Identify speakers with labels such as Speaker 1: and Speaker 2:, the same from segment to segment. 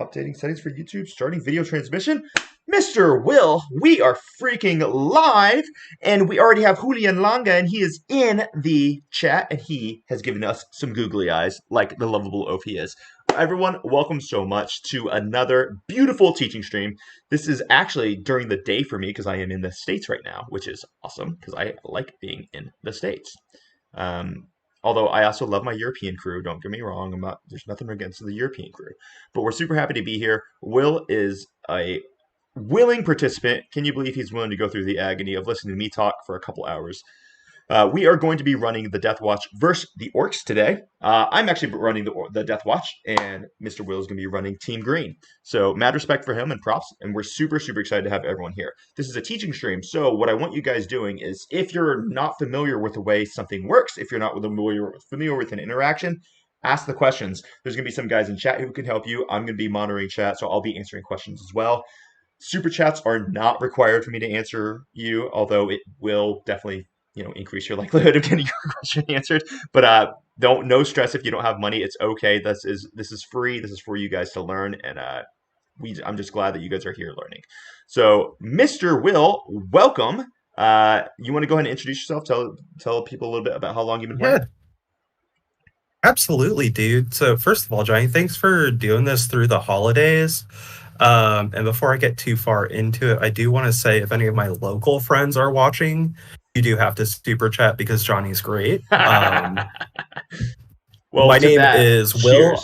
Speaker 1: Updating settings for YouTube, starting video transmission. Mr. Will, we are freaking live, and we already have Julian Langa, and he is in the chat, and he has given us some googly eyes, like the lovable oaf he is. Everyone, welcome so much to another beautiful teaching stream. This is actually during the day for me because I am in the States right now, which is awesome because I like being in the States. Although I also love my European crew, don't get me wrong. There's nothing against the European crew, but we're super happy to be here. Will is a willing participant. Can you believe he's willing to go through the agony of listening to me talk for a couple hours? We are going to be running the Deathwatch versus the Orcs today. I'm actually running the Deathwatch, and Mr. Will is going to be running Team Green. So mad respect for him and props, and we're super, super excited to have everyone here. This is a teaching stream, so what I want you guys doing is, if you're not familiar with the way something works, if you're not familiar with an interaction, ask the questions. There's going to be some guys in chat who can help you. I'm going to be monitoring chat, so I'll be answering questions as well. Super chats are not required for me to answer you, although it will definitely increase your likelihood of getting your question answered. But no stress if you don't have money. It's okay. This is free. This is for you guys to learn, and I'm just glad that you guys are here learning. So, Mr. Will, welcome. You want to go ahead and introduce yourself? Tell people a little bit about how long you've been playing.
Speaker 2: Yeah, absolutely, dude. So first of all, Johnny, thanks for doing this through the holidays. And before I get too far into it, I do want to say if any of my local friends are watching, you do have to super chat because Johnny's great.
Speaker 1: Well,
Speaker 2: My
Speaker 1: to
Speaker 2: name
Speaker 1: that,
Speaker 2: is Will.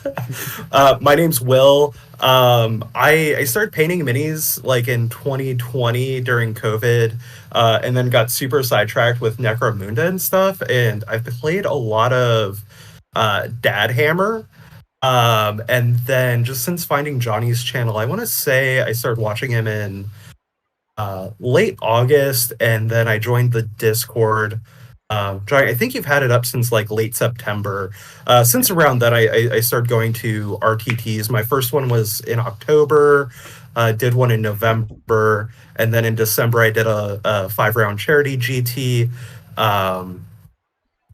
Speaker 1: cheers.
Speaker 2: My name's Will. I started painting minis like in 2020 during COVID, and then got super sidetracked with Necromunda and stuff. And I've played a lot of Dad Hammer. And then just since finding Johnny's channel, I want to say I started watching him in late August, and then I joined the Discord. Johnny, I think you've had it up since like late September. Since
Speaker 1: Yeah.
Speaker 2: around then, I started going to RTTs. My first one was in October. Did one in November, and then in December I did a 5-round charity GT.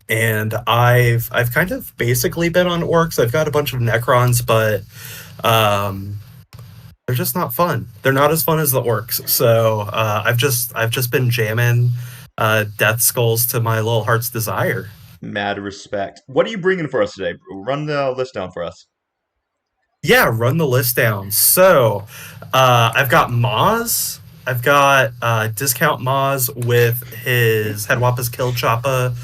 Speaker 2: And I've kind of basically been on orcs. I've got a bunch of Necrons, but um, they're just not fun. They're not as fun as the orcs. So I've just been jamming death skulls to my little heart's desire.
Speaker 1: Mad respect. What are you bringing for us today? Run the list down for us.
Speaker 2: Yeah, run the list down. So I've got Maz. I've got discount Maz with his Headwappa's Kill Choppa,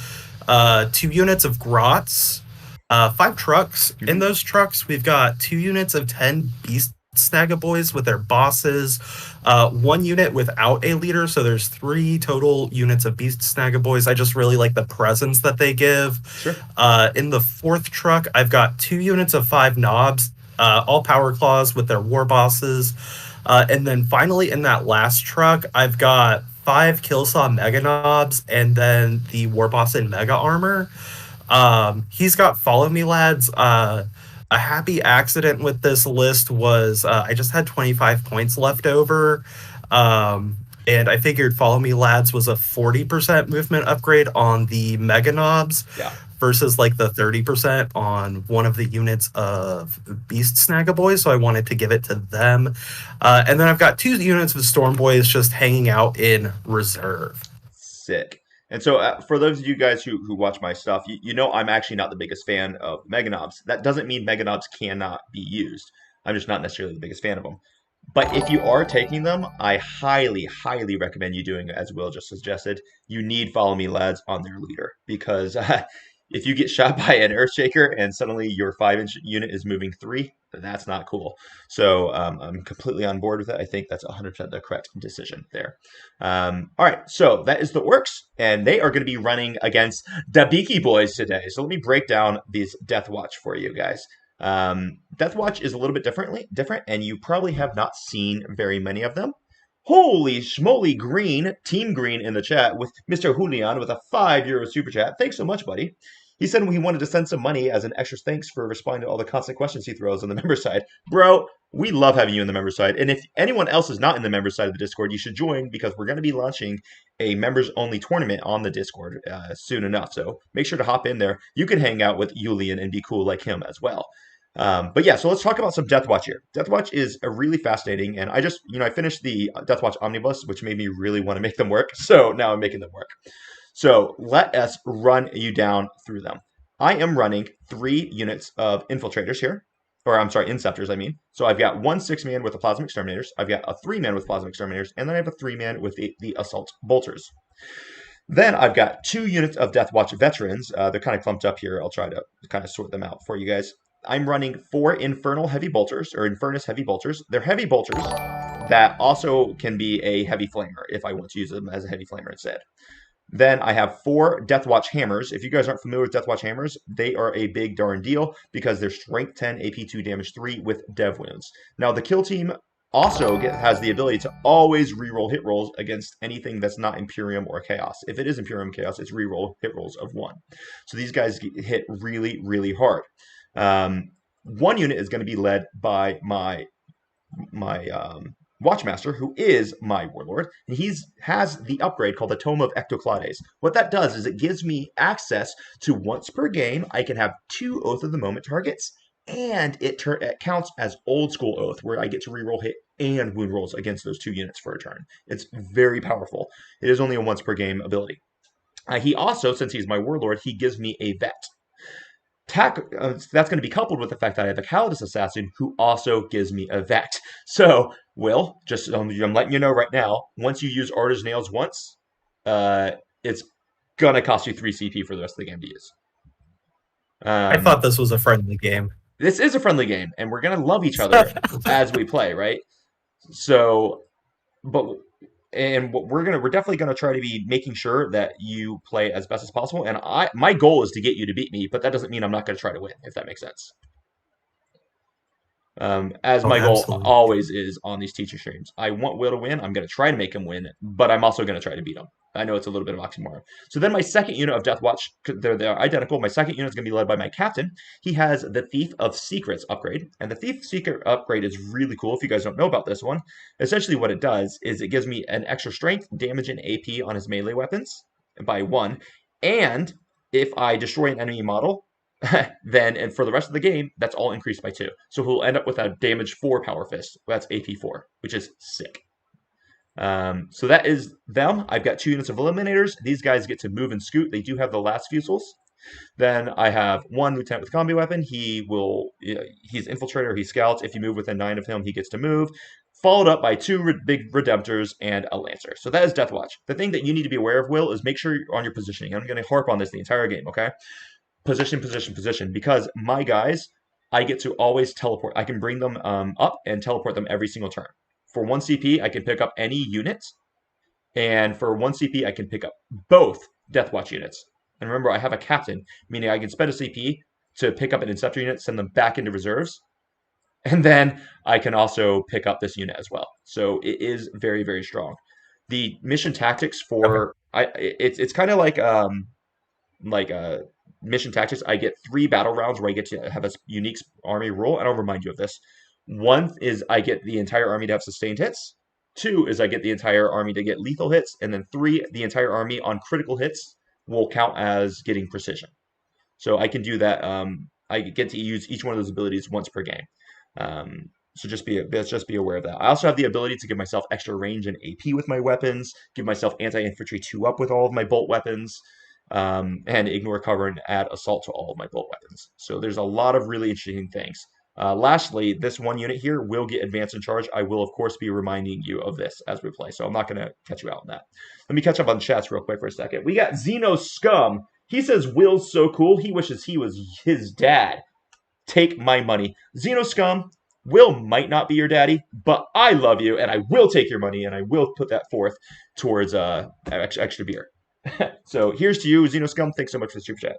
Speaker 2: 2 units of Grots, 5 trucks. In
Speaker 1: Mhm.
Speaker 2: those trucks, we've got 2 units of 10 Beast Snagaboys with their bosses, 1 unit without a leader, so there's 3 total units of Beast Snagaboys. I just really like the presence that they give.
Speaker 1: Sure.
Speaker 2: In the 4th truck, I've got 2 units of 5 Knobs, all Power Claws with their war bosses. And then finally, in that last truck, I've got 5 Killsaw Mega Knobs and then the war boss in Mega Armor. He's got Follow Me Lads. A happy accident with this list was I just had 25 points left over. And I figured Follow Me Lads was a 40% movement upgrade on the Mega Knobs
Speaker 1: Yeah.
Speaker 2: versus like the 30% on one of the units of Beast Snagaboys. So I wanted to give it to them. And then I've got 2 units of Storm Boys just hanging out in reserve.
Speaker 1: Sick. And so, for those of you guys who watch my stuff, you know I'm actually not the biggest fan of Meganobs. That doesn't mean Meganobs cannot be used. I'm just not necessarily the biggest fan of them. But if you are taking them, I highly, highly recommend you doing as Will just suggested. You need Follow Me Lads on their leader because if you get shot by an Earthshaker and suddenly your 5-inch unit is moving 3, that's not cool. So I'm completely on board with it. I think that's 100% the correct decision there. All right, so that is the Orcs, and they are going to be running against the Beaky Boys today. So let me break down these Deathwatch for you guys. Deathwatch is a little bit different, and you probably have not seen very many of them. Holy schmoly green, Team Green in the chat with Mr. Julian with a €5 super chat. Thanks so much, buddy. He said he wanted to send some money as an extra thanks for responding to all the constant questions he throws on the member side. Bro, we love having you in the member side. And if anyone else is not in the member side of the Discord, you should join because we're going to be launching a members only tournament on the Discord soon enough. So make sure to hop in there. You can hang out with Julian and be cool like him as well. But yeah, so let's talk about some Deathwatch here. Deathwatch is a really fascinating, and I finished the Deathwatch Omnibus, which made me really want to make them work. So now I'm making them work. So let us run you down through them. I am running 3 units of infiltrators here, or I'm sorry, inceptors, I mean. So I've got 1 6-man with the plasma exterminators, I've got a 3-man with plasma exterminators, and then I have a 3-man with the assault bolters. Then I've got 2 units of Deathwatch veterans. They're kind of clumped up here. I'll try to kind of sort them out for you guys. I'm running 4 Infernal Heavy Bolters, or Infernus Heavy Bolters. They're heavy bolters that also can be a heavy flamer if I want to use them as a heavy flamer instead. Then I have 4 Deathwatch Hammers. If you guys aren't familiar with Deathwatch Hammers, they are a big darn deal because they're Strength 10, AP 2, Damage 3 with Dev Wounds. Now, the kill team also has the ability to always reroll hit rolls against anything that's not Imperium or Chaos. If it is Imperium Chaos, it's reroll hit rolls of 1. So these guys get hit really, really hard. 1 unit is going to be led by my Watchmaster, who is my Warlord, and he has the upgrade called the Tome of Ectoclades. What that does is it gives me access to once per game, I can have 2 Oath of the Moment targets, and it counts as old school Oath, where I get to reroll hit and wound rolls against those 2 units for a turn. It's very powerful. It is only a once per game ability. He also, since he's my Warlord, he gives me a vet. That's going to be coupled with the fact that I have a Calidus Assassin who also gives me a vet. So, Will, just I'm letting you know right now, once you use Arter's Nails once, it's going to cost you 3 CP for the rest of the game to use.
Speaker 2: I thought this was a friendly game.
Speaker 1: This is a friendly game, and we're going to love each other as we play, right? So, we're definitely gonna try to be making sure that you play as best as possible. And my goal is to get you to beat me, but that doesn't mean I'm not gonna try to win, if that makes sense. As my goal always is on these teacher streams. I want Will to win. I'm going to try to make him win, but I'm also going to try to beat him. I know it's a little bit of oxymoron. So then my second unit of Deathwatch, they're identical. My second unit is going to be led by my captain. He has the Thief of Secrets upgrade, and the Thief of Secret upgrade is really cool. If you guys don't know about this one, essentially what it does is it gives me an extra strength, damage, and AP on his melee weapons by 1, and if I destroy an enemy model, then and for the rest of the game, that's all increased by 2. So he'll end up with a damage 4 power fist. That's AP 4, which is sick. So that is them. I've got 2 units of eliminators. These guys get to move and scoot. They do have the last fusils. Then I have 1 lieutenant with combi weapon. He's infiltrator. He scouts. If you move within 9 of him, he gets to move. Followed up by 2 big redemptors and a lancer. So that is Deathwatch. The thing that you need to be aware of, Will, is make sure you're on your positioning. I'm going to harp on this the entire game, okay? Position, because my guys, I get to always teleport. I can bring them up and teleport them every single turn. For 1 CP, I can pick up any unit, and for 1 CP, I can pick up both Deathwatch units. And remember, I have a captain, meaning I can spend a CP to pick up an Inceptor unit, send them back into reserves, and then I can also pick up this unit as well. So it is very, very strong. The mission tactics for it's kind of like mission tactics. I get 3 battle rounds where I get to have a unique army rule, and I'll remind you of this. 1 is I get the entire army to have sustained hits. 2 is I get the entire army to get lethal hits, and then 3, the entire army on critical hits will count as getting precision. So I can do that. I get to use each one of those abilities once per game. So just be aware of that. I also have the ability to give myself extra range and AP with my weapons, give myself anti-infantry 2-up with all of my bolt weapons, and ignore cover and add assault to all of my bolt weapons. So there's a lot of really interesting things. Lastly, this 1 unit here will get advanced in charge. I will, of course, be reminding you of this as we play, so I'm not going to catch you out on that. Let me catch up on chats real quick for a second. We got Xeno Scum. He says, Will's so cool, he wishes he was his dad. Take my money. Xeno Scum, Will might not be your daddy, but I love you, and I will take your money, and I will put that forth towards extra beer. So here's to you, Xeno Scum. Thanks so much for the super chat.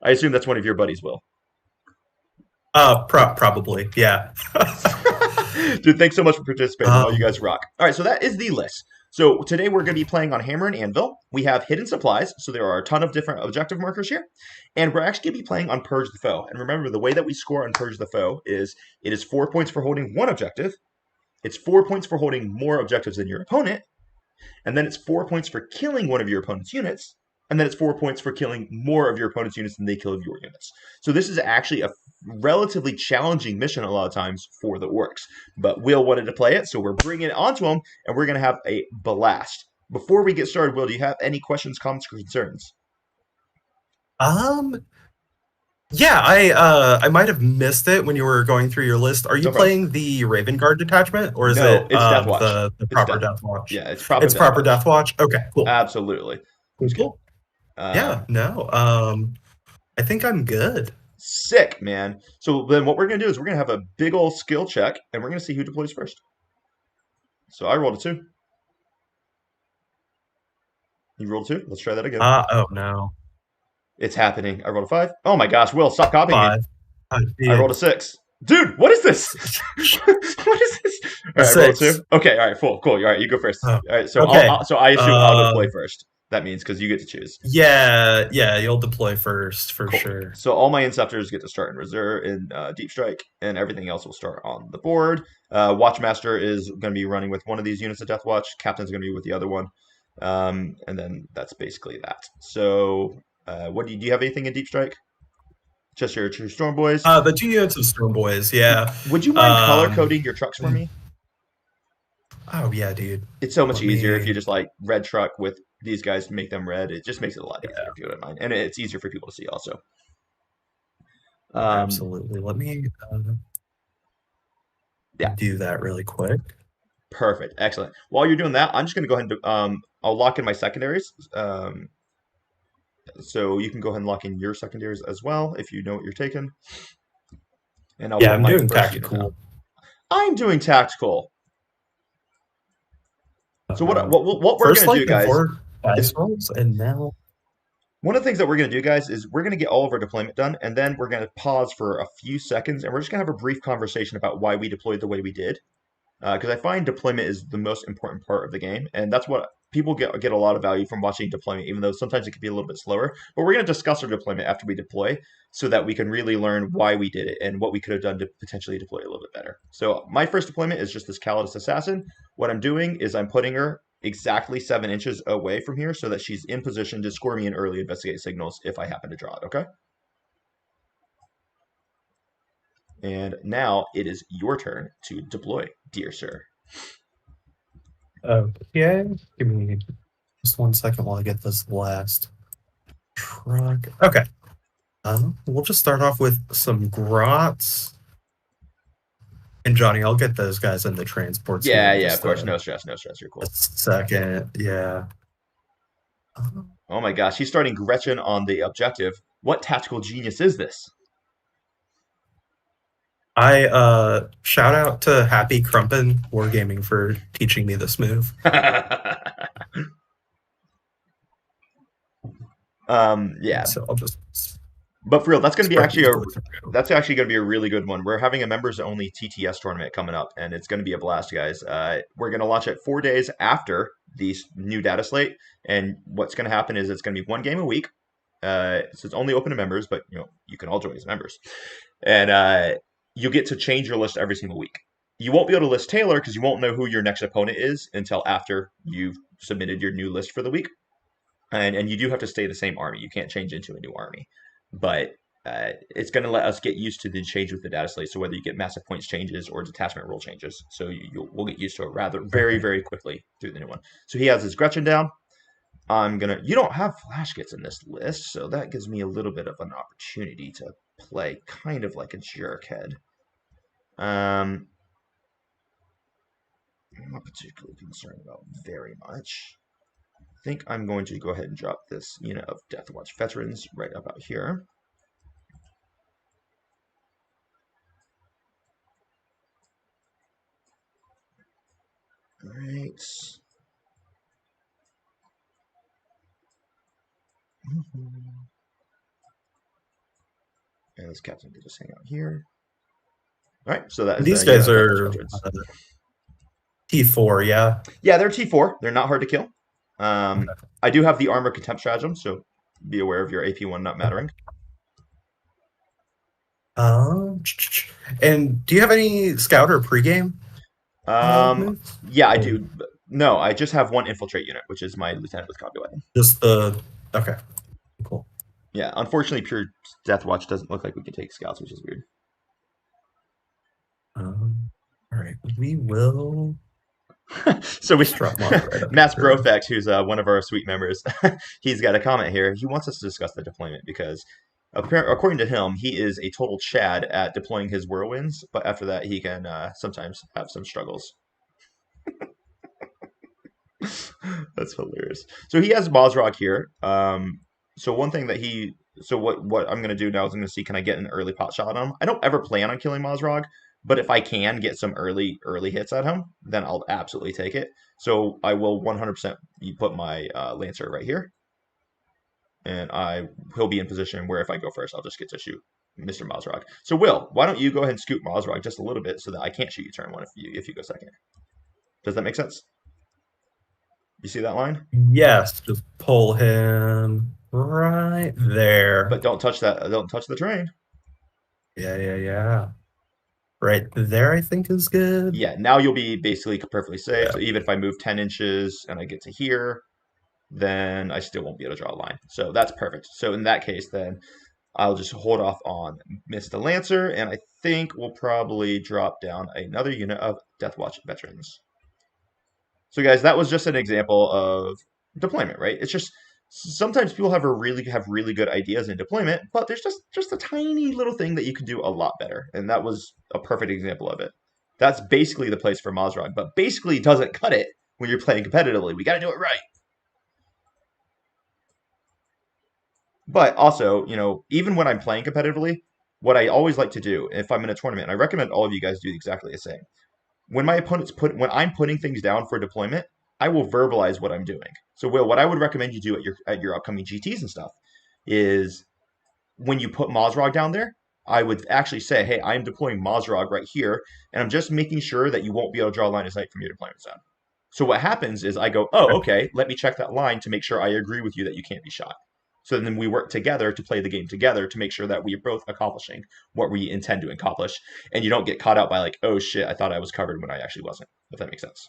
Speaker 1: I assume that's one of your buddies, Will.
Speaker 2: Probably, yeah.
Speaker 1: Dude, thanks so much for participating. All you guys rock. All right, so that is the list. So today we're going to be playing on Hammer and Anvil. We have hidden supplies, so there are a ton of different objective markers here. And we're actually going to be playing on Purge the Foe. And remember, the way that we score on Purge the Foe is it is 4 points for holding 1 objective. It's 4 points for holding more objectives than your opponent. And then it's 4 points for killing one of your opponent's units. and then it's 4 points for killing more of your opponent's units than they kill of your units. So this is actually a relatively challenging mission a lot of times for the orcs. But Will wanted to play it, so we're bringing it onto him, and we're going to have a blast. Before we get started, Will, do you have any questions, comments, or concerns?
Speaker 2: Um, yeah, I might have missed it when you were going through your list. Are you
Speaker 1: No problem.
Speaker 2: playing the Raven Guard detachment, or is
Speaker 1: No,
Speaker 2: it
Speaker 1: it's Deathwatch.
Speaker 2: the
Speaker 1: It's
Speaker 2: proper
Speaker 1: Death.
Speaker 2: Death Watch?
Speaker 1: Yeah, it's proper
Speaker 2: It's proper
Speaker 1: Deathwatch.
Speaker 2: Death Watch. Okay, cool.
Speaker 1: Absolutely.
Speaker 2: Cool,
Speaker 1: Just kidding.
Speaker 2: cool. Yeah, no. I think I'm good.
Speaker 1: Sick, man. So then what we're going to do is we're going to have a big old skill check, and we're going to see who deploys first. So I rolled a 2. You rolled a 2? Let's try that again.
Speaker 2: Oh no.
Speaker 1: It's happening. I rolled a 5. Oh my gosh, Will, stop copying me.
Speaker 2: 5. I
Speaker 1: I rolled a
Speaker 2: did.
Speaker 1: 6. Dude, what is this? What is this? All right, I rolled a 2.
Speaker 2: 6.
Speaker 1: Okay, all right, cool. All right, you go first.
Speaker 2: Oh,
Speaker 1: All right, so
Speaker 2: okay.
Speaker 1: so I assume I'll deploy first. That means because you get to choose.
Speaker 2: Yeah, you'll deploy first for
Speaker 1: Cool.
Speaker 2: sure.
Speaker 1: So all my Inceptors get to start in reserve in Deep Strike, and everything else will start on the board. Watchmaster is going to be running with one of these units of Deathwatch. Captain's going to be with the other one, and then that's basically that. So, what do you have anything in Deep Strike? Just your Storm Boys.
Speaker 2: The 2 units of Storm Boys, yeah.
Speaker 1: Would you mind color coding your trucks for me?
Speaker 2: Oh yeah, dude.
Speaker 1: It's so much easier if you just like red truck with these guys, make them red. It just makes it a lot easier if you don't mind, and it's easier for people to see also.
Speaker 2: Absolutely. Let me do that really quick.
Speaker 1: Perfect. Excellent. While you're doing that, I'm just going to go ahead and I'll lock in my secondaries. So you can go ahead and lock in your secondaries as well if you know what you're taking. And I'll
Speaker 2: I'm doing tactical.
Speaker 1: I'm doing tactical. So what we're going to do, guys?
Speaker 2: Dice rolls, and now
Speaker 1: one of the things that we're going to do, guys, is we're going to get all of our deployment done, and then we're going to pause for a few seconds, and we're just going to have a brief conversation about why we deployed the way we did. Because I find deployment is the most important part of the game, and that's what people get a lot of value from watching deployment, even though sometimes it can be a little bit slower. But we're going to discuss our deployment after we deploy so that we can really learn why we did it and what we could have done to potentially deploy a little bit better. So my first deployment is just this Calidus Assassin. What I'm doing is I'm putting her exactly 7 inches away from here so that she's in position to score me an early investigate signals if I happen to draw it, okay? And now it is your turn to deploy, dear sir.
Speaker 2: Okay. Give me just 1 second while I get this last truck. Okay. We'll just start off with some grots. And Johnny, I'll get those guys in the transports.
Speaker 1: Yeah, of course. No stress. You're cool.
Speaker 2: Second, yeah.
Speaker 1: Oh my gosh, he's starting Gretchen on the objective. What tactical genius is this?
Speaker 2: I shout out to Happy Crumpin Wargaming for teaching me this move.
Speaker 1: Yeah.
Speaker 2: So I'll just.
Speaker 1: But for real, that's going to be actually going to be a really good one. We're having a members only TTS tournament coming up, and it's going to be a blast, guys. We're going to launch it 4 days after the new data slate, and what's going to happen is it's going to be 1 game a week. So it's only open to members, but you can all join as members, and you get to change your list every single week. You won't be able to list Taylor because you won't know who your next opponent is until after you've submitted your new list for the week, and you do have to stay the same army. You can't change into a new army. But it's going to let us get used to the change with the data slate. So whether you get massive points changes or detachment rule changes, so we'll get used to it very, very quickly through the new one. So he has his Gretchen down. You don't have flash kits in this list, so that gives me a little bit of an opportunity to play kind of like a jerkhead. I'm not particularly concerned about very much. I think I'm going to go ahead and drop this unit of Deathwatch veterans right about here. All right. And this captain can just hang out here. All right, so that is
Speaker 2: these guys are T4, yeah.
Speaker 1: Yeah, they're T4. They're not hard to kill. I do have the armor contempt stratagem, so be aware of your AP1 not mattering.
Speaker 2: And do you have any scout or pregame?
Speaker 1: Yeah, I do. No, I just have 1 infiltrate unit, which is my lieutenant with copy weapon.
Speaker 2: Just the Okay, cool.
Speaker 1: Yeah, unfortunately, pure Deathwatch doesn't look like we can take scouts, which is weird.
Speaker 2: All right, we will
Speaker 1: So we
Speaker 2: just drop mod right up
Speaker 1: Mass
Speaker 2: here.
Speaker 1: Brofex, who's one of our sweet members, he's got a comment here. He wants us to discuss the deployment because, according to him, he is a total Chad at deploying his whirlwinds, but after that, he can sometimes have some struggles. That's hilarious. So he has Mozrog here. So one thing that so what I'm gonna do now is I'm gonna see, can I get an early pot shot on him? I don't ever plan on killing Mozrog, but if I can get some early hits at him, then I'll absolutely take it. So I will 100% put my Lancer right here, and he'll be in position where if I go first, I'll just get to shoot Mr. Mozrog. So Will, why don't you go ahead and scoot Mozrog just a little bit so that I can't shoot you turn one if you go second. Does that make sense? You see that line?
Speaker 2: Yes, just pull him right there.
Speaker 1: But don't touch that. Don't touch the train.
Speaker 2: Yeah. Right there, I think is good.
Speaker 1: Yeah, now you'll be basically perfectly safe.
Speaker 2: Yeah.
Speaker 1: So even if I move 10 inches and I get to here, then I still won't be able to draw a line. So that's perfect. So in that case, then I'll just hold off on Mr. Lancer, and I think we'll probably drop down another unit of Deathwatch veterans. So guys, that was just an example of deployment, right? It's just sometimes people have really good ideas in deployment, but there's just a tiny little thing that you can do a lot better, and that was a perfect example of it. That's basically the place for Mozrog, but basically doesn't cut it when you're playing competitively. We got to do it right. But also, even when I'm playing competitively, what I always like to do if I'm in a tournament, and I recommend all of you guys do exactly the same. When I'm putting things down for deployment, I will verbalize what I'm doing. So Will, what I would recommend you do at your upcoming GTs and stuff is when you put Mozrog down there, I would actually say, hey, I'm deploying Mozrog right here, and I'm just making sure that you won't be able to draw a line of sight from your deployment zone. So what happens is I go, oh, okay, let me check that line to make sure I agree with you that you can't be shot. So then we work together to play the game together to make sure that we are both accomplishing what we intend to accomplish, and you don't get caught out by like, oh shit, I thought I was covered when I actually wasn't. If that makes sense.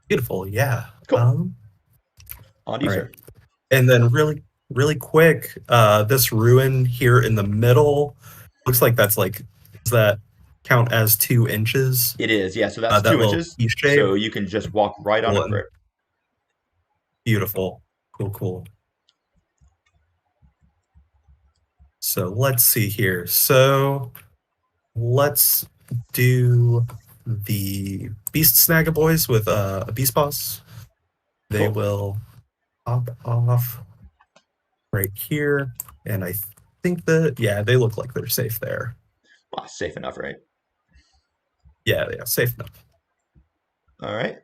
Speaker 2: Beautiful, yeah.
Speaker 1: Cool. On to you,
Speaker 2: All
Speaker 1: sir.
Speaker 2: right. And then really quick, this ruin here in the middle looks like does that count as 2 inches?
Speaker 1: It is, yeah. So that's
Speaker 2: That
Speaker 1: 2
Speaker 2: little
Speaker 1: inches.
Speaker 2: T shape.
Speaker 1: So you can just walk right on over it.
Speaker 2: Beautiful. Cool. So let's see here. So let's do the beast snagga boys with a beast boss. They
Speaker 1: Cool.
Speaker 2: will pop off right here, and I think that they look like they're safe there.
Speaker 1: Well, safe enough, right?
Speaker 2: Yeah, safe enough.
Speaker 1: All right.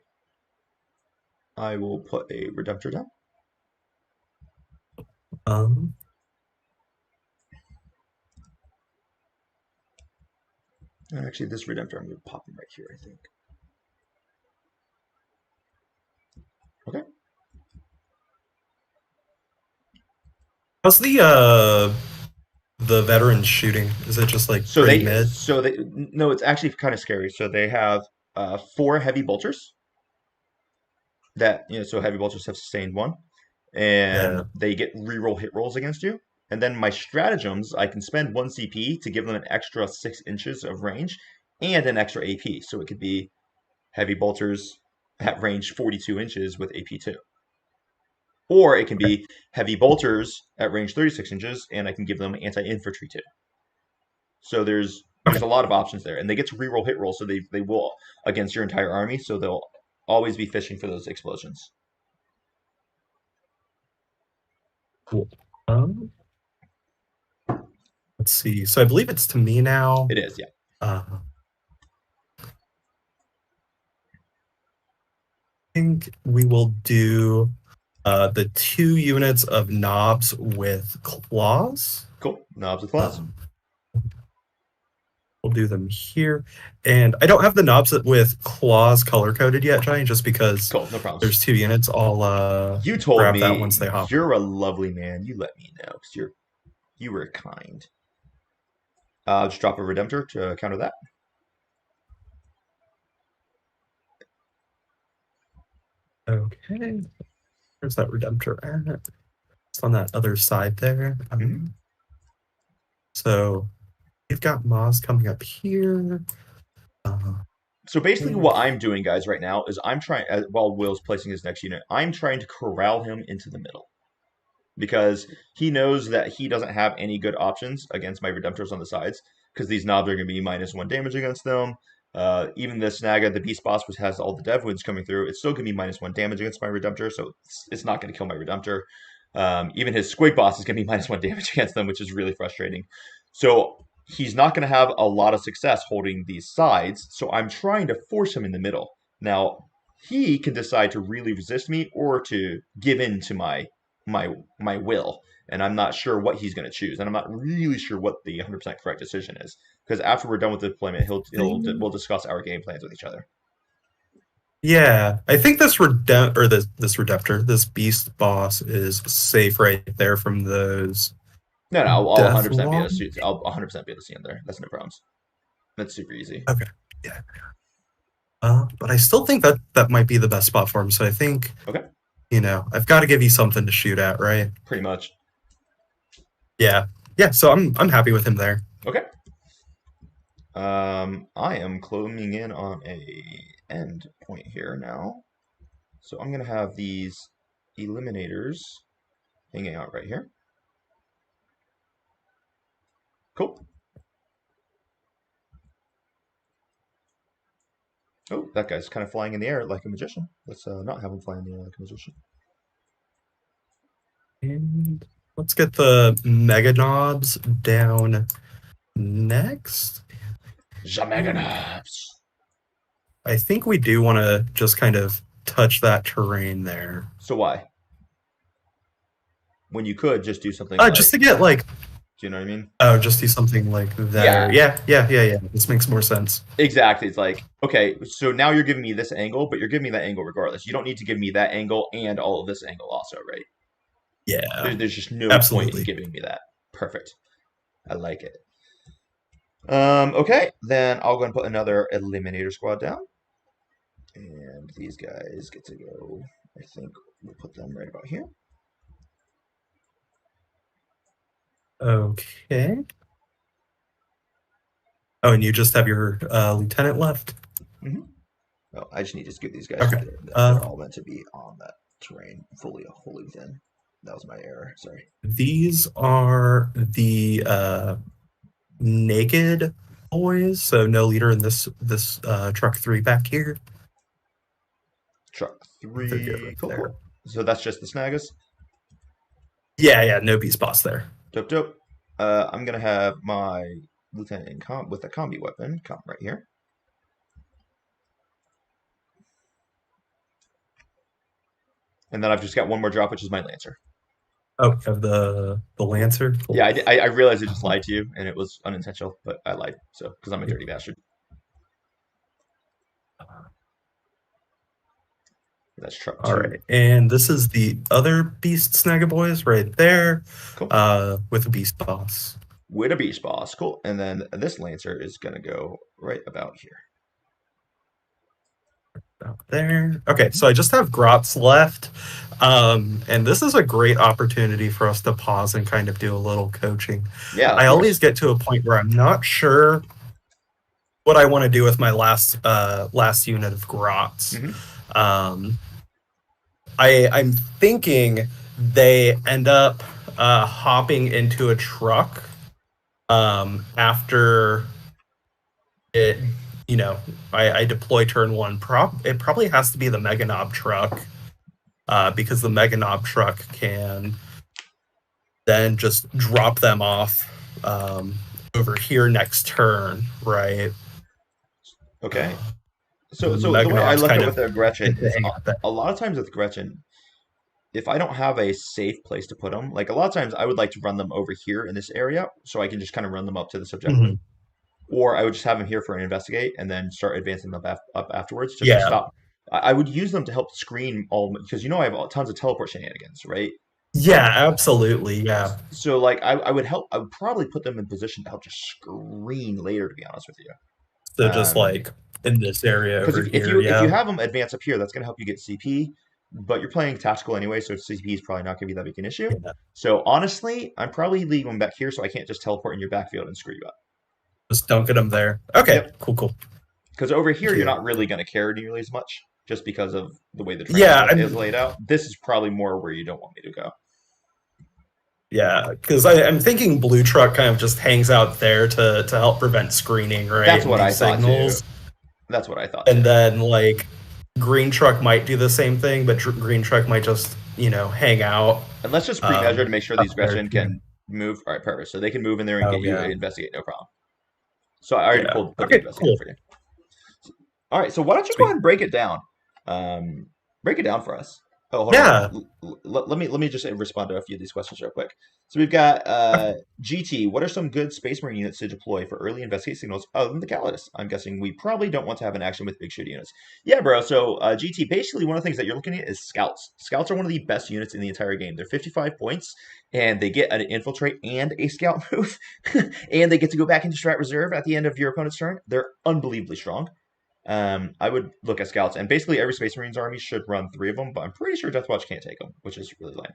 Speaker 1: I will put a Redemptor down. Actually, this Redemptor, I'm going to pop him right here, I think. Okay.
Speaker 2: How's the veterans shooting? Is it just like pretty mid?
Speaker 1: No, it's actually kind of scary. So they have 4 heavy bolters that, so heavy bolters have sustained 1, and
Speaker 2: Yeah.
Speaker 1: they get reroll hit rolls against you. And then my stratagems, I can spend 1 CP to give them an extra 6 inches of range and an extra AP. So it could be heavy bolters at range 42 inches with AP2. Or it can be heavy bolters at range 36 inches, and I can give them anti-infantry too. So there's
Speaker 2: Okay.
Speaker 1: a lot of options there, and they get to reroll hit rolls, so they will against your entire army. So they'll always be fishing for those explosions.
Speaker 2: Cool. Let's see. So I believe it's to me now.
Speaker 1: It is, yeah.
Speaker 2: I think we will do the 2 units of knobs with claws.
Speaker 1: Cool. Knobs with claws.
Speaker 2: We'll do them here. And I don't have the knobs with claws color-coded yet, Johnny, just because
Speaker 1: cool, no problems.
Speaker 2: There's 2 units. I'll
Speaker 1: you told
Speaker 2: grab
Speaker 1: me
Speaker 2: that once they hop.
Speaker 1: You're a lovely man. You let me know because you were kind. Just drop a Redemptor to counter that.
Speaker 2: Okay. Where's that Redemptor at? It's on that other side there. So we've got Moz coming up here.
Speaker 1: So basically, what I'm doing, guys, right now is I'm trying, while Will's placing his next unit, I'm trying to corral him into the middle because he knows that he doesn't have any good options against my Redemptors on the sides because these knobs are going to be -1 damage against them. Even the Snaga, the Beast Boss, which has all the Dev Wounds coming through, it's still going to be -1 damage against my Redemptor, so it's not going to kill my Redemptor. Even his Squig Boss is going to be -1 damage against them, which is really frustrating. So he's not going to have a lot of success holding these sides, so I'm trying to force him in the middle. Now, he can decide to really resist me or to give in to my will, and I'm not sure what he's going to choose, and I'm not really sure what the 100% correct decision is. Because after we're done with the deployment, we'll discuss our game plans with each other.
Speaker 2: Yeah, I think this Redemptor, this Beast Boss is safe right there from those.
Speaker 1: No, I'll 100% be able to
Speaker 2: Deathwatch?
Speaker 1: see. I'll 100% be able to see him there. That's no problems. That's super easy.
Speaker 2: Okay, yeah. But I still think that might be the best spot for him. So I think,
Speaker 1: Okay,
Speaker 2: I've got to give you something to shoot at, right?
Speaker 1: pretty much.
Speaker 2: Yeah, yeah. So I'm happy with him there.
Speaker 1: Okay. I am closing in on a end point here now, so I'm gonna have these eliminators hanging out right here. Cool. Oh, that guy's kind of flying in the air like a magician. Let's not have him fly in the air like a magician.
Speaker 2: And let's get the Mega Knobs down next.
Speaker 1: The Mega Knobs.
Speaker 2: I think we do want to just kind of touch that terrain there.
Speaker 1: So why? When you could just do something like,
Speaker 2: just to get like,
Speaker 1: do you know what I mean?
Speaker 2: Oh, just do something like that. Yeah. This makes more sense.
Speaker 1: Exactly. It's like, okay, so now you're giving me this angle, but you're giving me that angle regardless. You don't need to give me that angle and all of this angle also, right?
Speaker 2: Yeah.
Speaker 1: There's just no
Speaker 2: absolutely.
Speaker 1: point in giving me that. Perfect. I like it. Okay, then I'll go and put another Eliminator squad down. And these guys get to go, I think we'll put them right about here.
Speaker 2: Okay. Oh, and you just have your lieutenant left?
Speaker 1: Mm-hmm. Oh, I just need to scoot these guys.
Speaker 2: Okay.
Speaker 1: They're all meant to be on that terrain, fully within. That was my error. Sorry.
Speaker 2: These are the naked boys, so no leader in this truck 3 back here.
Speaker 1: Truck 3. Cool. So that's just the Snagas?
Speaker 2: Yeah, no Beast Boss there.
Speaker 1: Dope. I'm gonna have my lieutenant in with a combi weapon come right here. And then I've just got one more drop, which is my Lancer.
Speaker 2: Oh, you have the Lancer?
Speaker 1: Cool. Yeah, I realized I just lied to you, and it was unintentional, but I lied, so because I'm a dirty bastard. That's truck 2.
Speaker 2: All right, and this is the other Beast Snagga boys right there.
Speaker 1: Cool.
Speaker 2: With a Beast Boss.
Speaker 1: With a Beast Boss, cool. And then this Lancer is gonna go right about here.
Speaker 2: Out there. Okay, so I just have Grots left. And this is a great opportunity for us to pause and kind of do a little coaching.
Speaker 1: Yeah.
Speaker 2: I always get to a point where I'm not sure what I want to do with my last unit of Grots.
Speaker 1: Mm-hmm.
Speaker 2: I'm thinking they end up hopping into a truck after it. I deploy turn 1. It probably has to be the Mega Knob truck, because the Mega Knob truck can then just drop them off over here next turn, right?
Speaker 1: Okay. So the way I look at it with the Gretchen is a lot of times with Gretchen, if I don't have a safe place to put them, like a lot of times I would like to run them over here in this area so I can just kind of run them up to the subjective. Mm-hmm. Or I would just have them here for an investigate and then start advancing them up afterwards. Just to stop. I would use them to help screen all, because I have tons of teleport shenanigans, right?
Speaker 2: Yeah, absolutely. Yeah.
Speaker 1: So like I would probably put them in position to help just screen later, to be honest with you.
Speaker 2: So just like in this area over
Speaker 1: here. If you have them advance up here, that's going to help you get CP. but you're playing tactical anyway, so CP is probably not going to be that big an issue.
Speaker 2: Yeah.
Speaker 1: So honestly, I'm probably leaving back here, so I can't just teleport in your backfield and screw you up.
Speaker 2: Just don't get them there. Okay,
Speaker 1: Yep.
Speaker 2: cool, cool.
Speaker 1: Because over here, you're
Speaker 2: Here.
Speaker 1: not really going to care nearly as much, just because of the way the terrain
Speaker 2: Yeah,
Speaker 1: is
Speaker 2: I'm
Speaker 1: laid out. This is probably more where you don't want me to go.
Speaker 2: yeah, because I'm thinking blue truck kind of just hangs out there to help prevent screening, right?
Speaker 1: That's
Speaker 2: And
Speaker 1: what I
Speaker 2: leave
Speaker 1: thought too.
Speaker 2: signals.
Speaker 1: That's what I thought
Speaker 2: And
Speaker 1: too.
Speaker 2: then like green truck might do the same thing, but green truck might just, hang out
Speaker 1: And let's just pre-measure to make sure
Speaker 2: up
Speaker 1: these
Speaker 2: there
Speaker 1: aggression
Speaker 2: too.
Speaker 1: can move. All right, perfect. So they can move in there and
Speaker 2: Oh
Speaker 1: get you
Speaker 2: yeah.
Speaker 1: investigate, no problem. So I already
Speaker 2: Yeah.
Speaker 1: put the
Speaker 2: Okay,
Speaker 1: investigator
Speaker 2: cool.
Speaker 1: for you. All right, so why don't you go
Speaker 2: Sweet.
Speaker 1: ahead and break it down? Break it down for us. Oh, hold on.
Speaker 2: Yeah.
Speaker 1: Let me just respond to a few of these questions real quick. So we've got GT. What are some good Space Marine units to deploy for early investigate signals other than the Calidus? I'm guessing we probably don't want to have an action with big shooty units. Yeah, bro. So GT, basically one of the things that you're looking at is scouts. Scouts are one of the best units in the entire game. They're 55 points, and they get an infiltrate and a scout move, and they get to go back into strat reserve at the end of your opponent's turn. They're unbelievably strong. I would look at scouts, and basically every Space Marines army should run 3 of them, but I'm pretty sure Deathwatch can't take them, which is really lame.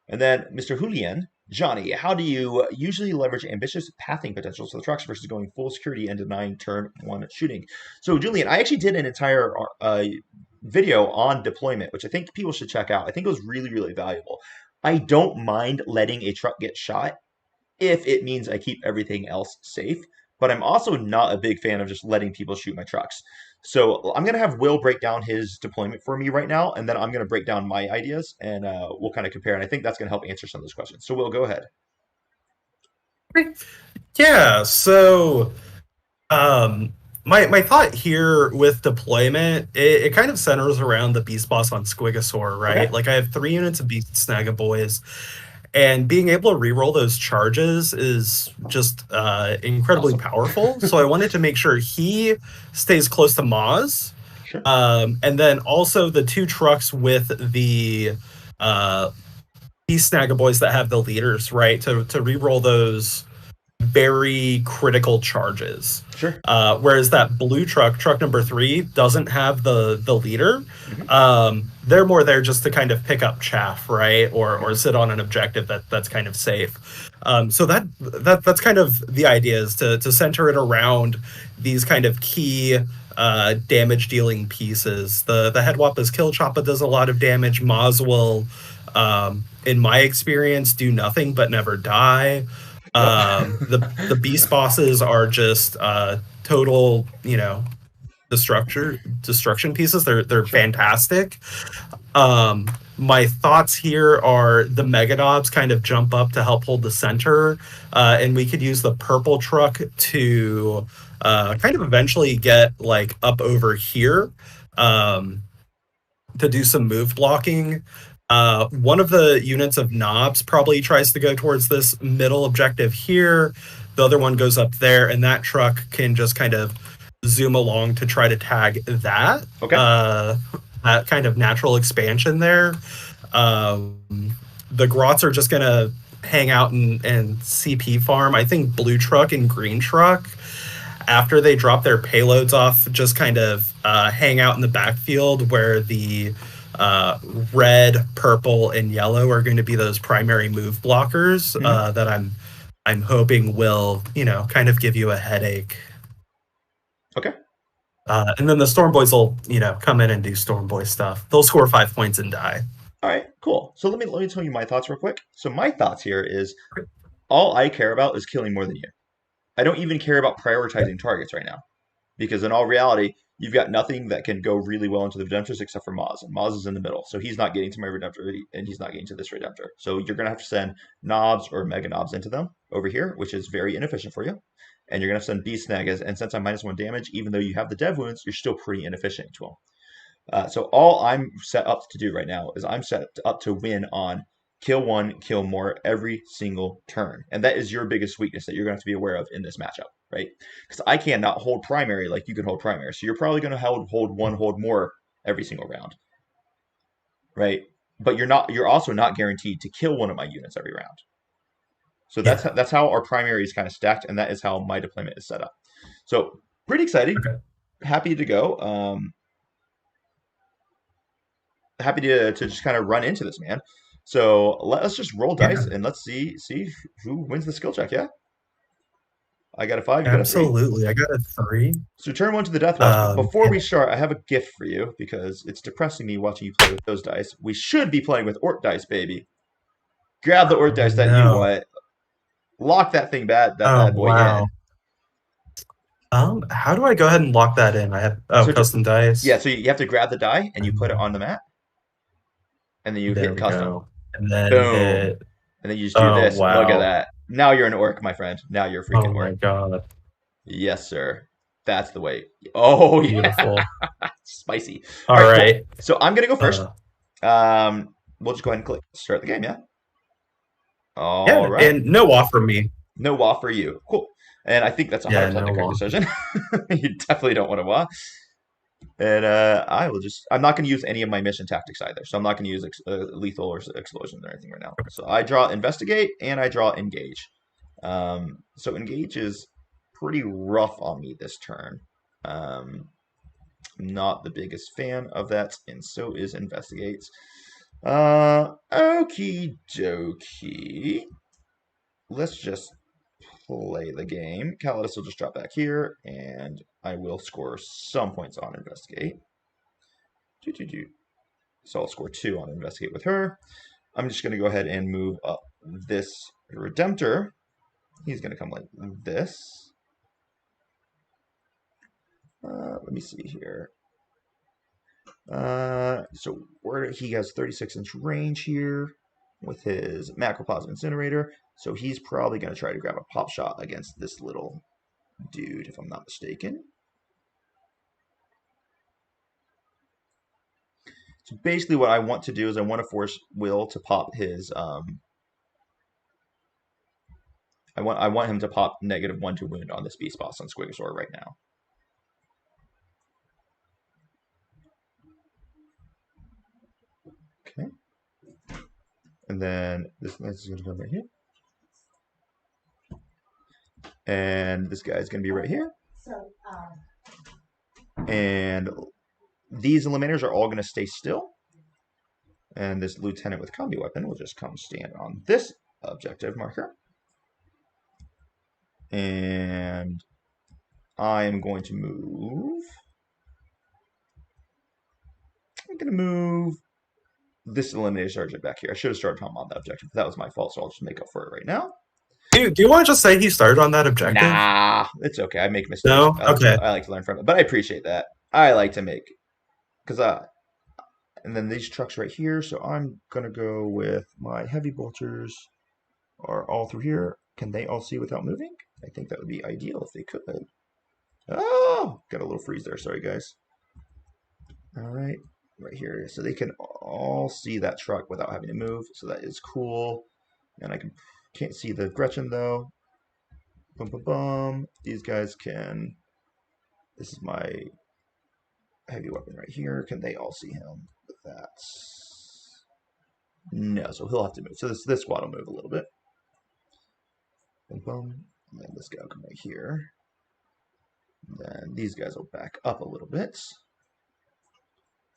Speaker 1: And then Mr. Julian, Johnny, how do you usually leverage ambitious pathing potentials for the trucks versus going full security and denying turn 1 shooting? So, Julian, I actually did an entire video on deployment, which I think people should check out. I think it was really, really valuable. I don't mind letting a truck get shot if it means I keep everything else safe. But I'm also not a big fan of just letting people shoot my trucks. So I'm going to have Will break down his deployment for me right now, and then I'm going to break down my ideas, and we'll kind of compare. And I think that's going to help answer some of those questions. So Will, go ahead.
Speaker 2: Yeah, so um my thought here with deployment, it kind of centers around the beast boss on Squigosaur, right?
Speaker 1: Okay.
Speaker 2: Like I have 3 units of beast Snagaboys, and being able to reroll those charges is just incredibly
Speaker 1: Awesome.
Speaker 2: powerful. So I wanted to make sure he stays close to Maz.
Speaker 1: Sure.
Speaker 2: And then also the 2 trucks with the uh, beast Snagaboys that have the leaders, right? To reroll those very critical charges.
Speaker 1: Sure.
Speaker 2: Whereas that blue truck, truck number 3, doesn't have the leader.
Speaker 1: Hmm.
Speaker 2: They're more there just to kind of pick up chaff, right, or sit on an objective that's kind of safe. So that's kind of the idea, is to center it around these kind of key damage dealing pieces. The head wop is kill choppa does a lot of damage. Maz will, in my experience, do nothing but never die.
Speaker 1: Yep.
Speaker 2: The beast bosses are just total, destruction pieces. They're
Speaker 1: Sure.
Speaker 2: fantastic. My thoughts here are the megadobs kind of jump up to help hold the center, and we could use the purple truck to kind of eventually get like up over here, to do some move blocking. One of the units of knobs probably tries to go towards this middle objective here. The other one goes up there, and that truck can just kind of zoom along to try to tag that.
Speaker 1: Okay.
Speaker 2: That kind of natural expansion there. The grots are just gonna hang out and CP farm. I think blue truck and green truck, after they drop their payloads off, just kind of hang out in the backfield where the red, purple, and yellow are going to be those primary move blockers
Speaker 1: Hmm.
Speaker 2: that I'm hoping will kind of give you a headache.
Speaker 1: Okay.
Speaker 2: And then the Storm Boys will come in and do Storm Boy stuff. They'll score 5 points and die.
Speaker 1: All right. Cool. So let me tell you my thoughts real quick. So my thoughts here is all I care about is killing more than you. I don't even care about prioritizing targets right now. Because in all reality, you've got nothing that can go really well into the Redemptors except for Maz. And Maz is in the middle. So he's not getting to my Redemptor, and he's not getting to this Redemptor. So you're going to have to send knobs or mega knobs into them over here, which is very inefficient for you. And you're going to have to send Beast Snagas. And since I'm -1 damage, even though you have the Dev wounds, you're still pretty inefficient to them. So all I'm set up to do right now is I'm set up to win on kill one, kill more every single turn. And that is your biggest weakness that you're going to have to be aware of in this matchup, right? Because I cannot hold primary like you can hold primary. So you're probably going to hold one, hold more every single round, right? But you're also not guaranteed to kill one of my units every round. So
Speaker 2: Yeah.
Speaker 1: that's how our primary is kind of stacked, and that is how my deployment is set up. So pretty exciting.
Speaker 2: Okay.
Speaker 1: Happy to go. happy to just kind of run into this, man. So let's just roll dice
Speaker 2: Yeah,
Speaker 1: and let's see who wins the skill check. Yeah, I got a 5, you got a 3.
Speaker 2: absolutely. I got a 3.
Speaker 1: So turn 1 to the Deathwatch. But before we
Speaker 2: And
Speaker 1: start, I have a gift for you because it's depressing me watching you play with those dice. We should be playing with Orc dice, baby. Grab the Orc
Speaker 2: oh
Speaker 1: dice that you
Speaker 2: no.
Speaker 1: want. Lock that
Speaker 2: Oh
Speaker 1: bad boy in.
Speaker 2: wow. How do I go ahead and lock that in? I have
Speaker 1: So
Speaker 2: custom
Speaker 1: yeah,
Speaker 2: dice.
Speaker 1: so you have to grab the die and you put it
Speaker 2: Um,
Speaker 1: on the mat, and then you
Speaker 2: there
Speaker 1: hit
Speaker 2: we
Speaker 1: custom.
Speaker 2: go. And then
Speaker 1: Boom.
Speaker 2: hit.
Speaker 1: And then you just do
Speaker 2: Oh
Speaker 1: this. Look at
Speaker 2: wow.
Speaker 1: that. Now you're an orc, my friend. Now you're a
Speaker 2: Oh
Speaker 1: freaking
Speaker 2: my
Speaker 1: orc.
Speaker 2: god.
Speaker 1: Yes, sir. That's the way. Oh yeah,
Speaker 2: Beautiful.
Speaker 1: spicy.
Speaker 2: All
Speaker 1: All right, cool.
Speaker 2: right.
Speaker 1: So I'm gonna go first.
Speaker 2: Uh,
Speaker 1: We'll just go ahead and click start the game. Yeah. All
Speaker 2: yeah,
Speaker 1: right.
Speaker 2: and no off for me.
Speaker 1: No wah for you. Cool. And I think that's
Speaker 2: Yeah,
Speaker 1: 100% the
Speaker 2: no
Speaker 1: correct
Speaker 2: off.
Speaker 1: decision. You definitely don't want to wah. And I'm not going to use any of my mission tactics either. So I'm not going to use lethal or explosions or anything right now. So I draw investigate and I draw engage. So engage is pretty rough on me this turn. Not the biggest fan of that, and so is investigate. Okie dokie. Let's just play the game. Calidus will just drop back here, and I will score some points on investigate. So I'll score 2 on investigate with her. I'm just going to go ahead and move up this Redemptor. He's going to come like this. Let me see here. So where he has 36-inch range here with his macroplasma incinerator. So he's probably going to try to grab a pop shot against this little dude, if I'm not mistaken. So basically what I want to do is I want to force Will to pop his I want him to pop -1 to wound on this beast boss on Squigosaur right now. Okay. And then this is going to go right here. And this guy's going to be right here. And these eliminators are all going to stay still. And this lieutenant with combi weapon will just come stand on this objective marker. And I am going to move. I'm going to move this eliminator sergeant back here. I should have started him on that objective, but that was my fault, so I'll just make up for it right now.
Speaker 2: Do you want to just say he started on that objective?
Speaker 1: Nah, it's okay. I make mistakes.
Speaker 2: No? Okay.
Speaker 1: I like to learn from it, but I appreciate that. I like to make, and then these trucks right here. So I'm gonna go with my heavy bolters are all through here. Can they all see without moving? I think that would be ideal if they could. Oh, got a little freeze there. Sorry, guys. All right, right here. So they can all see that truck without having to move. So that is cool. And can't see the Gretchen though. Boom, boom, boom. These guys can. This is my heavy weapon right here. Can they all see him with that? No, so he'll have to move. So this squad will move a little bit. Boom, boom. And then this guy will come right here. And then these guys will back up a little bit.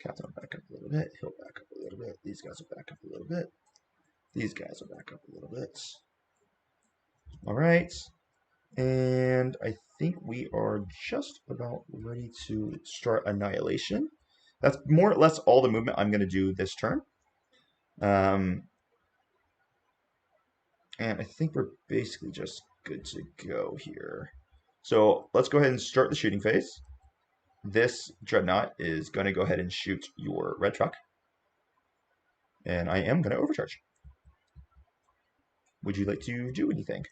Speaker 1: Captain will back up a little bit. He'll back up a little bit. These guys will back up a little bit. These guys will back up a little bit. All right. And I think we are just about ready to start Annihilation. That's more or less all the movement I'm going to do this turn. And I think we're basically just good to go here. So let's go ahead and start the shooting phase. This Dreadnought is going to go ahead and shoot your red truck. And I am going to overcharge. Would you like to do anything?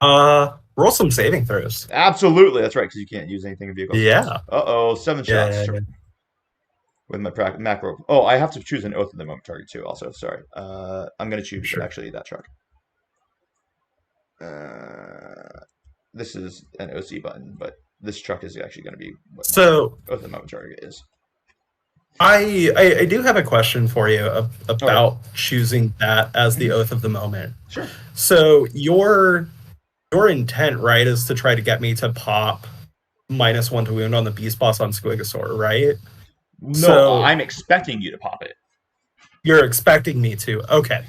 Speaker 2: Roll some saving throws.
Speaker 1: Absolutely, that's right, because you can't use anything in vehicle.
Speaker 2: Yeah.
Speaker 1: Uh-oh, 7 shots.
Speaker 2: Yeah.
Speaker 1: With my macro. Oh, I have to choose an oath of the moment target too. Also, sorry. I'm going to choose actually that truck. This is an OC button, but this truck is actually going to be what
Speaker 2: so
Speaker 1: oath of the moment target is.
Speaker 2: I do have a question for you about choosing that as the oath of the moment.
Speaker 1: Sure.
Speaker 2: So your intent, right, is to try to get me to pop -1 to wound on the beast boss on Squigosaur, right?
Speaker 1: No,
Speaker 2: So
Speaker 1: I'm expecting you to pop it.
Speaker 2: you're expecting me to. Okay.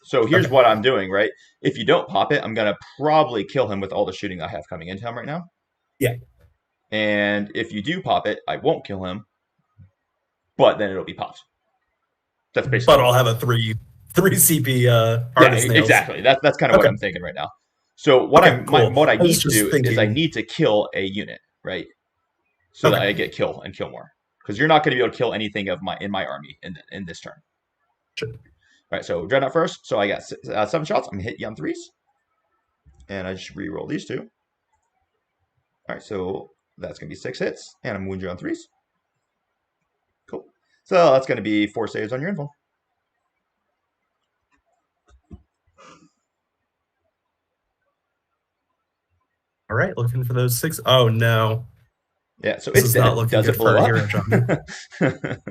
Speaker 1: So here's
Speaker 2: Okay.
Speaker 1: what I'm doing, right? If you don't pop it, I'm gonna probably kill him with all the shooting I have coming into him right now.
Speaker 2: Yeah.
Speaker 1: And if you do pop it, I won't kill him, but then it'll be popped. That's basically
Speaker 2: But
Speaker 1: what
Speaker 2: I'll
Speaker 1: I'm
Speaker 2: have
Speaker 1: doing.
Speaker 2: a three CP
Speaker 1: Yeah,
Speaker 2: hard as nails.
Speaker 1: exactly. That's kind of what
Speaker 2: Okay.
Speaker 1: I'm thinking right now. So what
Speaker 2: Okay. Cool.
Speaker 1: what I
Speaker 2: I was
Speaker 1: need to
Speaker 2: just
Speaker 1: do is I
Speaker 2: thinking.
Speaker 1: need to kill a unit, right? So that
Speaker 2: Okay.
Speaker 1: I get kill and kill more. Because you're not going to be able to kill anything of my army in this turn.
Speaker 2: Sure.
Speaker 1: All right, so Dreadnought first. So I got 7 shots. I'm gonna hit you on 3s, and I just re-roll these 2. All right, so that's gonna be 6 hits, and I'm wound you on 3s. Cool. So that's gonna be 4 saves on your info.
Speaker 2: All right. Looking for those 6. Oh no.
Speaker 1: Yeah, so
Speaker 2: This
Speaker 1: it's
Speaker 2: is not
Speaker 1: dead.
Speaker 2: looking
Speaker 1: Does
Speaker 2: good
Speaker 1: it
Speaker 2: for
Speaker 1: blow
Speaker 2: a
Speaker 1: up?
Speaker 2: hero Johnny.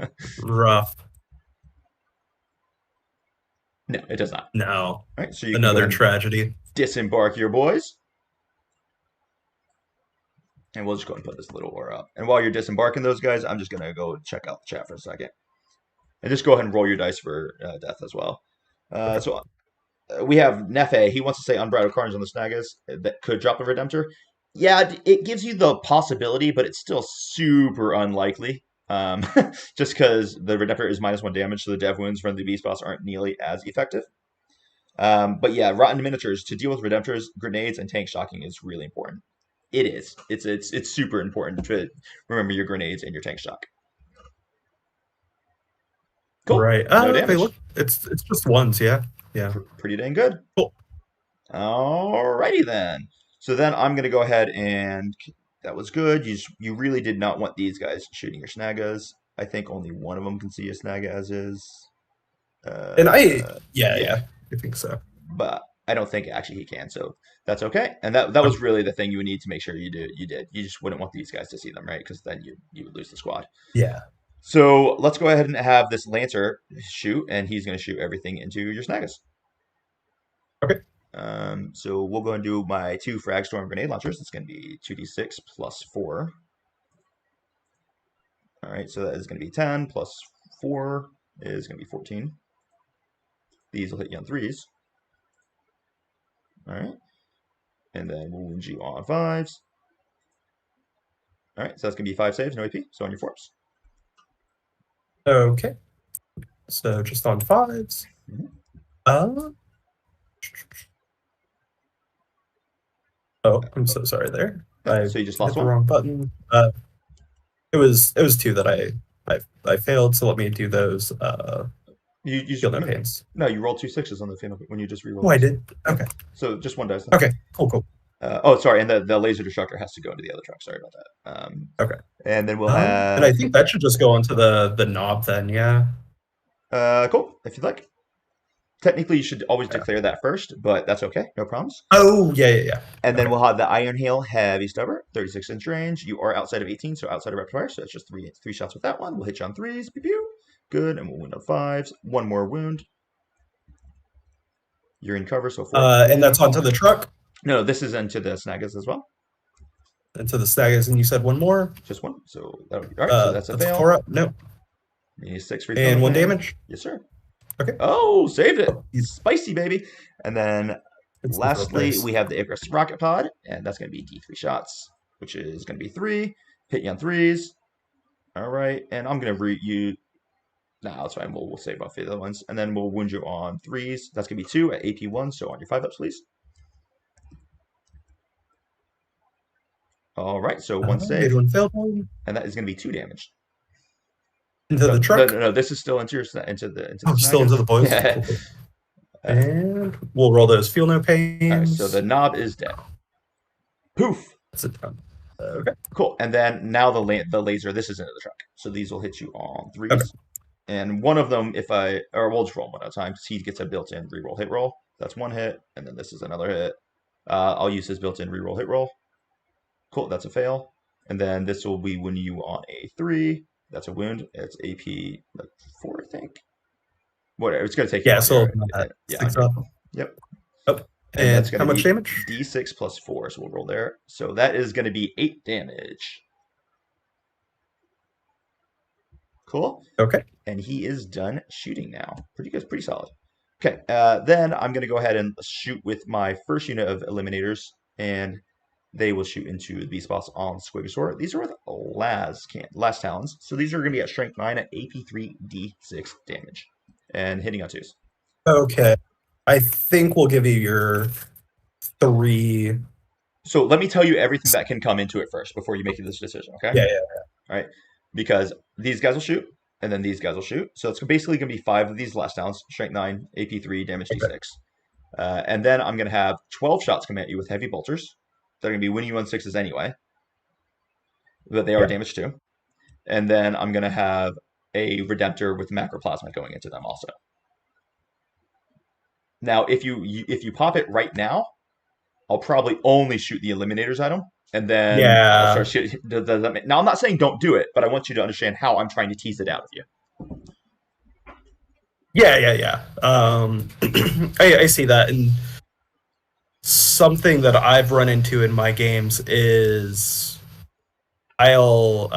Speaker 2: Rough.
Speaker 1: No, it does not.
Speaker 2: No.
Speaker 1: All right, so you can go
Speaker 2: Another
Speaker 1: ahead and
Speaker 2: tragedy.
Speaker 1: disembark your boys. And we'll just go and put this little aura up. And while you're disembarking those guys, I'm just going to go check out the chat for a second. And just go ahead and roll your dice for death as well.
Speaker 2: Okay.
Speaker 1: So we have Nefe. He wants to say Unbridled Carnage on the Snagas that could drop a Redemptor. Yeah, it gives you the possibility, but it's still super unlikely. Just because the Redemptor is -1 damage, so the dev wounds from the beast boss aren't nearly as effective. But yeah, Rotten Miniatures, to deal with Redemptors, grenades, and tank shocking is really important. It is. It's super important to remember your grenades and your tank shock. Cool.
Speaker 2: Right.
Speaker 1: No
Speaker 2: Okay.
Speaker 1: damage.
Speaker 2: Look, it's just ones. Yeah. Yeah.
Speaker 1: Pretty dang good.
Speaker 2: Cool.
Speaker 1: Alrighty then. So then I'm gonna go ahead and that was good. You really did not want these guys shooting your Snagas. I think only one of them can see a Snaga as is.
Speaker 2: And yeah,
Speaker 1: Yeah,
Speaker 2: I think so.
Speaker 1: but I don't think actually he can. So that's okay. And that was really the thing you would need to make sure you did. You did. You just wouldn't want these guys to see them, right? Because then you would lose the squad.
Speaker 2: Yeah.
Speaker 1: So let's go ahead and have this Lancer shoot, and he's going to shoot everything into your Snagas.
Speaker 2: Okay.
Speaker 1: So we'll go and do my 2 Frag Storm grenade launchers. It's going to be 2d6 plus 4. All right, so that is going to be 10 plus 4 is going to be 14. These will hit you on 3s. All right, and then we'll wound you on 5s. All right, so that's going to be 5 saves, no AP, so on your 4s.
Speaker 2: Okay. So just on 5s.
Speaker 1: Mhm.
Speaker 2: Oh, I'm so sorry there.
Speaker 1: So you just lost
Speaker 2: hit the
Speaker 1: one?
Speaker 2: wrong button. It was 2 that I failed. So let me do those.
Speaker 1: You
Speaker 2: Feel no pains.
Speaker 1: No, you rolled 2 6s on the final when you just rerolled.
Speaker 2: Oh, I did. Okay.
Speaker 1: So just 1 dice. Then.
Speaker 2: Okay. Cool.
Speaker 1: Oh, sorry, and the laser destructor has to go into the other truck. Sorry about that.
Speaker 2: Okay.
Speaker 1: And then we'll have.
Speaker 2: And I think that should just go onto the knob then. Yeah.
Speaker 1: Cool. If you'd like. Technically, you should always declare that first, but that's okay. No problems.
Speaker 2: Oh, yeah.
Speaker 1: And then we'll have the Iron Hail Heavy Stubber, 36-inch range. You are outside of 18, so outside of rapid fire. So that's just three shots with that one. We'll hit you on 3s. Pew pew. Good. And we'll wound on 5s. 1 more wound. You're in cover, so 4.
Speaker 2: And that's onto the truck?
Speaker 1: No, this is into the Snagas as well.
Speaker 2: Into the Snagas, and you said 1 more?
Speaker 1: Just 1. So that'll be all right. So that's a fail.
Speaker 2: 4 up? No.
Speaker 1: You need 6 free.
Speaker 2: And 1 damage?
Speaker 1: Yes, sir.
Speaker 2: Okay.
Speaker 1: Oh, saved it. Spicy, baby. And then
Speaker 2: It's
Speaker 1: lastly, we have the Icarus Rocket Pod, and that's going to be D3 shots, which is going to be 3. Hit you on 3s. All right. And I'm going to root you. Nah, that's fine. We'll save off the other ones. And then we'll wound you on 3s. That's going to be 2 at AP 1. So on your 5 ups, please. All right. So 1 save.
Speaker 2: 1 failed.
Speaker 1: And that is going to be 2 damage.
Speaker 2: Into the truck?
Speaker 1: No. This is still into the
Speaker 2: Oh, still into the boys.
Speaker 1: Yeah.
Speaker 2: Cool. And we'll roll those. Feel no pains.
Speaker 1: All right, so the knob is dead. Poof.
Speaker 2: That's it done. Okay.
Speaker 1: Cool. And then now the laser. This is into the truck. So these will hit you on 3s.
Speaker 2: Okay.
Speaker 1: And one of them, we'll just roll 1 at a time because he gets a built-in reroll hit roll. That's 1 hit, and then this is another hit. I'll use his built-in reroll hit roll. Cool. That's a fail. And then this will be when you on a 3. That's a wound. It's AP 4, I think. Whatever. It's going to take you.
Speaker 2: Yeah, so
Speaker 1: Yep.
Speaker 2: Oh, and how much damage?
Speaker 1: D6 plus 4, so we'll roll there. So that is going to be 8 damage. Cool.
Speaker 2: Okay.
Speaker 1: And he is done shooting now. Pretty good, pretty solid. Okay, then I'm going to go ahead and shoot with my first unit of eliminators, and they will shoot into the spots on Squigosaur. These are with last talons, so these are going to be at strength 9 at AP 3 D6 damage, and hitting on 2s.
Speaker 2: Okay. I think we'll give you your 3.
Speaker 1: So let me tell you everything that can come into it first before you make this decision, okay?
Speaker 2: Yeah.
Speaker 1: All right, because these guys will shoot, and then these guys will shoot. So it's basically going to be 5 of these last talons, strength 9, AP 3, damage
Speaker 2: Okay.
Speaker 1: D6. And then I'm going to have 12 shots come at you with heavy bolters. They're going to be winning you on 6s anyway, but they are damage too. And then I'm going to have a Redemptor with Macroplasma going into them also. Now, if you pop it right now, I'll probably only shoot the Eliminators at them, and then I'll start shooting. Now, I'm not saying don't do it, but I want you to understand how I'm trying to tease it out of you.
Speaker 2: Yeah. I see that. And something that I've run into in my games is I won't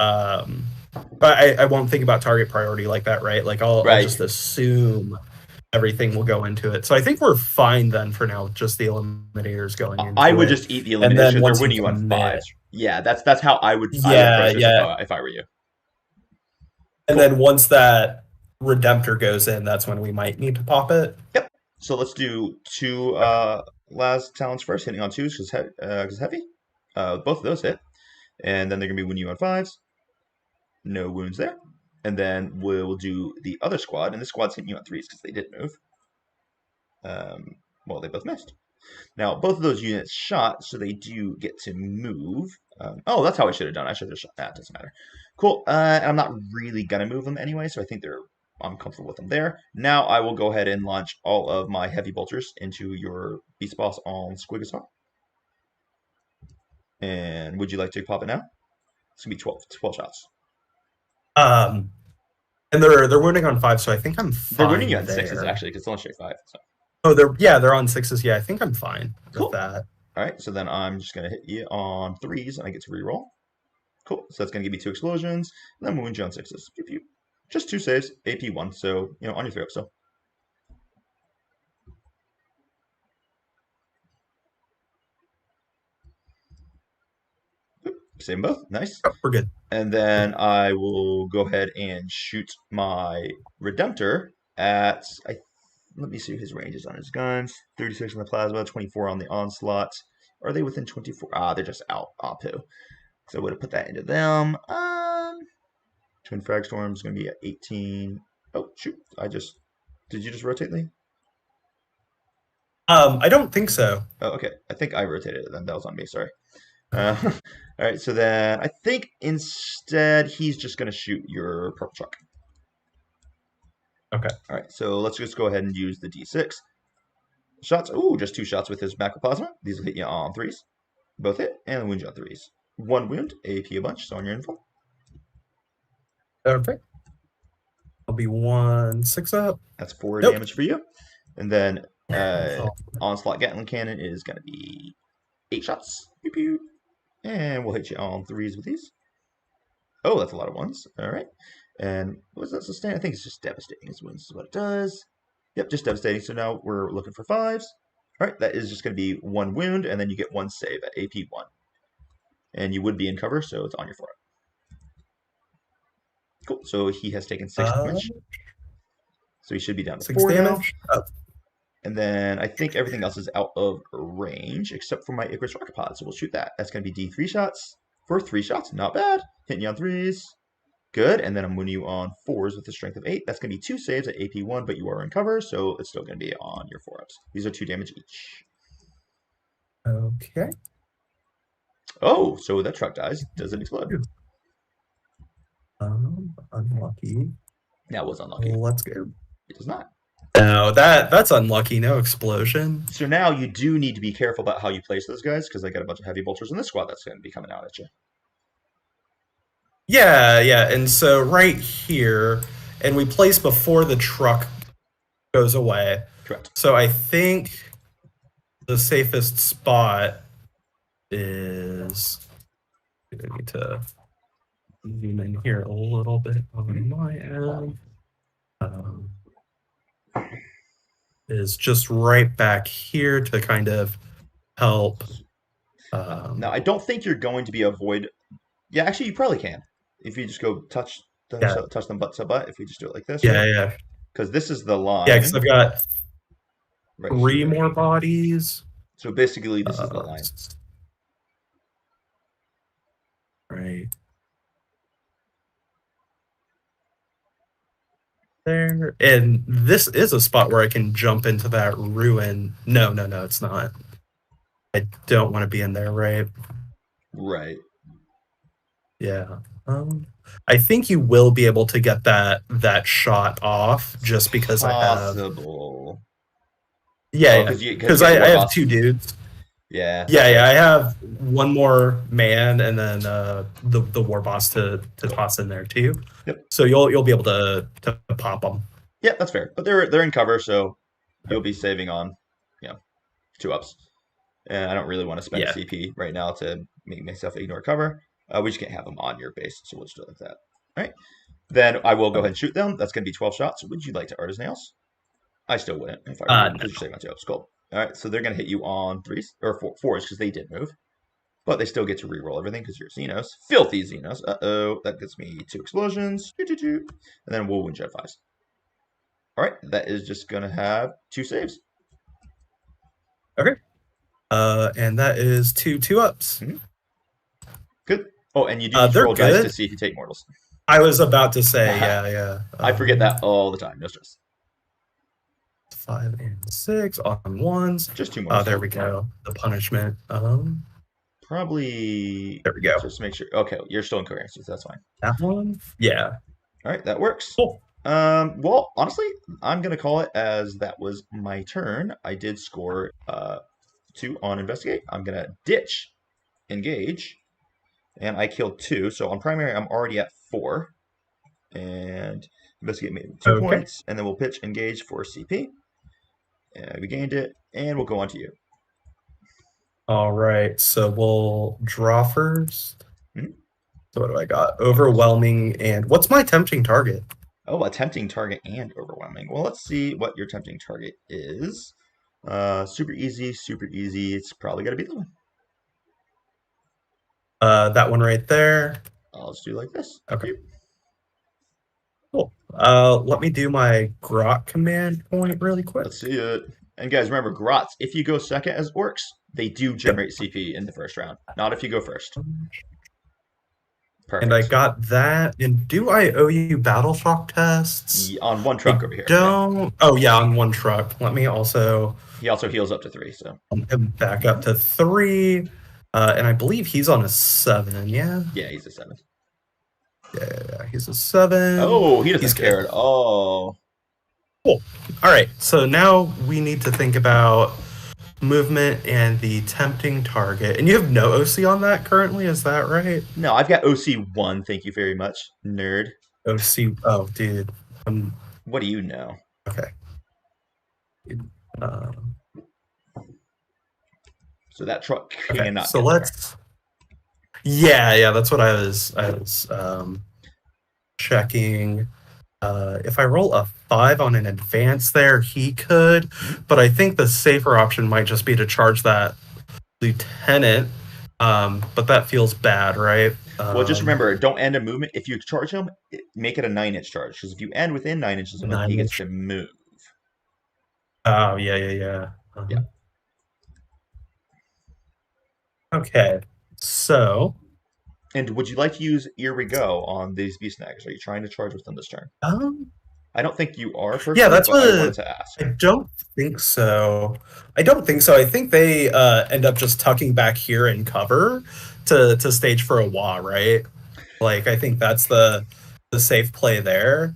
Speaker 2: think about target priority like that, right? Like I'll just assume everything will go into it. So I think we're fine then for now, just the eliminators going into it.
Speaker 1: I would just eat the eliminators because they're winning you on 5s. Yeah, that's how I would approach this if I were you.
Speaker 2: And then once that Redemptor goes in, that's when we might need to pop it.
Speaker 1: Yep. So let's do 2 last talents first, hitting on 2s because heavy. Both of those hit. And then they're going to be winning you on 5s. No wounds there. And then we'll do the other squad, and this squad's hitting you on 3s because they did move. Well, they both missed. Now, both of those units shot, so they do get to move. Oh, that's how I should have done. I should have shot that. Doesn't matter. Cool. I'm not really going to move them anyway, so I think I'm comfortable with them there. Now I will go ahead and launch all of my heavy bolters into your beast boss on Squigosaur. And would you like to pop it now? It's going to be 12 shots.
Speaker 2: And they're winning on 5, so I think I'm fine.
Speaker 1: They're winning you on 6s actually, because it's only straight 5. So.
Speaker 2: Oh, they're on 6s. Yeah, I think I'm fine with that.
Speaker 1: All right, so then I'm just gonna hit you on 3s, and I get to reroll. Cool. So that's gonna give me 2 explosions, and then we'll wound you on 6s. Give you just 2 saves, AP 1. So on your 3 up still. Save them both. Nice.
Speaker 2: Oh, we're good.
Speaker 1: And then I will go ahead and shoot my Redemptor at, let me see his ranges on his guns. 36 on the plasma, 24 on the onslaught. Are they within 24? They're just out. Poo. So I would have put that into them. Twin Frag Storm is going to be at 18. Oh, shoot. Did you just rotate me?
Speaker 2: I don't think so.
Speaker 1: Oh, okay. I think I rotated it then. That was on me. Sorry. All right, so then I think instead he's just going to shoot your purple truck.
Speaker 2: Okay.
Speaker 1: All right, so let's just go ahead and use the D6 shots. Ooh, just 2 shots with his Macroplasma. These will hit you on 3s. Both hit, and wound you on 3s. 1 wound, AP a bunch, so on your info.
Speaker 2: Okay. I'll be 1 6 up.
Speaker 1: That's 4 damage for you. And then Onslaught Gatling Cannon is going to be 8 shots. Pew pew. And we'll hit you on 3s with these. Oh, that's a lot of 1s. All right. And what does that sustain? I think it's just devastating. This is what it does. Yep, just devastating. So now we're looking for 5s. All right, that is just going to be 1 wound, and then you get 1 save at AP 1. And you would be in cover, so it's on your 4. Cool. So he has taken 6 damage. So he should be down to 4 damage. Now. And then I think everything else is out of range except for my Icarus Rocket Pod. So we'll shoot that. That's going to be D3 shots. For 3 shots, not bad. Hitting you on 3s. Good. And then I'm winning you on 4s with a strength of 8. That's going to be 2 saves at AP 1, but you are in cover, so it's still going to be on your 4-ups. These are 2 damage each.
Speaker 2: Okay.
Speaker 1: Oh, so that truck dies. Doesn't explode.
Speaker 2: Unlucky.
Speaker 1: That was unlucky.
Speaker 2: Let's go.
Speaker 1: It does not.
Speaker 2: No, that's unlucky. No explosion.
Speaker 1: So now you do need to be careful about how you place those guys, because I got a bunch of heavy bolters in this squad that's going to be coming out at you.
Speaker 2: Yeah. And so right here, and we place before the truck goes away.
Speaker 1: Correct.
Speaker 2: So I think the safest spot is... I need to zoom in here a little bit on my end. Is just right back here to kind of help.
Speaker 1: Now, I don't think you're going to be avoid. Yeah, actually, you probably can if you just go touch them butt to butt. If we just do it like this, right?
Speaker 2: Yeah.
Speaker 1: Because this is the
Speaker 2: Yeah, because
Speaker 1: line
Speaker 2: I've got
Speaker 1: right
Speaker 2: 3
Speaker 1: here.
Speaker 2: more bodies.
Speaker 1: So basically, this is the line.
Speaker 2: Right. There. And this is a spot where I can jump into that ruin. No, it's not. I don't want to be in there, right?
Speaker 1: Right.
Speaker 2: Yeah. I think you will be able to get that shot off just because I have.
Speaker 1: Possible.
Speaker 2: Yeah. Because I have 2 dudes.
Speaker 1: Yeah.
Speaker 2: Yeah. I have 1 more man and then the war boss to toss in there too.
Speaker 1: Yep.
Speaker 2: So you'll be able to pop them.
Speaker 1: Yeah, that's fair. But they're in cover, so you'll be saving on, 2 ups. And I don't really want to spend CP right now to make myself ignore cover. We just can't have them on your base, so we'll just do it like that. All right. Then I will go ahead and shoot them. That's going to be 12 shots. Would you like to artist nails? I still wouldn't if I were because you're saving on 2 ups. Cool. All right, so they're going to hit you on 3s or 4s because they did move. But they still get to reroll everything because you're Xenos. Filthy Xenos. Uh-oh. That gets me 2 explosions. And then we'll win Jet 5s. All right, that is just going to have 2 saves.
Speaker 2: Okay. And that is 2 ups.
Speaker 1: Mm-hmm. Good. Oh, and you do need to roll dice to see if you take mortals.
Speaker 2: I was about to say, yeah.
Speaker 1: I forget that all the time. No stress.
Speaker 2: 5 and 6 on 1s.
Speaker 1: Just 2 more.
Speaker 2: There we go. The punishment.
Speaker 1: Probably.
Speaker 2: There we go.
Speaker 1: Just make sure. Okay, you're still in coherence. So that's fine.
Speaker 2: That one? Yeah.
Speaker 1: All right, that works.
Speaker 2: Cool.
Speaker 1: Well, honestly, I'm gonna call it as that was my turn. I did score 2 on investigate. I'm gonna ditch engage, and I killed 2. So on primary, I'm already at 4, and investigate made 2 points, and then we'll pitch engage for CP. And we gained it, and we'll go on to you.
Speaker 2: All right, so we'll draw first. Mm-hmm. So what do I got? Overwhelming, and what's my tempting target?
Speaker 1: Oh, a tempting target and overwhelming. Well, let's see what your tempting target is. Super easy. It's probably got to be the one.
Speaker 2: That one right there.
Speaker 1: I'll just do like this.
Speaker 2: Okay. Cool. Let me do my grot command point really quick.
Speaker 1: Let's see it. And guys, remember, grots, if you go second as orcs, they do generate CP in the first round. Not if you go first.
Speaker 2: Perfect. And I got that. And do I owe you battle shock tests?
Speaker 1: On 1 truck over here.
Speaker 2: Don't. Yeah. Oh, yeah, on 1 truck. Let me also.
Speaker 1: He also heals up to 3, so.
Speaker 2: Back up to 3. And I believe he's on a 7, yeah?
Speaker 1: Yeah, he's a 7.
Speaker 2: Yeah, he's a 7.
Speaker 1: Oh, he doesn't care at all.
Speaker 2: Cool. All right, so now we need to think about movement and the tempting target. And you have no OC on that currently, is that right?
Speaker 1: No, I've got OC 1, thank you very much, nerd.
Speaker 2: OC, oh, dude.
Speaker 1: What do you know?
Speaker 2: Okay.
Speaker 1: So that truck
Speaker 2: cannot. So let's. Yeah, that's what I was checking. If I roll a 5 on an advance there, he could, but I think the safer option might just be to charge that lieutenant. But that feels bad, right?
Speaker 1: Well, just remember, don't end a movement. If you charge him, make it a 9-inch charge, because if you end within 9 inches of him, he gets to move.
Speaker 2: Oh, yeah.
Speaker 1: Yeah.
Speaker 2: Okay, so.
Speaker 1: And would you like to use Here We Go on these beast snaggers? Are you trying to charge with them this turn? I don't think you are.
Speaker 2: Yeah, that's what
Speaker 1: I wanted to ask.
Speaker 2: I don't think so. I think they end up just tucking back here in cover to stage for a wah, right? Like, I think that's the safe play there.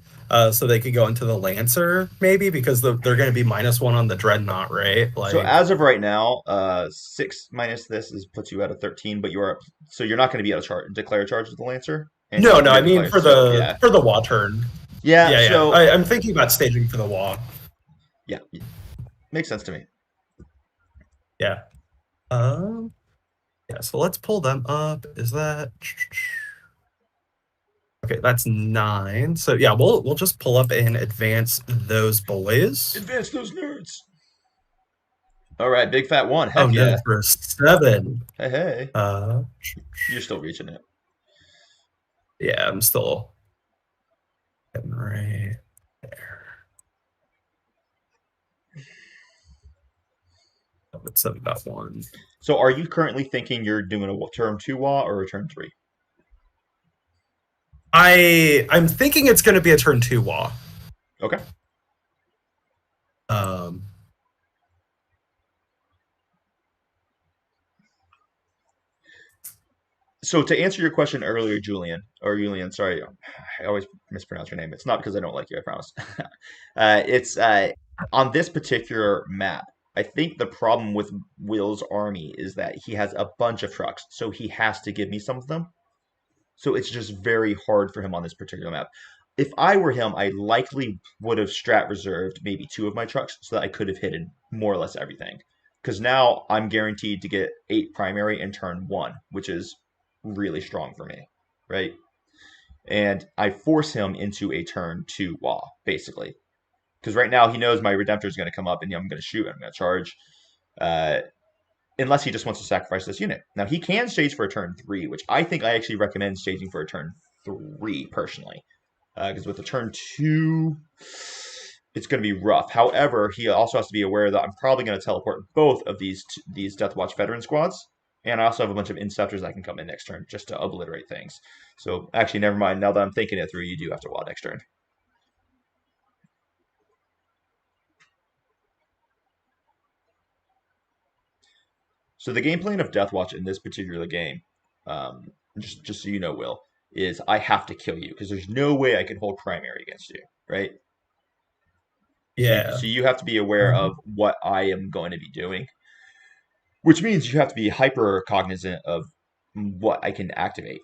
Speaker 2: So they could go into the Lancer, maybe, because they're going to be -1 on the Dreadnought, right?
Speaker 1: So as of right now, 6 minus this puts you at a 13, but you're not going to be able to declare a charge with the Lancer.
Speaker 2: No, I mean for the wah turn.
Speaker 1: Yeah. So
Speaker 2: I'm thinking about staging for the wah.
Speaker 1: Yeah, makes sense to me.
Speaker 2: Yeah. Yeah. So let's pull them up. Is that? Okay, that's 9. So yeah, we'll just pull up and advance those boys.
Speaker 1: Advance those nerds. All right, big fat one.
Speaker 2: Oh
Speaker 1: Heck
Speaker 2: no,
Speaker 1: yeah.
Speaker 2: for 7.
Speaker 1: Hey, hey.
Speaker 2: Uh,
Speaker 1: You're still reaching it.
Speaker 2: yeah, I'm still getting right there. Oh, it's 7.1.
Speaker 1: So are you currently thinking you're doing a turn 2 Wa or a turn 3?
Speaker 2: I'm thinking it's going to be a turn 2 Wa.
Speaker 1: Okay.
Speaker 2: Um,
Speaker 1: So to answer your question earlier, Julian, sorry, I always mispronounce your name. It's not because I don't like you, I promise. It's on this particular map. I think the problem with Will's army is that he has a bunch of trucks, so he has to give me some of them. So it's just very hard for him on this particular map. If I were him, I likely would have strat reserved maybe 2 of my trucks so that I could have hidden more or less everything. Because now I'm guaranteed to get 8 primary in turn 1, which is really strong for me, right? And I force him into a turn 2 Wah, basically. Because right now he knows my Redemptor is going to come up and I'm going to shoot, I'm going to charge. Uh, Unless he just wants to sacrifice this unit. Now he can stage for a turn 3, which I think I actually recommend staging for a turn 3 personally, because with a turn 2, it's going to be rough. However, he also has to be aware that I'm probably going to teleport both of these Deathwatch veteran squads, and I also have a bunch of Inceptors that can come in next turn just to obliterate things. So actually, never mind. Now that I'm thinking it through, you do have to WAD next turn. So the game plan of Deathwatch in this particular game, just so you know, Will, is I have to kill you because there's no way I can hold primary against you, right?
Speaker 2: yeah.
Speaker 1: So you have to be aware of what I am going to be doing, which means you have to be hyper cognizant of what I can activate,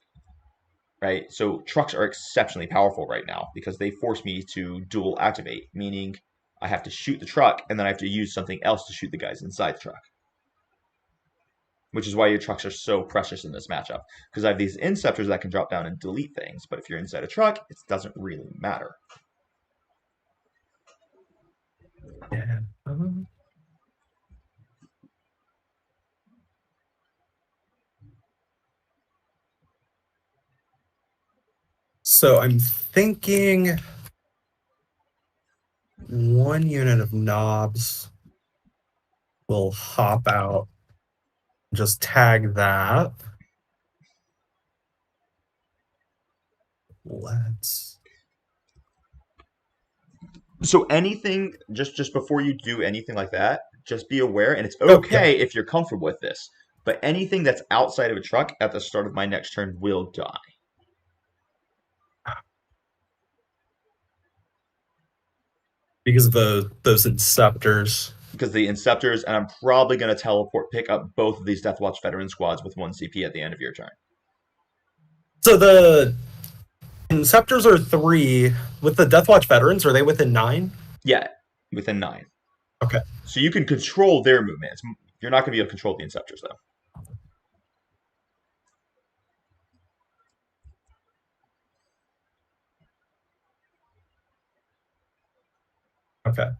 Speaker 1: right? So trucks are exceptionally powerful right now because they force me to dual activate, meaning I have to shoot the truck and then I have to use something else to shoot the guys inside the truck, which is why your trucks are so precious in this matchup. Because I have these Inceptors that can drop down and delete things, but if you're inside a truck, it doesn't really matter.
Speaker 2: Yeah. So I'm thinking 1 unit of knobs will hop out. Just tag that. Let's.
Speaker 1: So anything, just before you do anything like that, just be aware, and it's
Speaker 2: Oh, yep.
Speaker 1: okay if you're comfortable with this, but anything that's outside of a truck at the start of my next turn will die.
Speaker 2: Because of those inceptors.
Speaker 1: Because the Inceptors, and I'm probably going to teleport, pick up both of these Deathwatch veteran squads with 1 CP at the end of your turn.
Speaker 2: So the inceptors are 3. With the Deathwatch veterans, are they within 9?
Speaker 1: Yeah, within 9.
Speaker 2: Okay.
Speaker 1: So you can control their movements. You're not going to be able to control the Inceptors, though.
Speaker 2: Okay.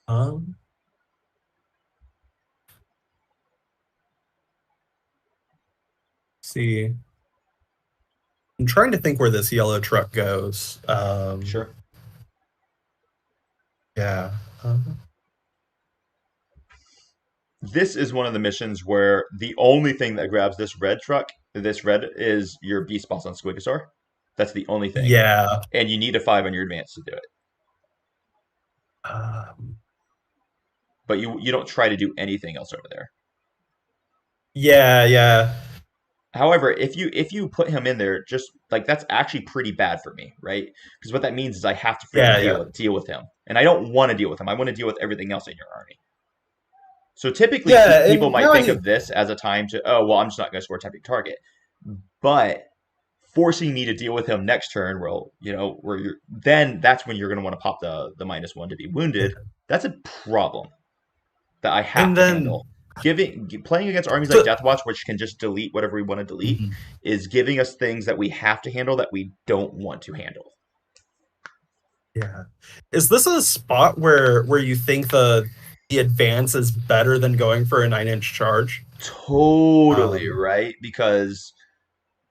Speaker 2: Um. See. I'm trying to think where this yellow truck goes.
Speaker 1: Sure.
Speaker 2: Yeah.
Speaker 1: This is one of the missions where the only thing that grabs this red truck, this red, is your beast boss on Squigosaur. That's the only thing.
Speaker 2: Yeah.
Speaker 1: And you need a 5 on your advance to do it.
Speaker 2: Um,
Speaker 1: But you don't try to do anything else over there.
Speaker 2: yeah. Yeah.
Speaker 1: However, if you put him in there, just like that's actually pretty bad for me, right? Because what that means is I have to freaking
Speaker 2: Yeah. Yeah.
Speaker 1: deal with him, and I don't want to deal with him. I want to deal with everything else in your army. So typically,
Speaker 2: Yeah.
Speaker 1: people
Speaker 2: And
Speaker 1: might
Speaker 2: now
Speaker 1: think
Speaker 2: I.
Speaker 1: of this as a time to, oh well, I'm just not going to score typing target, but forcing me to deal with him next turn, where you're then that's when you're going to want to pop the -1 to be wounded. That's a problem that I have
Speaker 2: And
Speaker 1: to
Speaker 2: then
Speaker 1: handle. Playing against armies like
Speaker 2: So,
Speaker 1: Deathwatch, which can just delete whatever we want to delete,
Speaker 2: mhm,
Speaker 1: is giving us things that we have to handle that we don't want to handle.
Speaker 2: yeah. Is this a spot where you think the advance is better than going for a 9-inch charge?
Speaker 1: Totally
Speaker 2: Um,
Speaker 1: right, because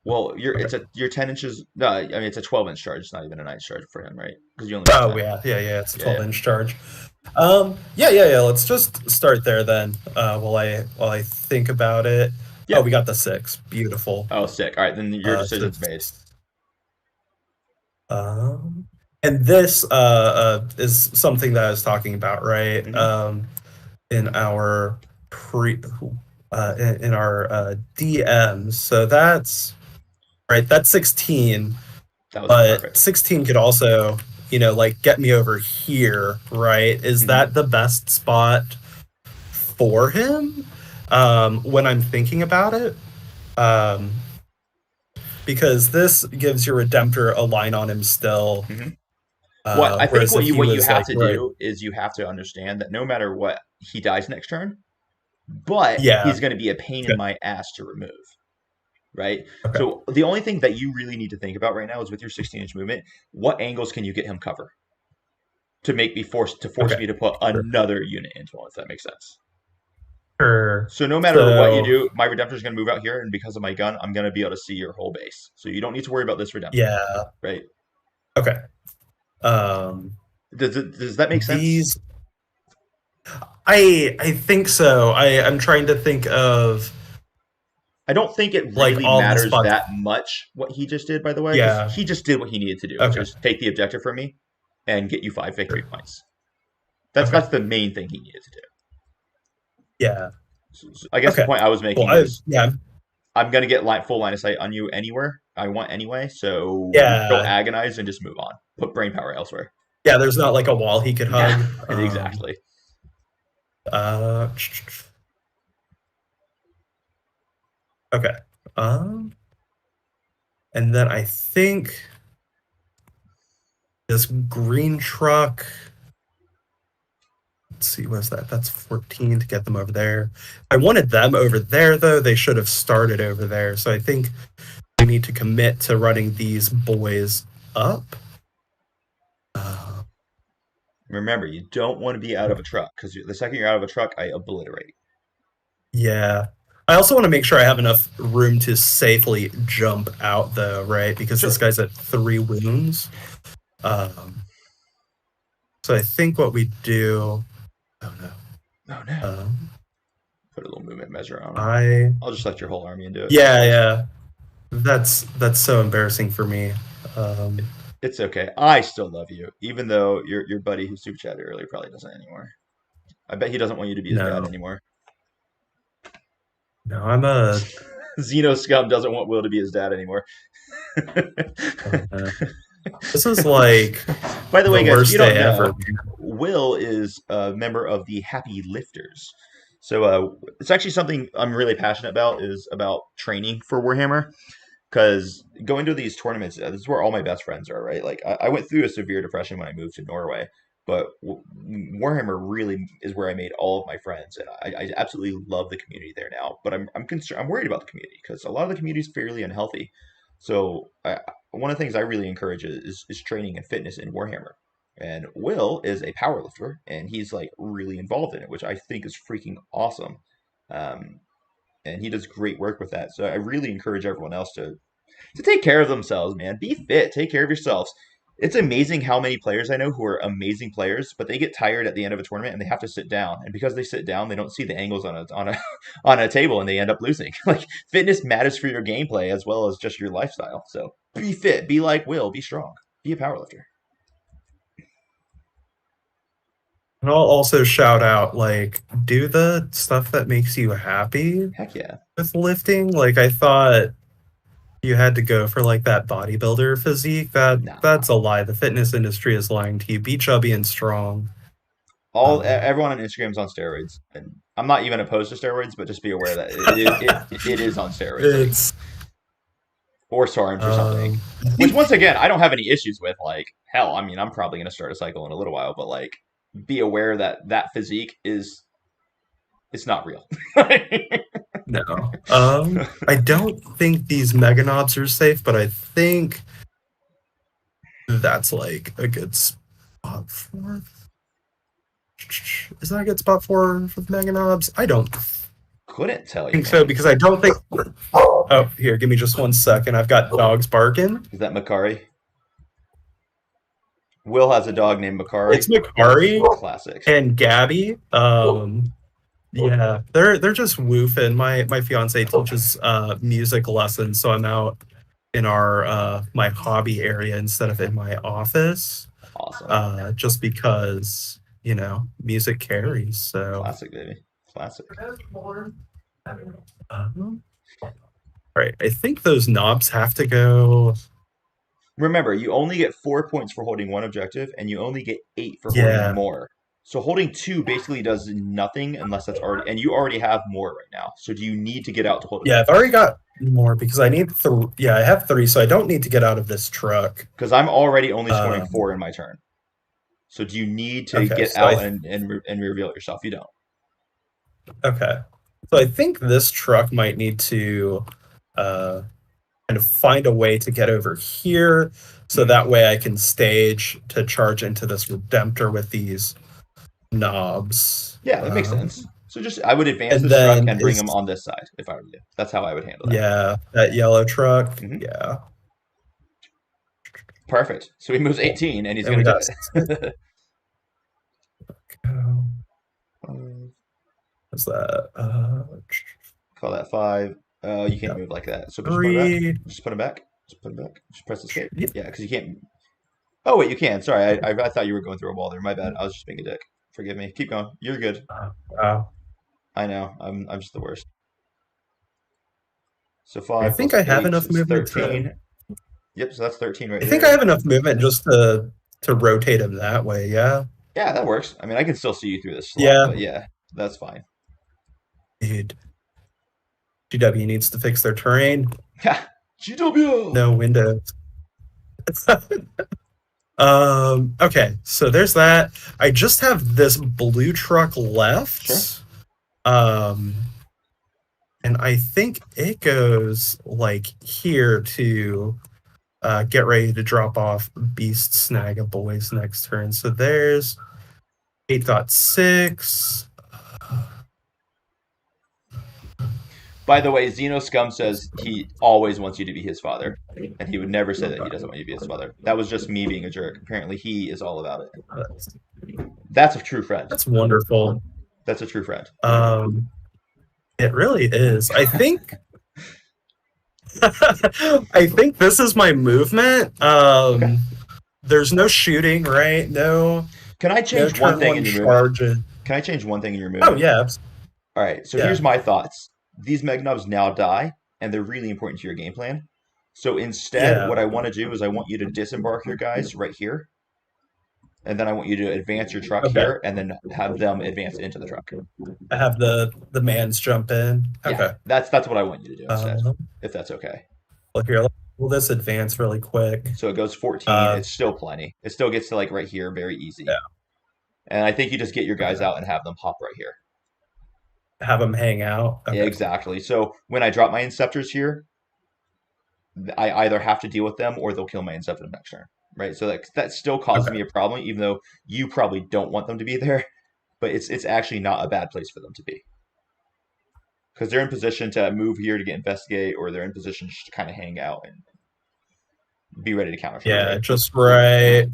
Speaker 1: well,
Speaker 2: okay.
Speaker 1: you're 10 inches. No, I mean it's a 12-inch charge. It's not even a 9-inch charge for him, right? Because you only need
Speaker 2: Oh
Speaker 1: 10.
Speaker 2: yeah, yeah, yeah. It's a
Speaker 1: Yeah, yeah.
Speaker 2: 12-inch charge. Yeah, yeah, yeah. Let's just start there then. While I think about it. Oh,
Speaker 1: Yeah.
Speaker 2: we got the 6. Beautiful.
Speaker 1: Oh, sick. All right, then your
Speaker 2: So
Speaker 1: decision's made.
Speaker 2: um, and this is something that I was talking about, right?
Speaker 1: Hmm.
Speaker 2: In our pre in our DMs. So that's right. That's 16,
Speaker 1: That was
Speaker 2: but
Speaker 1: perfect.
Speaker 2: 16 could also, like get me over here, right? Is
Speaker 1: Hmm.
Speaker 2: that the best spot for him? When I'm thinking about it, um, because this gives your Redemptor a line on him still.
Speaker 1: Hmm. What I think
Speaker 2: Whereas if he
Speaker 1: what you
Speaker 2: was
Speaker 1: have
Speaker 2: like
Speaker 1: to
Speaker 2: right,
Speaker 1: do is you have to understand that no matter what, he dies next turn, but
Speaker 2: yeah,
Speaker 1: he's going to be a pain in
Speaker 2: good,
Speaker 1: my ass to remove. Right.
Speaker 2: okay,
Speaker 1: So the only thing that you really need to think about right now is with your 16-inch movement, what angles can you get him cover to make me force
Speaker 2: okay,
Speaker 1: me to put
Speaker 2: sure,
Speaker 1: another unit into him, if that makes sense.
Speaker 2: sure.
Speaker 1: So no matter what you
Speaker 2: So
Speaker 1: do, my Redemptor is going to move out here, and because of my gun, I'm going to be able to see your whole base. So you don't need to worry about this Redemptor,
Speaker 2: yeah,
Speaker 1: right?
Speaker 2: okay. Um,
Speaker 1: Does that make sense?
Speaker 2: these I think so. I'm trying to think of
Speaker 1: I don't think it
Speaker 2: like
Speaker 1: really
Speaker 2: all the
Speaker 1: matters
Speaker 2: spots.
Speaker 1: that much what he just did, by the way, because
Speaker 2: Yeah.
Speaker 1: he just did what he needed to do, which
Speaker 2: Okay.
Speaker 1: is take the objective from me and get you 5 victory
Speaker 2: Sure.
Speaker 1: points. That's
Speaker 2: Okay.
Speaker 1: that's the main thing he needed to do.
Speaker 2: Yeah.
Speaker 1: So I guess the
Speaker 2: Okay.
Speaker 1: point I was
Speaker 2: Cool.
Speaker 1: making is
Speaker 2: Yeah.
Speaker 1: I'm gonna get full line of sight on you anywhere I want anyway. So don't
Speaker 2: Yeah.
Speaker 1: agonize and just move on. Put brain power elsewhere.
Speaker 2: Yeah. There's not like a wall he could
Speaker 1: Yeah,
Speaker 2: hug.
Speaker 1: exactly.
Speaker 2: Uh. Okay. Um. And then I think this green truck. Let's see, what's that? That's 14 to get them over there. I wanted them over there, though. They should have started over there. So I think we need to commit to running these boys up. Uh,
Speaker 1: Remember, you don't want to be out of a truck because the second you're out of a truck, I obliterate.
Speaker 2: yeah. I also want to make sure I have enough room to safely jump out, though, right? Because this
Speaker 1: Sure.
Speaker 2: guy's at 3 wounds. Um, so I think what we do. Oh no.
Speaker 1: Oh no.
Speaker 2: Um,
Speaker 1: Put a little movement measure on him.
Speaker 2: I.
Speaker 1: I'll just select your whole army and do it.
Speaker 2: Yeah, yeah. That's so embarrassing for me. Um,
Speaker 1: It's okay. I still love you, even though your buddy who super chatted earlier probably doesn't anymore. I bet he doesn't want you to be his dad
Speaker 2: no,
Speaker 1: anymore.
Speaker 2: no, I'm a.
Speaker 1: Xeno Scum doesn't want Will to be his dad anymore.
Speaker 2: Oh, no. This is like
Speaker 1: By the
Speaker 2: the
Speaker 1: way, guys, if you
Speaker 2: worst
Speaker 1: don't
Speaker 2: day ever.
Speaker 1: know, Will is a member of the Happy Lifters. So it's actually something I'm really passionate about is about training for Warhammer. Because going to these tournaments, this is where all my best friends are, right? Like I went through a severe depression when I moved to Norway, but Warhammer really is where I made all of my friends, and I absolutely love the community there now. But I'm concerned, I'm worried about the community because a lot of the community is fairly unhealthy. So one of the things I really encourage is training and fitness in Warhammer. And Will is a power lifter, and he's like really involved in it, which I think is freaking awesome. Um, and he does great work with that. So I really encourage everyone else to take care of themselves, man. Be fit, take care of yourselves. It's amazing how many players I know who are amazing players, but they get tired at the end of a tournament and they have to sit down. And because they sit down, they don't see the angles on a on a table and they end up losing. Like fitness matters for your gameplay as well as just your lifestyle. So be fit, be like Will, be strong, be a powerlifter.
Speaker 2: And I'll also shout out, like, do the stuff that makes you happy
Speaker 1: Heck yeah.
Speaker 2: with lifting. Like, I thought you had to go for like that bodybuilder physique. That's
Speaker 1: Nah.
Speaker 2: a lie. The fitness industry is lying to you. Be chubby and strong. Um,
Speaker 1: Everyone on Instagram's on steroids, and I'm not even opposed to steroids, but just be aware that it is on steroids, like
Speaker 2: it's
Speaker 1: or SARMs or something.
Speaker 2: I
Speaker 1: Which
Speaker 2: think
Speaker 1: once again, I don't have any issues with. Like hell, I mean, I'm probably gonna start a cycle in a little while, but like, be aware that that physique is It's not real.
Speaker 2: No. I don't think these mega knobs are safe, but I think that's like a good spot for. Is that a good spot for mega knobs? I don't
Speaker 1: Couldn't tell you,
Speaker 2: think
Speaker 1: man.
Speaker 2: so because I don't think. Oh, here, give me just 1 second. I've got dogs barking.
Speaker 1: Is that Makari? Will has a dog named Makari.
Speaker 2: It's Makari
Speaker 1: Classic.
Speaker 2: and Gabby. Yeah, they're just woofing. My fiance teaches music lessons, so I'm out in our my hobby area instead of in my office.
Speaker 1: Awesome.
Speaker 2: Just because music carries. So
Speaker 1: Classic, baby. Classic.
Speaker 2: Right, I think those knobs have to go.
Speaker 1: Remember, you only get 4 points for holding one objective, and you only get 8 for
Speaker 2: Yeah.
Speaker 1: holding more. So holding 2 basically does nothing unless that's already, and you already have more right now. So do you need to get out to hold it?
Speaker 2: Yeah, I've already got more because I need 3. Yeah, I have 3, so I don't need to get out of this truck.
Speaker 1: Because I'm already only scoring 4 in my turn. So do you need to get out and reveal it yourself? You don't.
Speaker 2: Okay. So I think this truck might need to kind of find a way to get over here, so that way I can stage to charge into this Redemptor with these knobs.
Speaker 1: Yeah, that makes sense. So I would advance this truck and bring them on this side if I were you. That's how I would handle that.
Speaker 2: Yeah, that yellow truck. Yeah.
Speaker 1: Perfect. So he moves 18, and he's going to do it.
Speaker 2: What's that?
Speaker 1: Call that 5. You can't move like that. So just put him back. Just put him back. Just press escape.
Speaker 2: Yep.
Speaker 1: Yeah, because you can't. Oh wait, you can. Sorry, I thought you were going through a wall there. My bad. I was just being a dick. Forgive me. Keep going. You're good.
Speaker 2: Wow.
Speaker 1: I know. I'm just the worst. So 5.
Speaker 2: I think I have enough movement.
Speaker 1: 13. Yep. So that's 13 right
Speaker 2: there. I think I have enough movement just to rotate him that way. Yeah.
Speaker 1: Yeah, that works. I mean, I can still see you through this slot.
Speaker 2: Yeah.
Speaker 1: But yeah, that's fine.
Speaker 2: Dude. GW needs to fix their terrain.
Speaker 1: GW.
Speaker 2: No windows. Okay, so there's that. I just have this blue truck left.
Speaker 1: Sure.
Speaker 2: And I think it goes like here to get ready to drop off Beast Snag Boys next turn. So there's 8.6.
Speaker 1: By the way, Xeno Scum says he always wants you to be his father, and he would never say that he doesn't want you to be his father. That was just me being a jerk. Apparently, he is all about it. That's a true friend.
Speaker 2: That's wonderful.
Speaker 1: That's a true friend.
Speaker 2: It really is. I think I think this is my movement. Okay. There's no shooting, right? No.
Speaker 1: Can I change one thing in your movement? Can I change one thing in your movement?
Speaker 2: Oh yeah.
Speaker 1: All right. So here's my thoughts. These Megnobs now die, and they're really important to your game plan. So instead, what I want to do is I want you to disembark your guys right here, and then I want you to advance your truck here, and then have them advance into the truck.
Speaker 2: I have the mans jump in. Okay,
Speaker 1: yeah, that's what I want you to do instead, if that's okay.
Speaker 2: Look here, will this advance really quick?
Speaker 1: So it goes 14. It's still plenty. It still gets to like right here, very easy. Yeah. And I think you just get your guys out and have them hop right here.
Speaker 2: Have them hang out.
Speaker 1: Okay. Yeah, exactly. So when I drop my Inceptors here, I either have to deal with them or they'll kill my Inceptor next turn. Right? So that still causes me a problem, even though you probably don't want them to be there. But it's actually not a bad place for them to be. Because they're in position to move here to get investigate, or they're in position just to kind of hang out and be ready to counter.
Speaker 2: Yeah, right? Just right,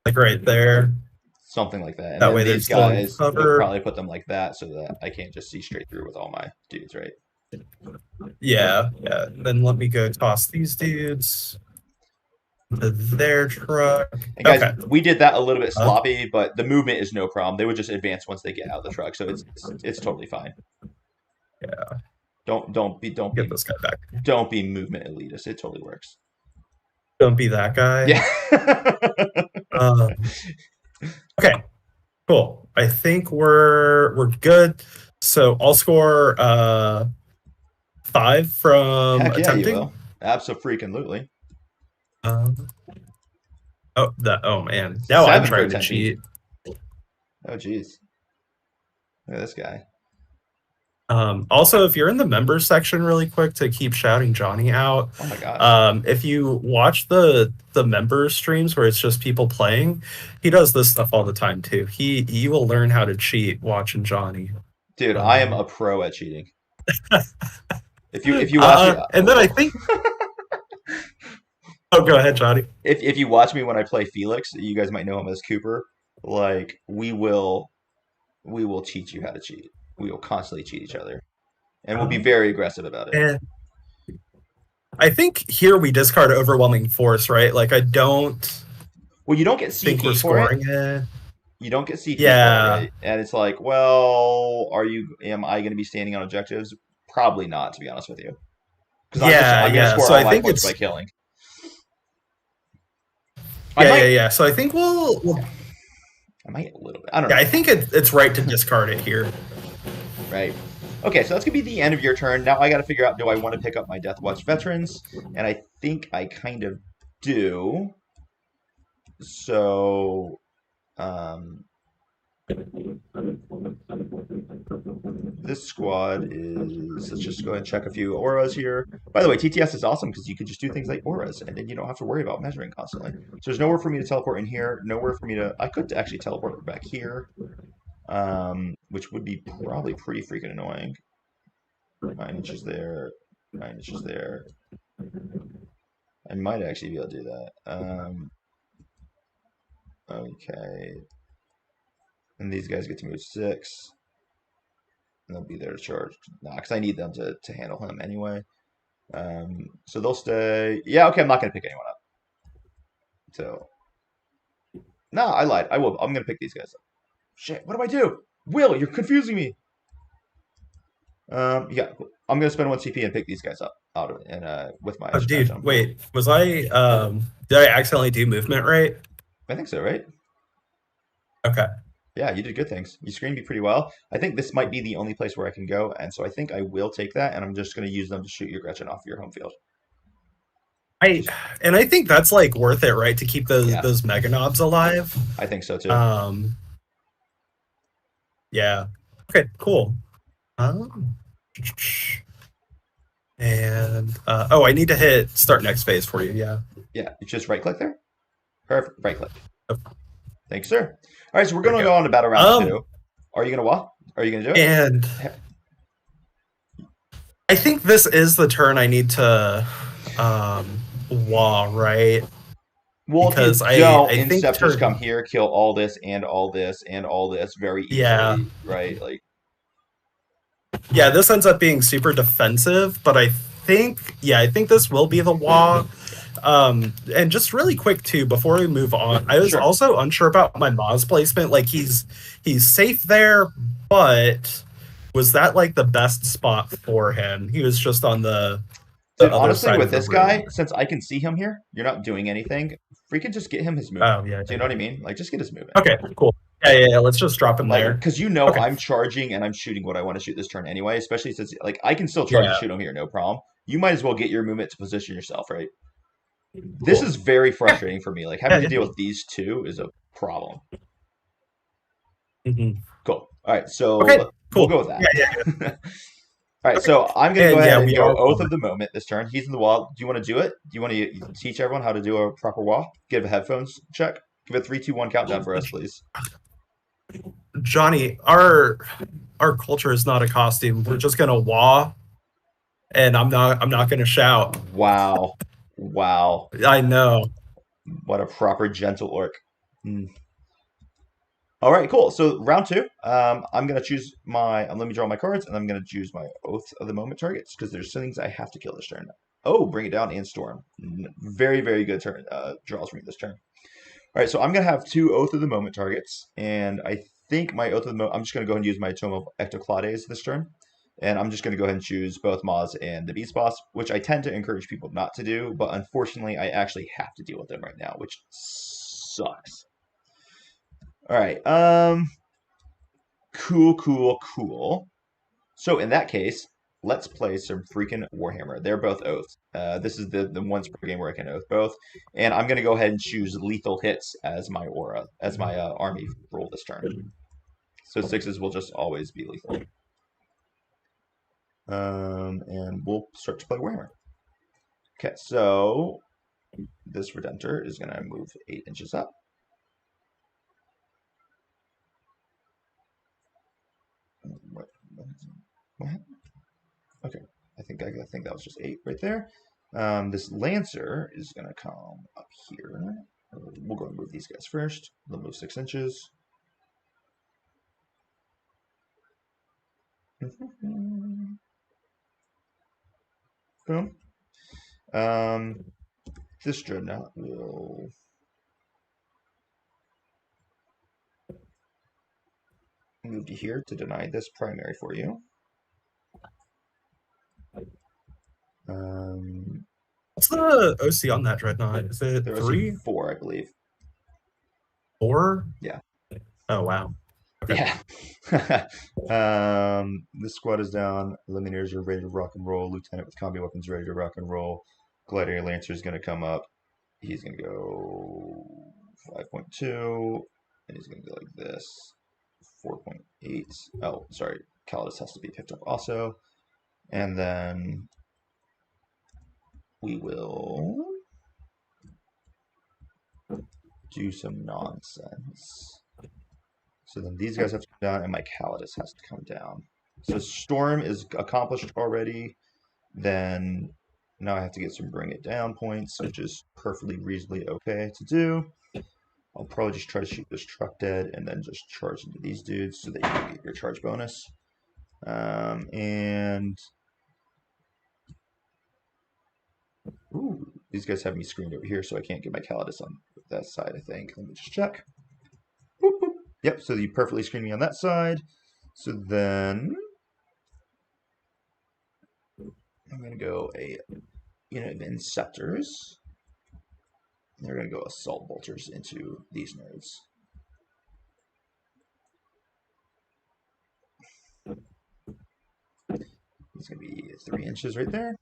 Speaker 2: like right there.
Speaker 1: Something like that. And
Speaker 2: that way
Speaker 1: these guys will probably put them like that so that I can't just see straight through with all my dudes, right?
Speaker 2: Yeah. Then let me go toss these dudes to their truck.
Speaker 1: And guys, we did that a little bit sloppy, but the movement is no problem. They would just advance once they get out of the truck, so it's totally fine.
Speaker 2: Yeah.
Speaker 1: Don't be
Speaker 2: get this guy back.
Speaker 1: Don't be movement elitist. It totally works.
Speaker 2: Don't be that guy.
Speaker 1: Yeah.
Speaker 2: Okay, cool. I think we're good. So I'll score 5 from attempting.
Speaker 1: You will. Absolutely.
Speaker 2: Oh man. Now I'm trying to cheat.
Speaker 1: Oh geez. Look at this guy.
Speaker 2: Also, if you're in the members section really quick to keep shouting Johnny out,
Speaker 1: Oh my gosh.
Speaker 2: if you watch the member streams where it's just people playing, he does this stuff all the time too. He will learn how to cheat watching Johnny.
Speaker 1: Dude, I am
Speaker 2: Um,
Speaker 1: a pro at cheating. If you watch me,
Speaker 2: and then I think, oh, go ahead, Johnny.
Speaker 1: if you watch me when I play Felix, you guys might know him as Cooper. Like we will teach you how to cheat. We will constantly cheat each other, and we'll be very aggressive about it.
Speaker 2: And I think here we discard overwhelming force, right? Like I don't
Speaker 1: Well, you don't get
Speaker 2: think we're
Speaker 1: CP for it.
Speaker 2: scoring it.
Speaker 1: You don't get CP for it,
Speaker 2: Yeah,
Speaker 1: right? And it's like, well, am I going to be standing on objectives? Probably not, to be honest with you, because
Speaker 2: yeah,
Speaker 1: I'm going to
Speaker 2: yeah.
Speaker 1: score
Speaker 2: So
Speaker 1: all
Speaker 2: I
Speaker 1: my
Speaker 2: think
Speaker 1: points by
Speaker 2: it's
Speaker 1: killing. I
Speaker 2: yeah, yeah,
Speaker 1: might,
Speaker 2: yeah. So I think
Speaker 1: I might a little bit. I don't
Speaker 2: yeah,
Speaker 1: know.
Speaker 2: I think it's right to discard it here.
Speaker 1: Right. Okay, so that's gonna be the end of your turn. Now I got to figure out, do I want to pick up my Deathwatch veterans? And I think I kind of do. So, um, this squad is. Let's just go ahead and check a few auras here. By the way, TTS is awesome because you could just do things like auras, and then you don't have to worry about measuring constantly. So there's nowhere for me to teleport in here. Nowhere for me to. I could actually teleport back here, which would be probably pretty freaking annoying. 9 inches there, 9 inches there. I might actually be able to do that. Okay. And these guys get to move 6. And they'll be there to charge. Nah, because I need them to handle him anyway. So they'll stay. Yeah, okay, I'm not going to pick anyone up. So. No, I lied. I will. I'm going to pick these guys up. Shit, what do I do? Will, you're confusing me. Yeah, I'm gonna spend 1 CP and pick these guys up out of and with my
Speaker 2: Oh, dude,
Speaker 1: stratagem.
Speaker 2: wait, was I did I accidentally do movement right?
Speaker 1: I think so, right?
Speaker 2: Okay.
Speaker 1: Yeah, you did good things. You screened me pretty well. I think this might be the only place where I can go, and so I think I will take that, and I'm just gonna use them to shoot your Gretchen off your home field.
Speaker 2: I
Speaker 1: Just
Speaker 2: and I think that's like worth it, right? To keep
Speaker 1: yeah,
Speaker 2: those mega knobs alive.
Speaker 1: I think so too.
Speaker 2: Um, yeah. Okay, cool. Um, and oh, I need to hit start next phase for you. Yeah.
Speaker 1: Yeah, you just right click there. Perfect. Right click.
Speaker 2: Oh,
Speaker 1: Thanks, sir. All right, so we're
Speaker 2: there we
Speaker 1: gonna
Speaker 2: go.
Speaker 1: go on to battle round
Speaker 2: Um,
Speaker 1: 2. Are you gonna what? Are you gonna do it?
Speaker 2: and I think this is the turn I need to wah, right?
Speaker 1: Well, if
Speaker 2: Because
Speaker 1: you don't,
Speaker 2: I think
Speaker 1: Inceptors
Speaker 2: turn
Speaker 1: come here, kill all this and all this and all this very
Speaker 2: yeah.
Speaker 1: easily, right? Like,
Speaker 2: Yeah, this ends up being super defensive, but I think this will be the wah.
Speaker 1: yeah,
Speaker 2: And just really quick too, before we move on, I was
Speaker 1: sure.
Speaker 2: also unsure about my Moz placement. Like he's safe there, but was that like the best spot for him? He was just on the
Speaker 1: Dude,
Speaker 2: other
Speaker 1: honestly,
Speaker 2: side
Speaker 1: with
Speaker 2: of the
Speaker 1: this guy,
Speaker 2: room.
Speaker 1: since I can see him here, you're not doing anything. Freaking just get him his movement.
Speaker 2: Oh yeah,
Speaker 1: Do
Speaker 2: yeah,
Speaker 1: you know what
Speaker 2: yeah.
Speaker 1: I mean? Like, just get his movement.
Speaker 2: Okay, cool. Yeah, yeah, yeah. Let's just drop him
Speaker 1: Like,
Speaker 2: there.
Speaker 1: because
Speaker 2: Okay.
Speaker 1: I'm charging and I'm shooting what I want to shoot this turn anyway, especially since, like, I can still charge and
Speaker 2: Yeah.
Speaker 1: shoot him here, no problem. You might as well get your movement to position yourself, right? This
Speaker 2: Cool.
Speaker 1: is very
Speaker 2: Yeah.
Speaker 1: frustrating for me. Like, having
Speaker 2: Yeah.
Speaker 1: to
Speaker 2: Yeah.
Speaker 1: deal with these two is a problem.
Speaker 2: Mhm.
Speaker 1: Cool. All right, so
Speaker 2: Okay.
Speaker 1: we'll
Speaker 2: Cool.
Speaker 1: go with
Speaker 2: Yeah. Yeah.
Speaker 1: that. All right, so I'm going to go
Speaker 2: And
Speaker 1: ahead
Speaker 2: yeah,
Speaker 1: and
Speaker 2: we
Speaker 1: go
Speaker 2: are.
Speaker 1: Oath of the Moment this turn. He's in the wall. Do you want to do it? Do you want to teach everyone how to do a proper wall? Give a headphones check. Give a 3, 2, 1 countdown for us, please.
Speaker 2: Johnny, our culture is not a costume. We're just gonna wah, and I'm not gonna shout.
Speaker 1: Wow. Wow.
Speaker 2: I know.
Speaker 1: What a proper gentle orc. Hmm. All right, cool. So round 2, I'm gonna choose my. Let me draw my cards, and I'm gonna choose my Oath of the Moment targets because there's things I have to kill this turn. Oh, bring it down and storm. Very, very good turn draws for me this turn. All right, so I'm gonna have 2 Oath of the Moment targets, and I think my Oath of the Moment. I'm just gonna go ahead and use my Tome of Ectoclades this turn, and I'm just gonna go ahead and choose both Moz and the Beast Boss, which I tend to encourage people not to do, but unfortunately, I actually have to deal with them right now, which sucks. All right. Cool, cool, cool. So in that case, let's play some freaking Warhammer. They're both oaths. This is the once per game where I can oath both, and I'm gonna go ahead and choose lethal hits as my aura, as my army roll this turn. So 6s will just always be lethal. And we'll start to play Warhammer. Okay, so this Redemptor is going to move 8 inches up. What happened? Okay, I think that was just 8 right there. This Lancer is going to come up here. We'll go and move these guys first. They'll move 6 inches. Boom. This Dreadnought will move to here to deny this primary for you.
Speaker 2: What's the OC on that Dreadnought? Is it
Speaker 1: There was
Speaker 2: 3?
Speaker 1: 4, I believe.
Speaker 2: 4?
Speaker 1: Yeah.
Speaker 2: Oh, wow.
Speaker 1: Okay. Yeah. This squad is down. Eliminators are ready to rock and roll. Lieutenant with combi weapons ready to rock and roll. Gladiator Lancer is going to come up. He's going to go 5.2. And he's going to go like this. 4.8. Oh, sorry. Calidus has to be picked up also. And then we will do some nonsense. So then these guys have to come down, and my Calidus has to come down. So Storm is accomplished already. Then now I have to get some Bring It Down points, which is perfectly reasonably okay to do. I'll probably just try to shoot this truck dead and then just charge into these dudes so that you can get your charge bonus. And ooh, these guys have me screened over here, so I can't get my Calidus on that side, I think. Let me just check. Boop, boop. Yep, so you perfectly screen me on that side. So then I'm going to go a unit of Inceptors. They're going to go Assault Bolters into these nerds. It's going to be 3 inches right there.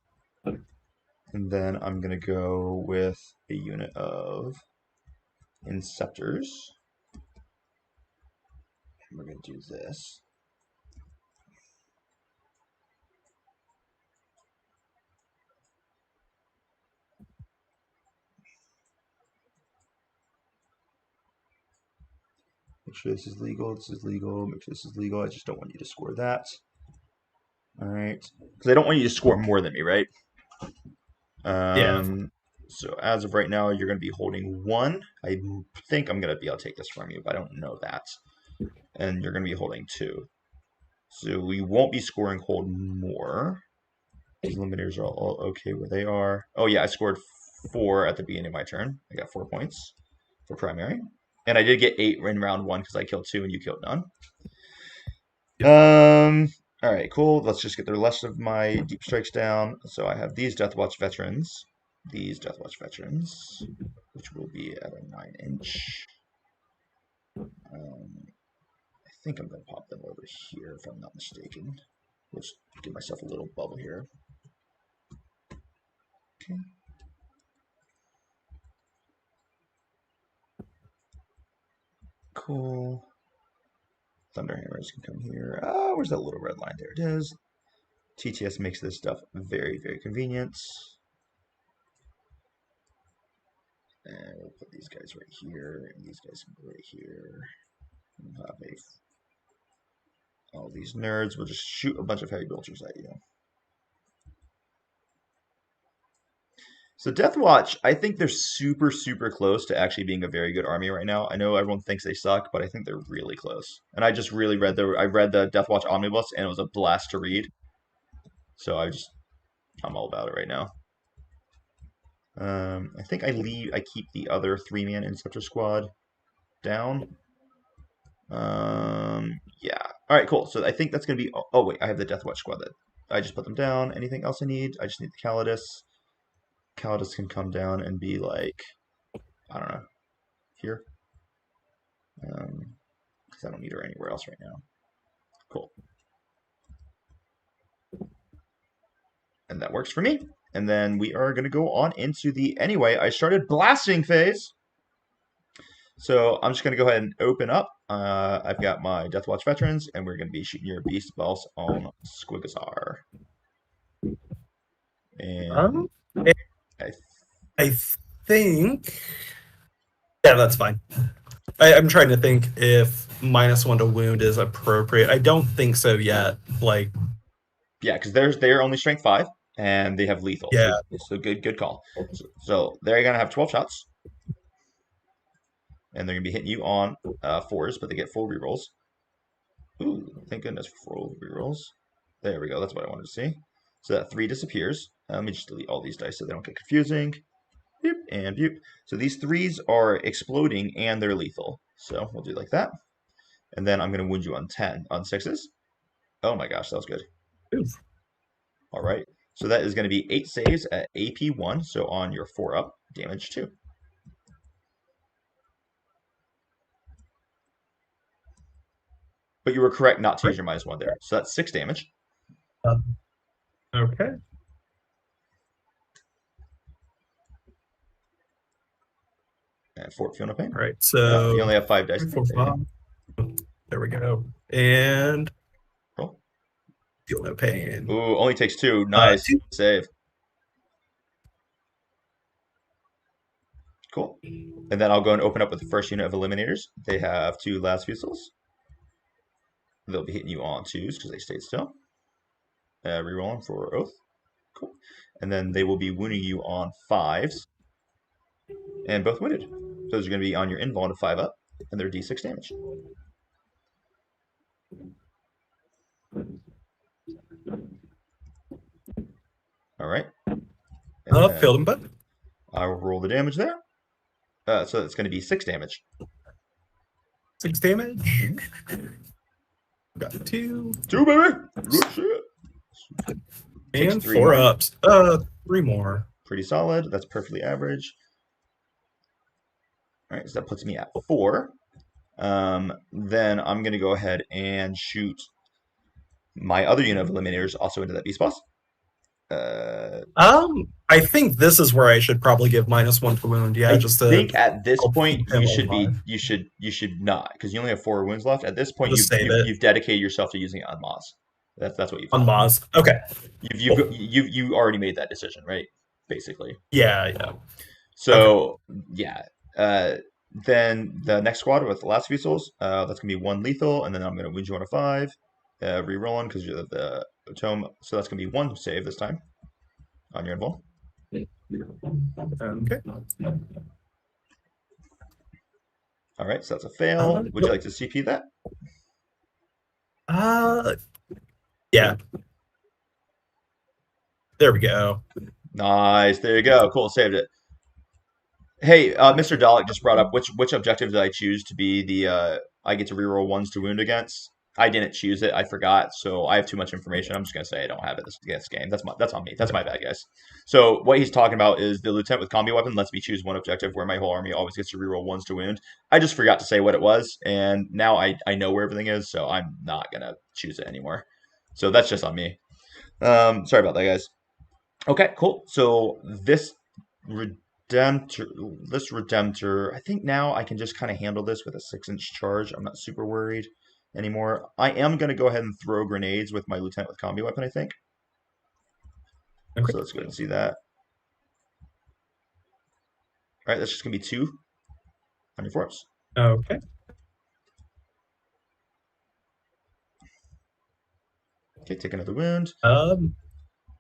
Speaker 1: And then I'm going to go with a unit of Inceptors. And we're going to do this. Make sure this is legal, this is legal, make sure this is legal. I just don't want you to score that. Alright. Because I don't want you to score more than me, right?
Speaker 2: Yeah.
Speaker 1: So as of right now, you're going to be holding 1. I think I'm going to be able to take this from you, but I don't know that. And you're going to be holding 2. So we won't be scoring hold more. These limiters are all okay where they are. Oh yeah, I scored 4 at the beginning of my turn. I got 4 points for primary. And I did get 8 in round 1 because I killed 2 and you killed none. All right, cool. Let's just get the rest of my deep strikes down. So I have these Deathwatch veterans. These Deathwatch veterans, which will be at a 9-inch. I think I'm going to pop them over here if I'm not mistaken. Let's give myself a little bubble here. Okay. Cool. Thunderhammers can come here. Oh, where's that little red line? There it is. TTS makes this stuff very, very convenient. And we'll put these guys right here, and these guys can go right here. We'll have all these nerds. We'll just shoot a bunch of heavy bolters at you. So Deathwatch, I think they're super, super close to actually being a very good army right now. I know everyone thinks they suck, but I think they're really close. And I just really read the Deathwatch Omnibus, and it was a blast to read. So I'm all about it right now. I think I keep the other 3-man Inceptor squad down. Yeah. All right, cool. So I think that's gonna be. Oh wait, I have the Deathwatch squad that I just put them down. Anything else I need? I just need the Calidus. Calidus can come down and be like, I don't know, here. Because I don't need her anywhere else right now. Cool. And that works for me. And then we are going to go on into the anyway. I started blasting phase. So I'm just going to go ahead and open up. I've got my Deathwatch veterans, and we're going to be shooting your beast boss on Squigazar. And I
Speaker 2: I think. Yeah, that's fine. I'm trying to think if -1 to wound is appropriate. I don't think so yet. Like,
Speaker 1: yeah, because they're only strength 5 and they have lethal.
Speaker 2: yeah.
Speaker 1: So good call. So they're gonna have 12 shots, and they're gonna be hitting you on 4s, but they get 4 rerolls. Ooh, thank goodness for 4 rerolls. There we go. That's what I wanted to see. So that 3 disappears. Let me just delete all these dice so they don't get confusing. Boop and boop. So these 3s are exploding and they're lethal. So we'll do like that. And then I'm going to wound you on 10 on 6s. Oh my gosh, that was good.
Speaker 2: Oof.
Speaker 1: All right. So that is going to be 8 saves at AP 1. So on your 4 up, damage 2. But you were correct not to use your -1 there. So that's 6 damage.
Speaker 2: Okay.
Speaker 1: And 4 Fiona Pain.
Speaker 2: All right. So
Speaker 1: you only have 5 dice.
Speaker 2: 4, 5. There we go. And
Speaker 1: Roll.
Speaker 2: Feel no pain.
Speaker 1: Ooh, only takes 2. Nice.
Speaker 2: 2.
Speaker 1: Save. Cool. And then I'll go and open up with the first unit of Eliminators. They have 2 last fusils. They'll be hitting you on 2s because they stayed still. Rerolling for Oath. Cool. And then they will be wounding you on 5s. And both wounded. Those are going to be on your invuln of 5 up. And they're d6 damage. Alright.
Speaker 2: Filled them both.
Speaker 1: I will roll the damage there. So it's going to be 6 damage.
Speaker 2: 6 damage. Got 2.
Speaker 1: 2, baby! Good shit.
Speaker 2: And
Speaker 1: Takes 3
Speaker 2: 4
Speaker 1: more.
Speaker 2: ups. 3 more.
Speaker 1: Pretty solid. That's perfectly average. Alright, so that puts me at 4. Then I'm going to go ahead and shoot my other unit of Eliminators also into that beast boss.
Speaker 2: I think this is where I should probably give -1 to wound. Yeah,
Speaker 1: I
Speaker 2: just to
Speaker 1: think at this point
Speaker 2: him
Speaker 1: you should be
Speaker 2: alive.
Speaker 1: you should not, because you only have 4 wounds left. At this point
Speaker 2: Just save it.
Speaker 1: you've dedicated yourself to using it on Maz. That's what you've
Speaker 2: on
Speaker 1: done.
Speaker 2: Maz. Okay.
Speaker 1: You already made that decision, right? Basically.
Speaker 2: Yeah.
Speaker 1: So yeah. Then the next squad with the last fusils, that's gonna be 1 lethal, and then I'm gonna wound you on a 5. Rerolling because you're the tome, so that's gonna be 1 save this time on your invuln.
Speaker 2: Okay.
Speaker 1: All right, so that's a fail. Would you like to CP that?
Speaker 2: Yeah. There we go.
Speaker 1: Nice. There you go. Cool. Saved it. Hey, Mr. Dalek just brought up which objective did I choose to be the I get to reroll 1s to wound against. I didn't choose it. I forgot, so I have too much information. I'm just gonna say I don't have it this game. That's on me. That's my bad, guys. So what he's talking about is the lieutenant with combi weapon lets me choose 1 objective where my whole army always gets to reroll 1s to wound. I just forgot to say what it was, and now I know where everything is, so I'm not gonna choose it anymore. So that's just on me. Sorry about that, guys. Okay, cool. So this Redemptor, I think now I can just kind of handle this with a 6-inch charge. I'm not super worried anymore. I am going to go ahead and throw grenades with my lieutenant with combi weapon, I think.
Speaker 2: Okay.
Speaker 1: So let's go ahead and see that. All right, that's just going to be 2 on your 4s.
Speaker 2: Okay.
Speaker 1: Okay, take another wound.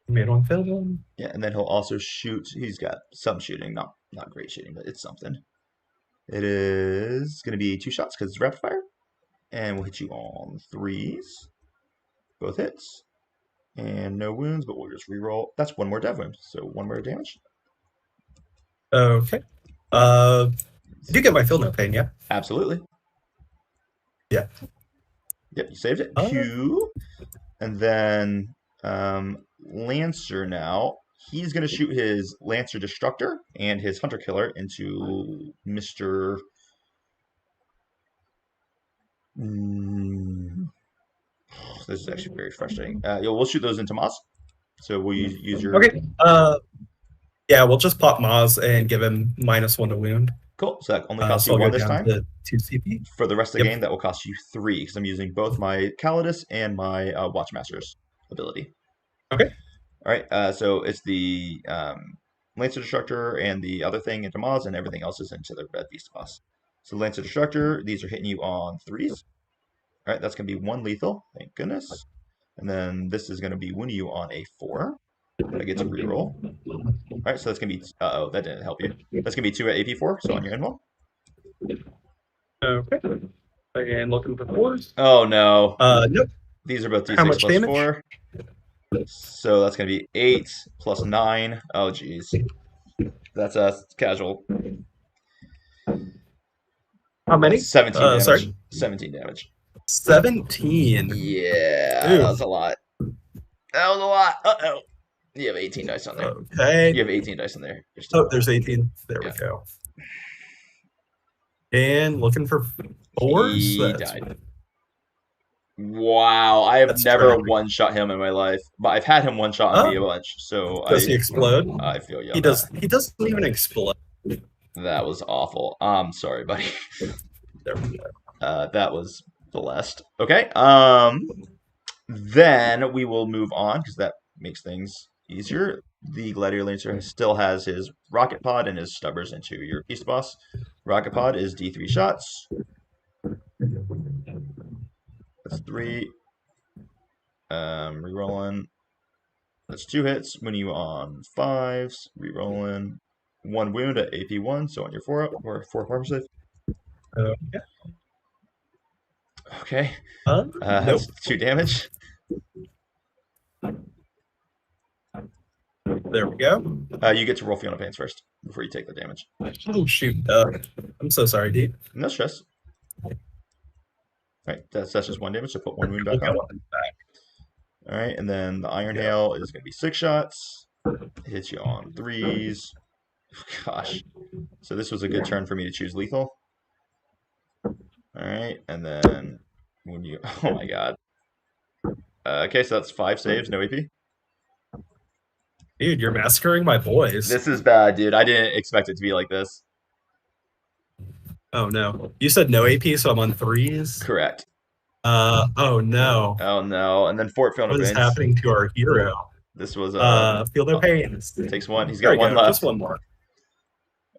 Speaker 2: Made 1 film.
Speaker 1: Yeah, and then he'll also shoot. He's got some shooting, not great shooting, but it's something. It is going to be 2 shots because it's rapid fire. And we'll hit you on 3s. Both hits. And no wounds, but we'll just reroll. That's 1 more dev wound, so 1 more damage.
Speaker 2: Okay. Did you get my field no pain, yeah?
Speaker 1: Absolutely.
Speaker 2: Yeah.
Speaker 1: Yep, you saved it. Q. And then Lancer now. He's going to shoot his Lancer Destructor and his Hunter Killer into Mr. This is actually very frustrating. We'll shoot those into Maz. So we'll use your...
Speaker 2: Okay. Yeah, we'll just pop Maz and give him -1 to wound.
Speaker 1: Cool. So that only costs you 1 this time.
Speaker 2: 2 CP.
Speaker 1: For the rest of the game, that will cost you 3 because I'm using both my Calidus and my Watchmaster's ability.
Speaker 2: Okay.
Speaker 1: All right, so it's the Lancer Destructor and the other thing into Moz, and everything else is into the red beast boss. So Lancer Destructor, these are hitting you on 3s. All right, that's going to be 1 lethal, thank goodness. And then this is going to be wounding you on a 4. I get to reroll. All right, so that's going to be, uh-oh, that didn't help you. That's going to be 2 at AP4, so on your invul.
Speaker 2: Okay. Again, looking for 4s.
Speaker 1: Oh, no.
Speaker 2: Nope.
Speaker 1: These are both D6
Speaker 2: How much
Speaker 1: plus
Speaker 2: damage?
Speaker 1: 4. So that's going to be 8 plus 9. Oh, geez. That's a casual.
Speaker 2: How many?
Speaker 1: 17 damage.
Speaker 2: Sorry?
Speaker 1: 17 damage.
Speaker 2: 17.
Speaker 1: Yeah,
Speaker 2: Ooh.
Speaker 1: that was a lot. That was a lot. Uh-oh. You have 18 dice on there.
Speaker 2: Okay.
Speaker 1: You have 18 dice on there.
Speaker 2: Oh, there's 18. There we go. And looking for 4s.
Speaker 1: He died. Wow, I have never one-shot him in my life, but I've had him one-shot on me a bunch. So
Speaker 2: does he explode?
Speaker 1: I feel you.
Speaker 2: He does. He doesn't even explode.
Speaker 1: That was awful. I'm sorry, buddy.
Speaker 2: There we go.
Speaker 1: That was blessed. Okay. Then we will move on because that makes things easier. The Gladiator Lancer still has his rocket pod and his stubbers into your beast boss. Rocket pod is D3 shots. That's 3. Rerolling. That's 2 hits when you on 5s. Rerolling. 1 wound at AP1, so on your 4 up or 4 armor save.
Speaker 2: Yeah.
Speaker 1: Okay.
Speaker 2: Nope.
Speaker 1: That's 2 damage.
Speaker 2: There we go.
Speaker 1: You get to roll Fiona Pains first before you take the damage.
Speaker 2: Oh shoot! I'm so sorry, Deep.
Speaker 1: No stress. All right, that's just 1 damage, so put 1 wound back on. All right, and then the Iron Hail is going to be 6 shots. It hits you on 3s. Gosh. So this was a good turn for me to choose lethal. All right, and then when you... Oh my god. Okay, so that's 5 saves, no AP.
Speaker 2: Dude, you're massacring my boys.
Speaker 1: This is bad, dude. I didn't expect it to be like this.
Speaker 2: Oh no. You said no AP, so I'm on 3s?
Speaker 1: Correct.
Speaker 2: Oh no.
Speaker 1: Oh no. And then Fort Fiona
Speaker 2: What is
Speaker 1: Pains.
Speaker 2: happening to our hero?
Speaker 1: This was
Speaker 2: feel no pain.
Speaker 1: Takes 1. He's got 1 left.
Speaker 2: Just 1 more.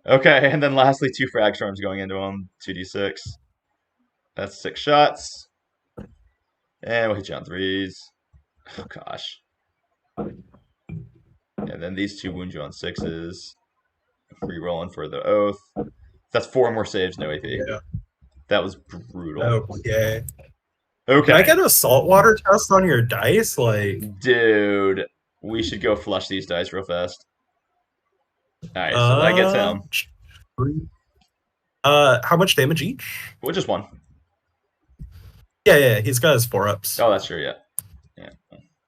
Speaker 1: Okay, and then lastly 2 frag storms going into him. 2d6. That's 6 shots. And we'll hit you on 3s. Oh gosh. And then these 2 wound you on 6s. Rerolling for the oath. That's 4 more saves, no AP.
Speaker 2: Yeah.
Speaker 1: That was brutal.
Speaker 2: Okay.
Speaker 1: Okay.
Speaker 2: Can I get a saltwater test on your dice? Like,
Speaker 1: dude, we should go flush these dice real fast. All right, so that gets him.
Speaker 2: How much damage each?
Speaker 1: Well, just 1.
Speaker 2: Yeah, he's got his 4-ups.
Speaker 1: Oh, that's true,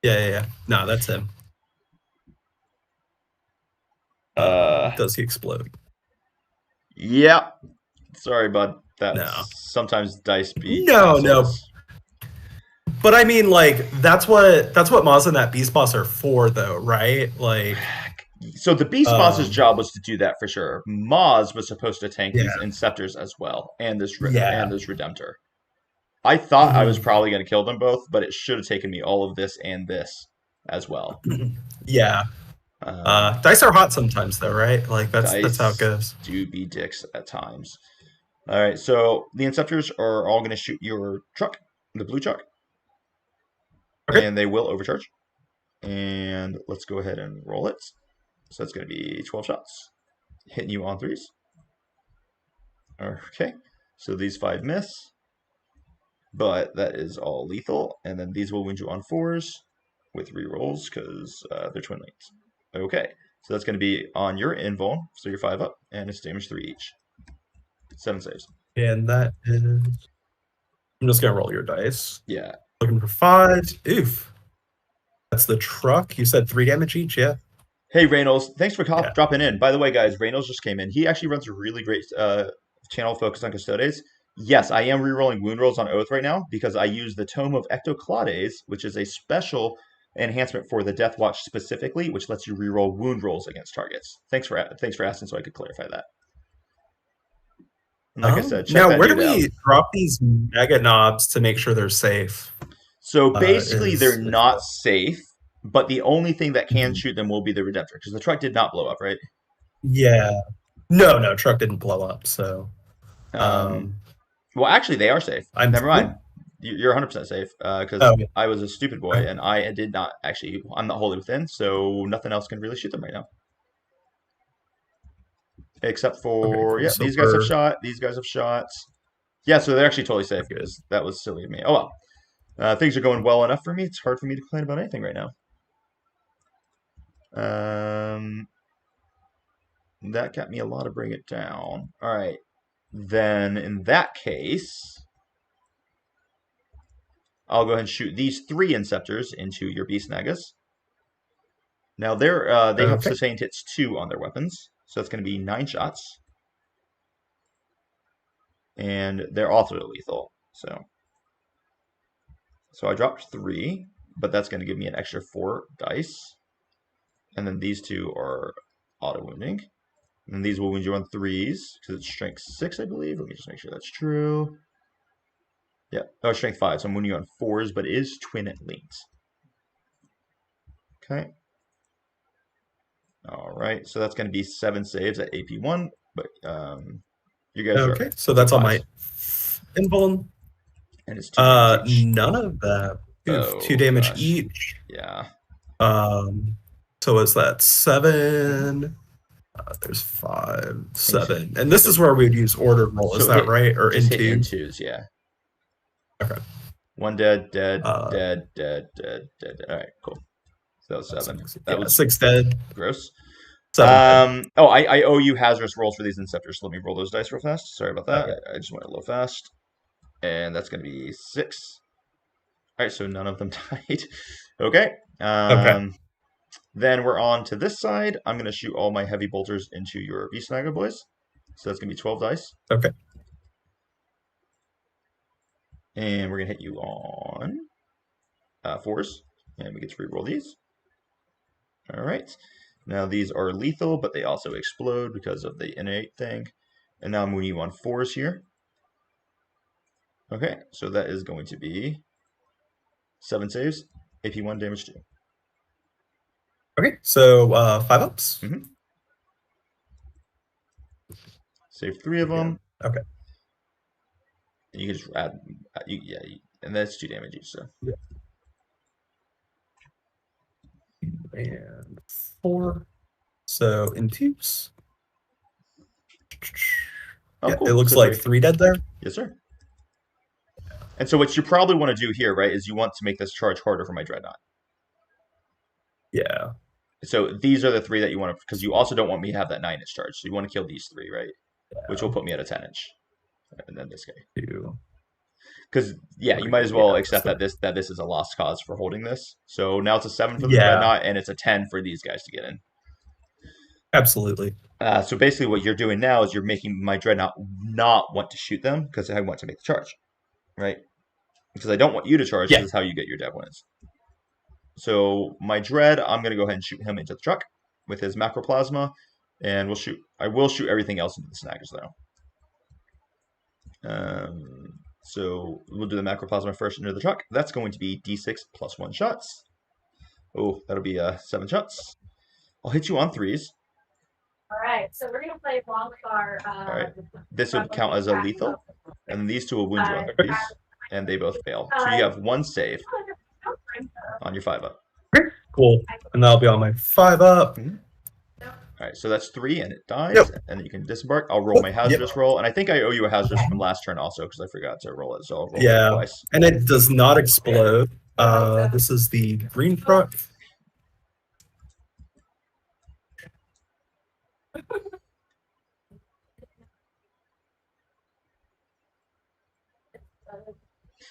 Speaker 2: Yeah. No, that's him. Does he explode?
Speaker 1: Yeah. Sorry, bud. Sometimes dice beat. No.
Speaker 2: But I mean, like, that's what Moz and that Beast Boss are for, though, right? Like,
Speaker 1: so the Beast Boss's job was to do that for sure. Moz was supposed to tank these Inceptors as well, and this Redemptor. I thought I was probably going to kill them both, but it should have taken me all of this and this as well.
Speaker 2: Yeah. Dice are hot sometimes, though, right? Like, that's how it goes.
Speaker 1: Do be dicks at times. All right, so the Inceptors are all going to shoot your truck, the blue truck. Okay. And they will overcharge. And let's go ahead and roll it. So that's going to be 12 shots. Hitting you on 3s. Okay. So these 5 miss. But that is all lethal. And then these will wound you on 4s with rerolls because they're twin lanes. Okay. So that's going to be on your invul. So you're 5 up. And it's damage 3 each. 7 saves.
Speaker 2: And that is... I'm just going to roll your dice.
Speaker 1: Yeah.
Speaker 2: Looking for 5s. Oof. That's the truck. You said 3 damage each, yeah?
Speaker 1: Hey, Reynolds. Thanks for dropping in. By the way, guys, Reynolds just came in. He actually runs a really great channel focused on Custodes. Yes, I am rerolling wound rolls on Oath right now because I use the Tome of Ectoclades, which is a special enhancement for the Deathwatch specifically, which lets you reroll wound rolls against targets. Thanks for asking so I could clarify that. And like I said,
Speaker 2: now where do we drop these mega knobs to make sure they're safe?
Speaker 1: So basically, they're not safe, but the only thing that can
Speaker 2: Mhm.
Speaker 1: shoot them will be the Redemptor, because the truck did not blow up, right?
Speaker 2: Yeah. No, truck didn't blow up. So,
Speaker 1: Um,
Speaker 2: um,
Speaker 1: well, actually, they are safe.
Speaker 2: I'm.
Speaker 1: Never mind. You're 100% safe because
Speaker 2: Oh,
Speaker 1: I was a stupid boy and I did not actually. I'm not wholly within, so nothing else can really shoot them right now, except
Speaker 2: okay,
Speaker 1: for
Speaker 2: cool.
Speaker 1: yeah,
Speaker 2: So
Speaker 1: these guys have
Speaker 2: we're
Speaker 1: shot. These guys have shot. Yeah, so they're actually totally safe
Speaker 2: good.
Speaker 1: because that was silly of me. Oh well, things are going well enough for me. It's hard for me to complain about anything right now. Um, that got me a lot to bring it down. All right, then in that case, I'll go ahead and shoot these 3 Inceptors into your Beast Nagas. Now they have
Speaker 2: Okay.
Speaker 1: sustained hits 2 on their weapons, so it's going to be 9 shots, and they're also lethal. So I dropped 3, but that's going to give me an extra 4 dice, and then these 2 are auto wounding, and these will wound you on 3s because it's strength 6, I believe. Let me just make sure that's true. Yeah, oh, strength 5, so I'm wounding you on 4s, but it is twin linked. Okay. All right, so that's going to be 7 saves at AP1, but you guys
Speaker 2: Okay. So
Speaker 1: took
Speaker 2: that's on my
Speaker 1: 5s,
Speaker 2: invuln.
Speaker 1: and it's 2 damage each.
Speaker 2: None of that. Oof, 2
Speaker 1: Oh
Speaker 2: damage
Speaker 1: gosh,
Speaker 2: each.
Speaker 1: yeah.
Speaker 2: Um, so is that 7? There's 5,
Speaker 1: And so,
Speaker 2: 7, and this
Speaker 1: so,
Speaker 2: is where we'd use order roll. Is
Speaker 1: so
Speaker 2: that
Speaker 1: hit,
Speaker 2: right? Or
Speaker 1: just hit
Speaker 2: into?
Speaker 1: intos, yeah.
Speaker 2: Okay.
Speaker 1: 1 dead, dead,
Speaker 2: Uh,
Speaker 1: dead, dead, dead, dead. All right, cool. So that was 7. That
Speaker 2: yeah,
Speaker 1: was
Speaker 2: 6 dead,
Speaker 1: gross.
Speaker 2: 7 dead.
Speaker 1: Oh, I owe you hazardous rolls for these Inceptors. So let me roll those dice real fast. Sorry about that.
Speaker 2: Okay.
Speaker 1: I just went a little fast. And that's going to be 6. All right, so none of them died. Okay.
Speaker 2: Okay.
Speaker 1: Then we're on to this side. I'm going to shoot all my heavy bolters into your Beast Naga boys. So that's going to be 12 dice.
Speaker 2: Okay.
Speaker 1: And we're going to hit you on 4s. And we get to reroll these. All right. Now these are lethal, but they also explode because of the innate thing. And now I'm moving you on 4s here. Okay, so that is going to be 7 saves, AP1, damage 2.
Speaker 2: Okay. So 5 ups.
Speaker 1: Save 3 of them.
Speaker 2: Okay.
Speaker 1: And you can just add, and that's 2 damage each. So
Speaker 2: Yeah. And 4. So intus.
Speaker 1: oh,
Speaker 2: Yeah,
Speaker 1: cool.
Speaker 2: it looks
Speaker 1: So
Speaker 2: like 3 dead there.
Speaker 1: yes, sir. And so what you probably want to do here, right, is you want to make this charge harder for my Dreadnought.
Speaker 2: Yeah.
Speaker 1: So these are the 3 that you want to, because you also don't want me to have that 9-inch charge. So you want to kill these 3, right? Which will put me at a 10-inch. And then this guy.
Speaker 2: 2,
Speaker 1: Because yeah, you
Speaker 2: 3.
Speaker 1: might as well
Speaker 2: Yeah.
Speaker 1: accept that this is a lost cause for holding this. So now it's a 7 for the
Speaker 2: Yeah.
Speaker 1: Dreadnought, and it's a 10 for these guys to get in.
Speaker 2: Absolutely.
Speaker 1: So basically, what you're doing now is you're making my Dreadnought not want to shoot them because I want to make the charge, right? Because I don't want you to charge.
Speaker 2: Yeah.
Speaker 1: This is how you get your dev wins. So my Dread, I'm going to go ahead and shoot him into the truck with his macroplasma, and I will shoot everything else into the snaggers though. So we'll do the macroplasma first into the truck. That's going to be D6 plus 1 shots. Oh, that'll be 7 shots. I'll hit you on 3s.
Speaker 3: All right, so we're gonna play along with our.
Speaker 1: All right, this would count as a lethal, and then these 2 will wound you on 3s, and they both fail. So you have 1 save on your 5 up.
Speaker 2: Cool. And that'll be on my 5 up.
Speaker 1: All right, so that's 3, and it dies,
Speaker 2: Yep.
Speaker 1: and then you can disembark. I'll roll my hazardous roll, and I think I owe you a hazardous from last turn also because I forgot to roll it, so I'll roll it twice.
Speaker 2: And it does not explode. This is the green truck.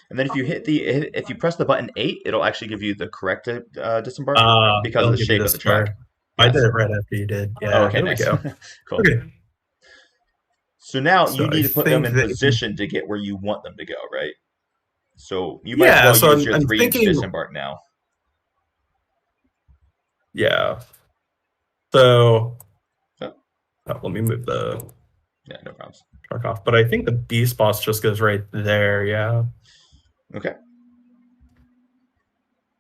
Speaker 1: And then if you press the button 8, it'll actually give you the correct disembark because of the shape of the truck.
Speaker 2: Yes. I did it right after you did. Yeah.
Speaker 1: Oh, okay,
Speaker 2: there
Speaker 1: nice.
Speaker 2: we go.
Speaker 1: Cool.
Speaker 2: Okay.
Speaker 1: So now
Speaker 2: So
Speaker 1: you need
Speaker 2: I
Speaker 1: to put them in
Speaker 2: think that-
Speaker 1: position to get where you want them to go, right? So you might as well use your 3-inch disembark now.
Speaker 2: Yeah. So let me move the
Speaker 1: Yeah, no problems.
Speaker 2: truck off. But I think the beast boss just goes right there. Yeah.
Speaker 1: Okay.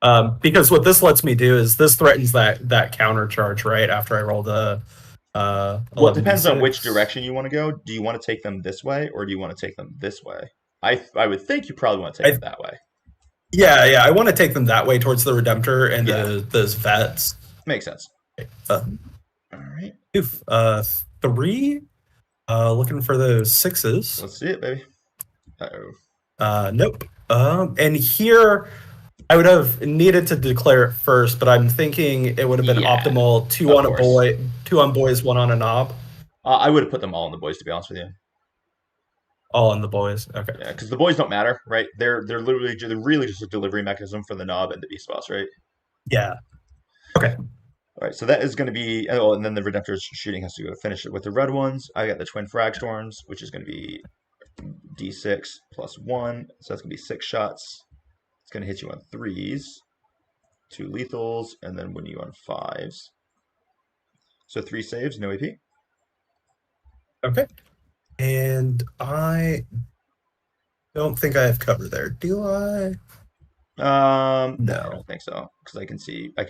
Speaker 2: Because what this lets me do is this threatens that counter charge right after I roll the
Speaker 1: Well, it depends on
Speaker 2: 11d6.
Speaker 1: which direction you want to go. Do you want to take them this way, or do you want to take them this way? I would think you probably want to take them that way.
Speaker 2: Yeah, I want to take them that way towards the Redemptor and those vets.
Speaker 1: Makes sense.
Speaker 2: All
Speaker 1: right.
Speaker 2: 3. Looking for those 6s.
Speaker 1: Let's see it, baby. Uh-oh.
Speaker 2: Nope. And here I would have needed to declare it first, but I'm thinking it would have been optimal 2 on a boy, 2 on boys, 1 on a knob.
Speaker 1: I would have put them all on the boys, to be honest with you.
Speaker 2: All on the boys. Okay.
Speaker 1: Yeah, because the boys don't matter, right? They're really just a delivery mechanism for the knob and the beast boss, right?
Speaker 2: Yeah. Okay.
Speaker 1: All right, so that is going to be, and then the Redemptor's shooting has to go finish it with the red ones. I got the twin frag storms, which is going to be d6 plus 1, so that's going to be 6 shots. It's going to hit you on 3s, 2 lethals, and then win you on 5s. So 3 saves, no AP.
Speaker 2: Okay. And I don't think I have cover there. Do I?
Speaker 1: No, I
Speaker 2: No.
Speaker 1: don't think so, because I can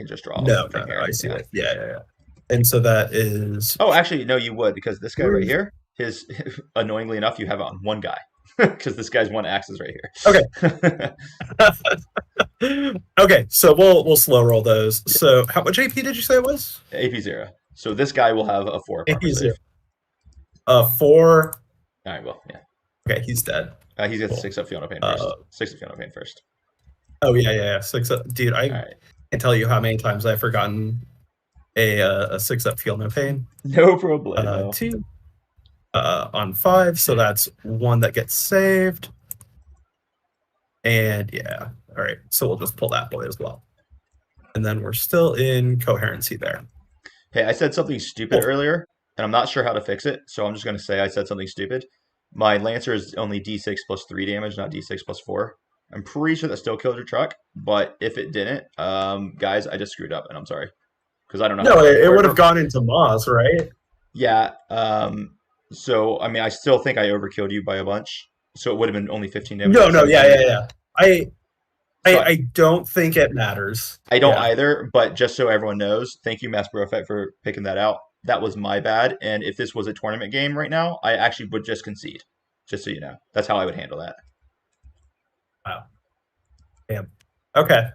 Speaker 1: just draw.
Speaker 2: No, I see it. Yeah. And so that is.
Speaker 1: Oh, actually, no, you would, because this guy right here, annoyingly enough, you have it on one guy, because this guy's 1 axis right here.
Speaker 2: Okay. Okay, so we'll slow roll those. So how much AP did you say it was?
Speaker 1: AP 0. So this guy will have a 4.
Speaker 2: AP 0. 4.
Speaker 1: All right, well, yeah.
Speaker 2: Okay, he's dead.
Speaker 1: He's got 6 up Fiona Pain first. 6 up Fiona Pain first.
Speaker 2: Oh yeah. 6 up, dude. I can't tell you how many times I've forgotten a 6 up Feel No Pain.
Speaker 1: No problem.
Speaker 2: 2 on 5, so that's 1 that gets saved. And yeah, all right. So we'll just pull that boy as well, and then we're still in coherency there.
Speaker 1: Hey, I said something stupid earlier, and I'm not sure how to fix it, so I'm just going to say I said something stupid. My Lancer is only d6 plus 3 damage, not d6 plus 4. I'm pretty sure that still killed your truck, but if it didn't, guys, I just screwed up, and I'm sorry. Because I don't know.
Speaker 2: No, it would have gone into Moss, right?
Speaker 1: Yeah. So, I mean, I still think I overkilled you by a bunch, so it would have been only 15 damage.
Speaker 2: No, yeah. I don't think it matters.
Speaker 1: I don't either, but just so everyone knows, thank you, Mass Effect, for picking that out. That was my bad, and if this was a tournament game right now, I actually would just concede, just so you know. That's how I would handle that.
Speaker 2: Wow. Damn. Okay.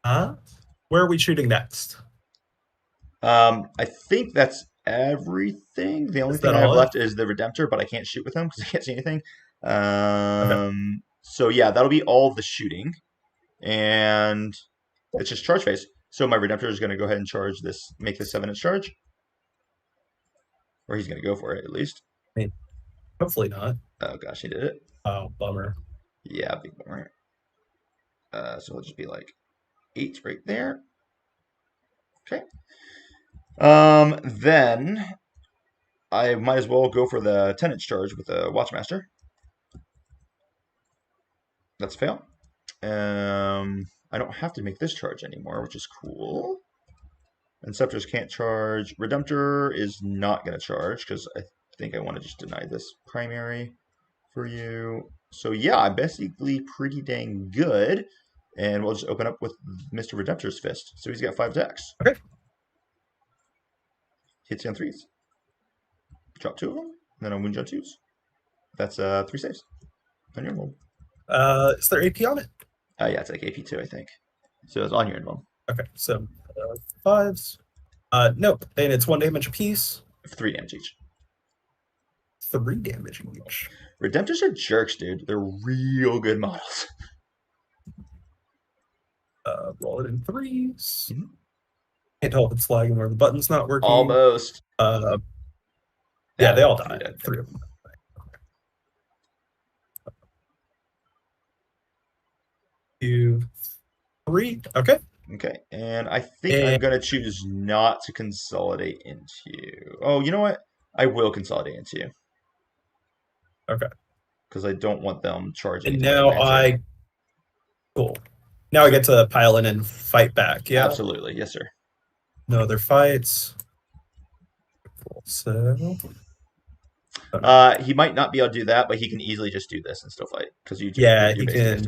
Speaker 2: Where are we shooting next?
Speaker 1: I think that's everything. The only thing I have left is the Redemptor, but I can't shoot with him because I can't see anything. So yeah, that'll be all the shooting, and it's just charge phase. So my Redemptor is going to go ahead and charge this, make this 7-inch charge, or he's going to go for it at least.
Speaker 2: Hopefully not.
Speaker 1: Oh gosh, he did it.
Speaker 2: Oh, bummer.
Speaker 1: Yeah, big bummer. So it'll just be like 8 right there. Okay. Then I might as well go for the 10-inch charge with the Watchmaster. That's a fail. I don't have to make this charge anymore, which is cool. Inceptors can't charge. Redemptor is not going to charge because I think I want to just deny this primary for you. So yeah, I'm basically pretty dang good. And we'll just open up with Mr. Redemptor's Fist. So he's got 5 attacks.
Speaker 2: Okay.
Speaker 1: Hits you on 3s. Drop 2 of them. And then I'll wound you on 2s. That's 3 saves. On your roll.
Speaker 2: Is there AP on it?
Speaker 1: Yeah, it's like AP2, I think. So it's on your invuln.
Speaker 2: Okay, so 5s. Nope. And it's 1 damage apiece.
Speaker 1: 3 damage each.
Speaker 2: 3 damage each.
Speaker 1: Redemptors are jerks, dude. They're real good models.
Speaker 2: Roll it in 3s. Mm-hmm. Can't tell if it's lagging or the button's not working.
Speaker 1: Almost.
Speaker 2: Yeah, they all died. 3 of them. 2, 3. Okay.
Speaker 1: Okay, and I think I'm going to choose not to consolidate into you. Oh, you know what? I will consolidate into you.
Speaker 2: Okay.
Speaker 1: Because I don't want them charging.
Speaker 2: And now Cool. Now I get to pile in and fight back, yeah?
Speaker 1: Absolutely, yes, sir.
Speaker 2: No other fights. Cool. So...
Speaker 1: he might not be able to do that, but he can easily just do this and still fight. Because you
Speaker 2: he can...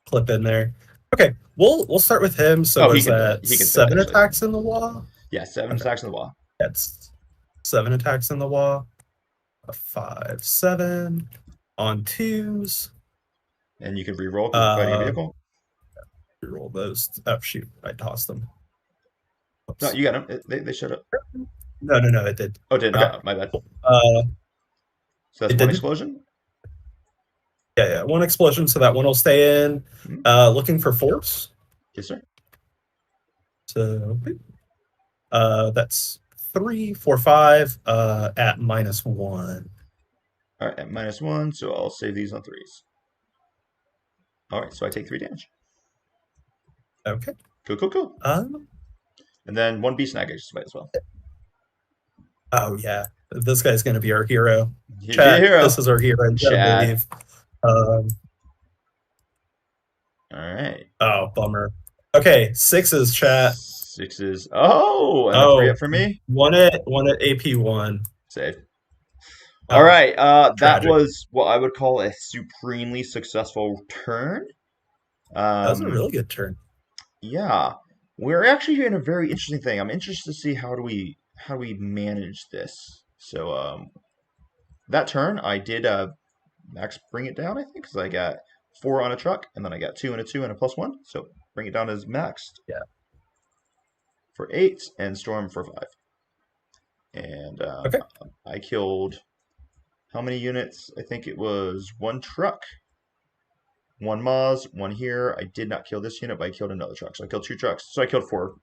Speaker 2: clip in there. Okay, we'll start with him. So
Speaker 1: He
Speaker 2: was
Speaker 1: can
Speaker 2: that
Speaker 1: fit,
Speaker 2: 7
Speaker 1: actually.
Speaker 2: attacks in the wall?
Speaker 1: Yeah, 7
Speaker 2: Okay.
Speaker 1: attacks in the wall.
Speaker 2: That's 7 attacks in the wall. A 5, 7 on 2s.
Speaker 1: And you can re-roll because you're fighting a vehicle.
Speaker 2: Reroll those. Oh shoot! I tossed them. Oops.
Speaker 1: No, you got them. They showed up.
Speaker 2: No, it did.
Speaker 1: Oh, it did
Speaker 2: Okay.
Speaker 1: not. My bad.
Speaker 2: So
Speaker 1: that's one explosion?
Speaker 2: Yeah, 1 explosion, so that one will stay in. Looking for force.
Speaker 1: Yes, sir.
Speaker 2: So that's 3, 4, 5 at -1.
Speaker 1: All right, at -1, so I'll save these on 3s. All right, so I take 3 damage.
Speaker 2: Okay.
Speaker 1: Cool. And then 1 beast snag just as well.
Speaker 2: Oh yeah, this guy's gonna be our hero.
Speaker 1: Chad,
Speaker 2: this is our hero.
Speaker 1: Chad.
Speaker 2: All
Speaker 1: right.
Speaker 2: Oh, bummer. Okay, 6s, chat.
Speaker 1: 6s. Oh, and a 3 up for me.
Speaker 2: One at AP1.
Speaker 1: Save. All right. That was what I would call a supremely successful turn.
Speaker 2: That was a really good turn.
Speaker 1: Yeah, we're actually in a very interesting thing. I'm interested to see how do we manage this. So that turn I did max bring it down, I think, because I got 4 on a truck, and then I got 2 and a 2 and a +1. So bring it down as maxed.
Speaker 2: Yeah.
Speaker 1: For 8 and storm for 5. And
Speaker 2: okay.
Speaker 1: I killed how many units? I think it was 1 truck, 1 Maz, 1 here. I did not kill this unit, but I killed another truck. So I killed 2 trucks. So I killed 4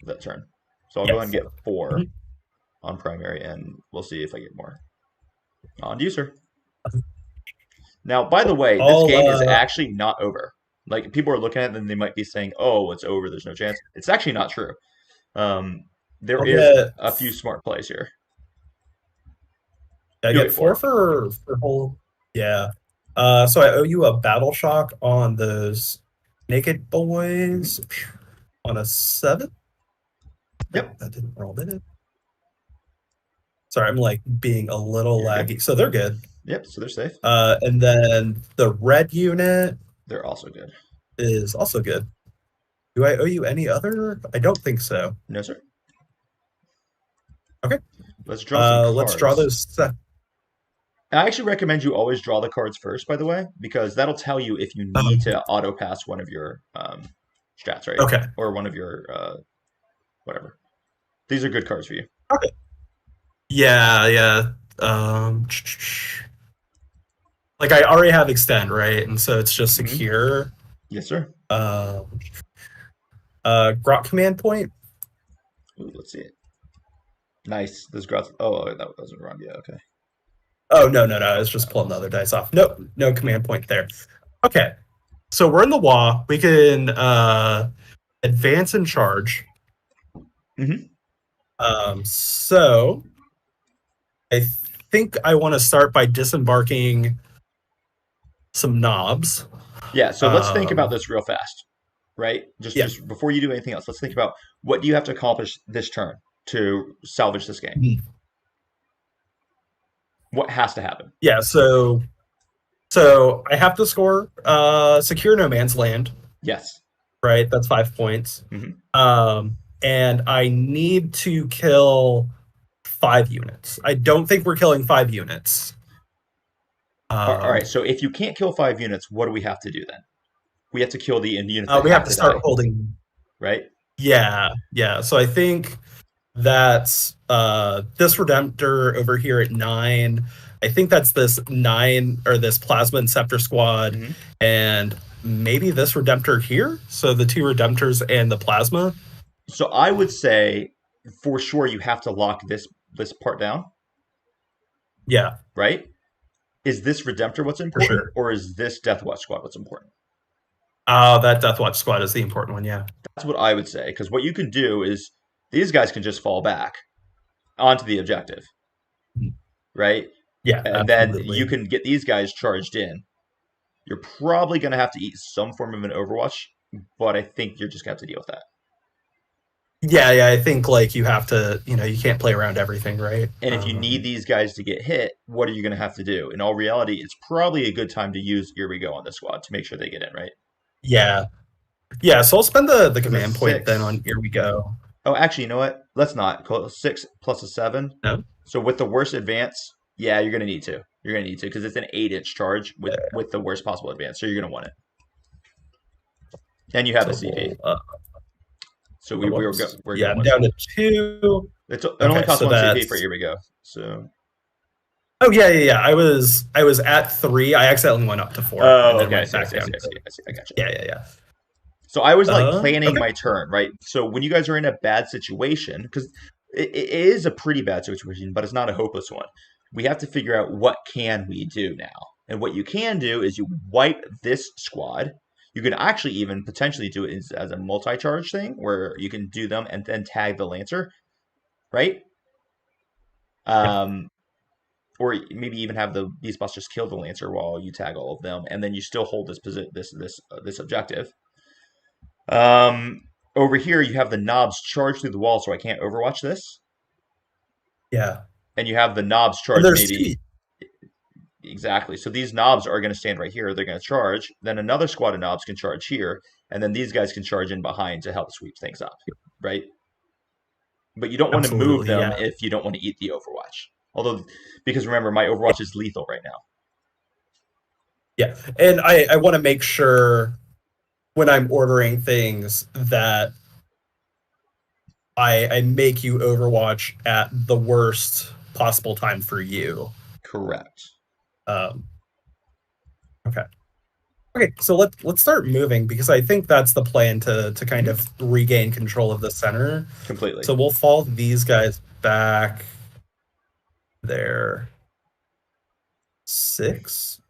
Speaker 1: that turn. So I'll go ahead and get 4 on primary, and we'll see if I get more. On to you, sir. Now, by the way, this game is actually not over. Like, people are looking at it and they might be saying, oh, it's over, there's no chance. It's actually not true. There is a few smart plays here.
Speaker 2: I get 4 for whole. Yeah. So I owe you a battle shock on those naked boys on a 7.
Speaker 1: Yep.
Speaker 2: That didn't roll, did it? Sorry, I'm like being a little laggy. So they're good.
Speaker 1: Yep, so they're safe.
Speaker 2: And then the red unit.
Speaker 1: They're also good.
Speaker 2: Is also good. Do I owe you any other? I don't think so.
Speaker 1: No, sir.
Speaker 2: Okay.
Speaker 1: Let's draw some cards.
Speaker 2: Let's draw those.
Speaker 1: I actually recommend you always draw the cards first, by the way, because that'll tell you if you need to auto pass one of your strats, right?
Speaker 2: Okay.
Speaker 1: Or one of your whatever. These are good cards for you.
Speaker 2: Okay. Yeah. Like I already have extend, right? And so it's just secure.
Speaker 1: Yes, sir.
Speaker 2: Grot command point.
Speaker 1: Ooh, let's see it. Nice. This grot. Oh, that wasn't wrong. Yeah. Okay.
Speaker 2: Oh no! I was just pulling the other dice off. No command point there. Okay, so we're in the wall. We can advance and charge. So I think I want to start by disembarking some knobs.
Speaker 1: Yeah. So let's think about this real fast, right? Just before you do anything else, let's think about what do you have to accomplish this turn to salvage this game. What has to happen?
Speaker 2: Yeah, so I have to score secure no man's land.
Speaker 1: Yes.
Speaker 2: Right, that's 5 points. And I need to kill 5 units. I don't think we're killing 5 units.
Speaker 1: All right, so if you can't kill 5 units, what do we have to do then? We have to kill the units.
Speaker 2: We have to start holding.
Speaker 1: Right?
Speaker 2: Yeah. So I think that's this Redemptor over here at 9. I think that's this 9 or this Plasma and Scepter squad, and maybe this Redemptor here. So the 2 Redemptors and the Plasma.
Speaker 1: So I would say for sure you have to lock this part down.
Speaker 2: Yeah.
Speaker 1: Right? Is this Redemptor what's important, or is this Deathwatch squad what's important?
Speaker 2: That Deathwatch squad is the important one. Yeah.
Speaker 1: That's what I would say, because what you can do is these guys can just fall back onto the objective, right?
Speaker 2: Yeah,
Speaker 1: and then you can get these guys charged in. You're probably going to have to eat some form of an Overwatch, but I think you're just going to have to deal with that.
Speaker 2: Yeah, I think like you have to, you can't play around everything, right?
Speaker 1: And if you need these guys to get hit, what are you going to have to do? In all reality, it's probably a good time to use Here We Go on this squad to make sure they get in, right?
Speaker 2: Yeah. Yeah, so I'll spend the
Speaker 1: Because it's
Speaker 2: command point then
Speaker 1: 6.
Speaker 2: on here we go.
Speaker 1: Oh, actually, you know what? Let's not. 6 plus a 7.
Speaker 2: No?
Speaker 1: So with the worst advance, yeah, you're gonna need to. You're gonna need to because it's an 8-inch charge with the worst possible advance. So you're gonna want it. And you have the
Speaker 2: So
Speaker 1: CP.
Speaker 2: we'll
Speaker 1: So
Speaker 2: oh,
Speaker 1: we're
Speaker 2: yeah,
Speaker 1: gonna
Speaker 2: I'm
Speaker 1: want
Speaker 2: down
Speaker 1: to.
Speaker 2: to 2.
Speaker 1: It only
Speaker 2: Okay,
Speaker 1: costs
Speaker 2: so
Speaker 1: 1 CP for
Speaker 2: that's
Speaker 1: here we go. So
Speaker 2: oh yeah. I was at 3. I accidentally went up to 4 and then
Speaker 1: okay,
Speaker 2: went back down to
Speaker 1: I got you.
Speaker 2: yeah.
Speaker 1: So I was like planning
Speaker 2: Okay.
Speaker 1: my turn, right? So when you guys are in a bad situation, because it is a pretty bad situation, but it's not a hopeless one. We have to figure out what can we do now. And what you can do is you wipe this squad. You can actually even potentially do it as a multi-charge thing where you can do them and then tag the Lancer, right?
Speaker 2: Yeah.
Speaker 1: Um, or maybe even have the Beast Boss just kill the Lancer while you tag all of them, and then you still hold this objective. Over here you have the knobs charge through the wall, so I can't overwatch this.
Speaker 2: Yeah.
Speaker 1: And you have the knobs
Speaker 2: And
Speaker 1: charge
Speaker 2: there's
Speaker 1: maybe exactly. So these knobs are going to stand right here. They're going to charge. Then another squad of knobs can charge here, and then these guys can charge in behind to help sweep things up, right? But you don't want to move
Speaker 2: absolutely,
Speaker 1: them
Speaker 2: yeah.
Speaker 1: if you don't want to eat the Overwatch. Although, because remember, my Overwatch is lethal right now.
Speaker 2: Yeah. And I want to make sure when I'm ordering things that I make you Overwatch at the worst possible time for you.
Speaker 1: Correct.
Speaker 2: Okay. Okay, so let's start moving because I think that's the plan to kind of regain control of the center.
Speaker 1: Completely.
Speaker 2: So we'll fall these guys back there. 6.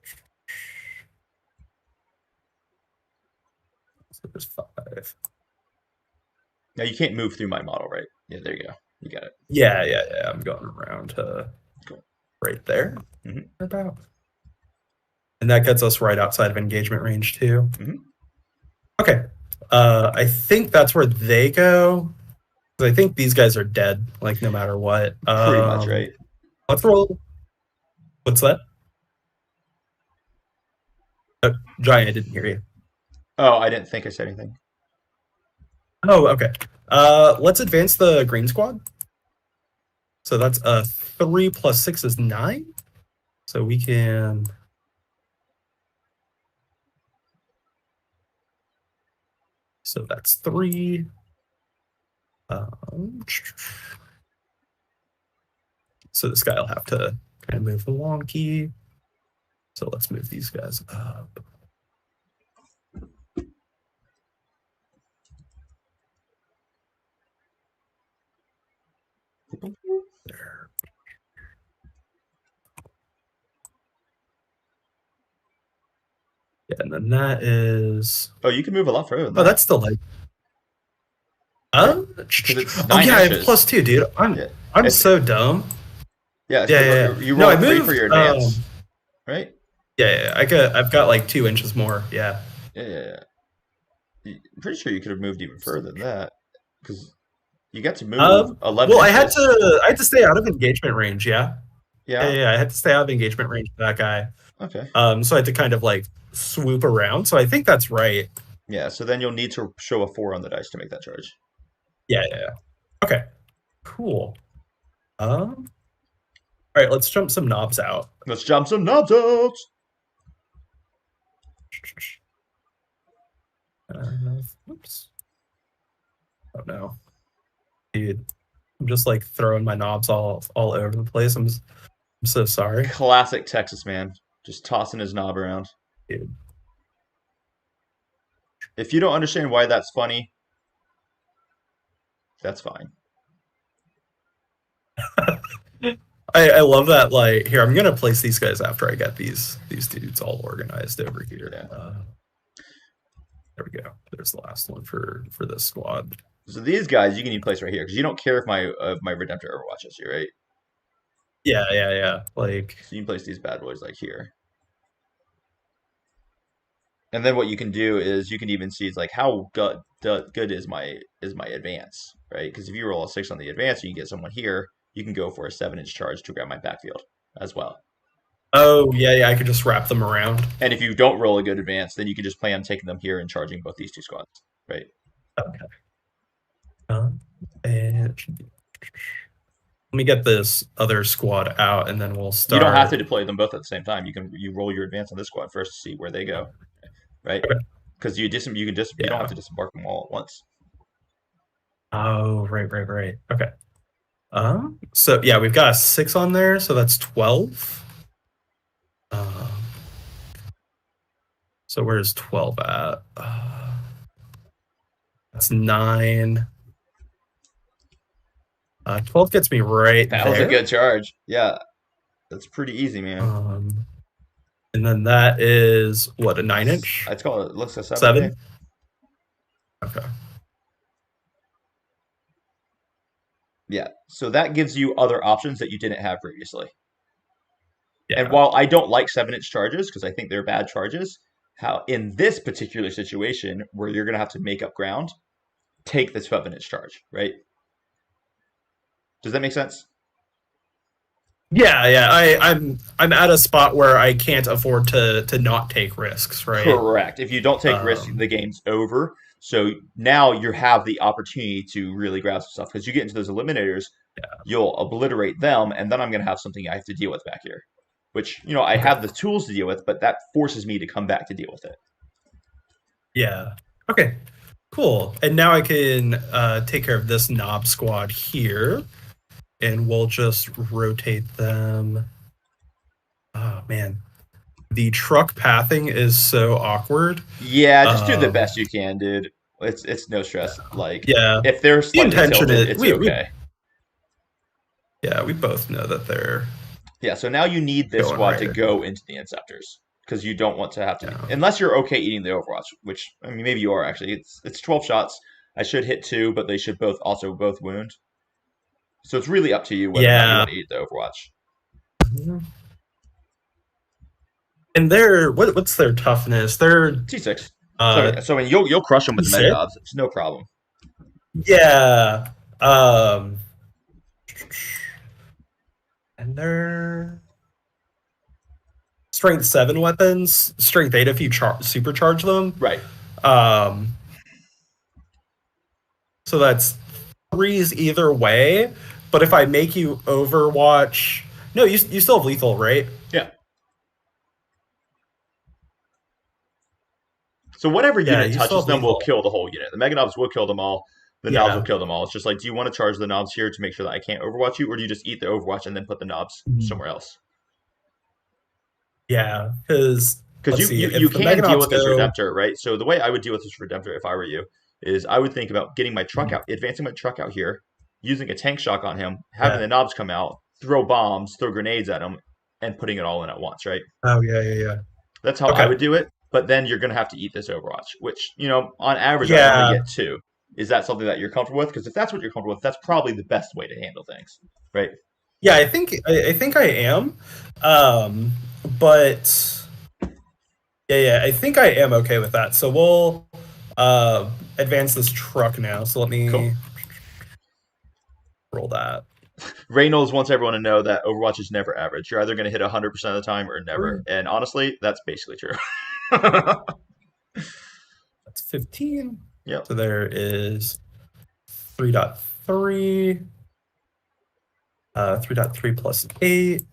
Speaker 2: So there's 5.
Speaker 1: Now you can't move through my model, right? Yeah, there you go. You got it.
Speaker 2: Yeah. I'm going around to
Speaker 1: Cool.
Speaker 2: right there.
Speaker 1: Mhm.
Speaker 2: About. And that gets us right outside of engagement range too.
Speaker 1: Mhm.
Speaker 2: Okay. I think that's where they go. 'Cause I think these guys are dead, like no matter what.
Speaker 1: Pretty much, right?
Speaker 2: Let's roll. What's that? Giant, I didn't hear you.
Speaker 1: Oh, I didn't think I said anything.
Speaker 2: Oh, okay. Let's advance the green squad. So that's 3 plus 6 is 9. So we can. So that's 3. So this guy will have to kind of move the long key. So let's move these guys up. There. Yeah, and then that is.
Speaker 1: Oh, you can move a lot further than
Speaker 2: Oh,
Speaker 1: that.
Speaker 2: that's still like. Oh yeah, I have +2, dude. I'm so dumb.
Speaker 1: Yeah,
Speaker 2: Yeah.
Speaker 1: You
Speaker 2: No,
Speaker 1: roll
Speaker 2: I
Speaker 1: 3
Speaker 2: moved,
Speaker 1: for your advance, right?
Speaker 2: Yeah. I've got like 2 inches more. Yeah.
Speaker 1: Yeah. I'm pretty sure you could have moved even further than that because you got to move 11
Speaker 2: Well,
Speaker 1: inches.
Speaker 2: I had to stay out of engagement range. Yeah.
Speaker 1: Yeah.
Speaker 2: I had to stay out of engagement range for that guy.
Speaker 1: Okay.
Speaker 2: So I had to kind of like swoop around. So I think that's right.
Speaker 1: Yeah. So then you'll need to show a 4 on the dice to make that charge.
Speaker 2: Yeah. Okay. Cool. All right, let's jump some knobs out.
Speaker 1: Let's jump some knobs out.
Speaker 2: Oops. Oh no, dude! I'm just like throwing my knobs all over the place. I'm so sorry.
Speaker 1: Classic Texas man, just tossing his knob around.
Speaker 2: Dude.
Speaker 1: If you don't understand why that's funny, that's fine.
Speaker 2: I love that. Like here, I'm gonna place these guys after I get these dudes all organized over here.
Speaker 1: Yeah.
Speaker 2: There we go. There's the last one for this squad.
Speaker 1: So these guys you can even place right here because you don't care if my Redemptor overwatches you, right?
Speaker 2: Yeah. Like
Speaker 1: so you can place these bad boys like here. And then what you can do is you can even see it's like how good is my advance, right? Because if you roll a 6 on the advance and you get someone here, you can go for a 7-inch charge to grab my backfield as well.
Speaker 2: Oh, yeah, I could just wrap them around.
Speaker 1: And if you don't roll a good advance, then you can just plan on taking them here and charging both these two squads, right?
Speaker 2: Okay. And let me get this other squad out, and then we'll start.
Speaker 1: You don't have to deploy them both at the same time. You roll your advance on this squad first to see where they go, right? Because you don't have to disembark them all at once.
Speaker 2: Oh, right. Okay. So yeah, we've got a 6 on there, so that's 12. So where's 12 at? That's 9. 12 gets me right
Speaker 1: That
Speaker 2: there.
Speaker 1: was a good charge. Yeah, that's pretty easy, man.
Speaker 2: And then that is what, a 9-inch?
Speaker 1: I'd call it. Looks like
Speaker 2: 7. Okay.
Speaker 1: Yeah, so that gives you other options that you didn't have previously.
Speaker 2: Yeah.
Speaker 1: And while I don't like 7-inch charges because I think they're bad charges, how in this particular situation where you're going to have to make up ground, take the 7-inch charge, right? Does that make sense?
Speaker 2: Yeah. I'm at a spot where I can't afford to not take risks, right?
Speaker 1: Correct. If you don't take risks, the game's over. So now you have the opportunity to really grab some stuff because you get into those eliminators, you'll obliterate them, and then I'm going to have something I have to deal with back here, which I have the tools to deal with, but that forces me to come back to deal with it.
Speaker 2: Yeah. Okay. Cool. And now I can take care of this knob squad here, and we'll just rotate them. Oh man, the truck pathing is so awkward.
Speaker 1: Yeah, just do the best you can, dude. It's no stress. If they're slightly tilted, it's okay.
Speaker 2: We both know that they're.
Speaker 1: Yeah, so now you need this squad to go into the Inceptors because you don't want to have to, unless you're okay eating the Overwatch, which maybe you are actually. It's 12 shots. I should hit 2, but they should both wound. So it's really up to you whether or not you want to eat the Overwatch.
Speaker 2: And what's their toughness? They're
Speaker 1: T6. So you'll crush them with the Megadobs. It's no problem.
Speaker 2: Yeah. And they're strength 7 weapons, strength 8 if you supercharge them.
Speaker 1: Right.
Speaker 2: So that's 3s either way. But if I make you Overwatch, no, you still have lethal, right?
Speaker 1: Yeah. So whatever unit touches them will kill the whole unit. The Meganobs will kill them all. The knobs will kill them all. It's just like, do you want to charge the knobs here to make sure that I can't Overwatch you, or do you just eat the Overwatch and then put the knobs somewhere else?
Speaker 2: Yeah, because
Speaker 1: you can deal with this Redemptor, right? So the way I would deal with this Redemptor if I were you is I would think about getting my truck out, advancing my truck out here, using a tank shock on him, having the knobs come out, throw bombs, throw grenades at him, and putting it all in at once, right?
Speaker 2: Oh, yeah.
Speaker 1: That's how I would do it. But then you're going to have to eat this Overwatch, which, on average, I only get 2. Is that something that you're comfortable with? Because if that's what you're comfortable with, that's probably the best way to handle things, right?
Speaker 2: Yeah, I think I am. But I think I am okay with that. So we'll advance this truck now. So let me roll that.
Speaker 1: Reynolds wants everyone to know that Overwatch is never average. You're either going to hit 100% of the time or never. And honestly, that's basically true.
Speaker 2: That's 15.
Speaker 1: Yep.
Speaker 2: So there is 3.3. 3.3 plus 8.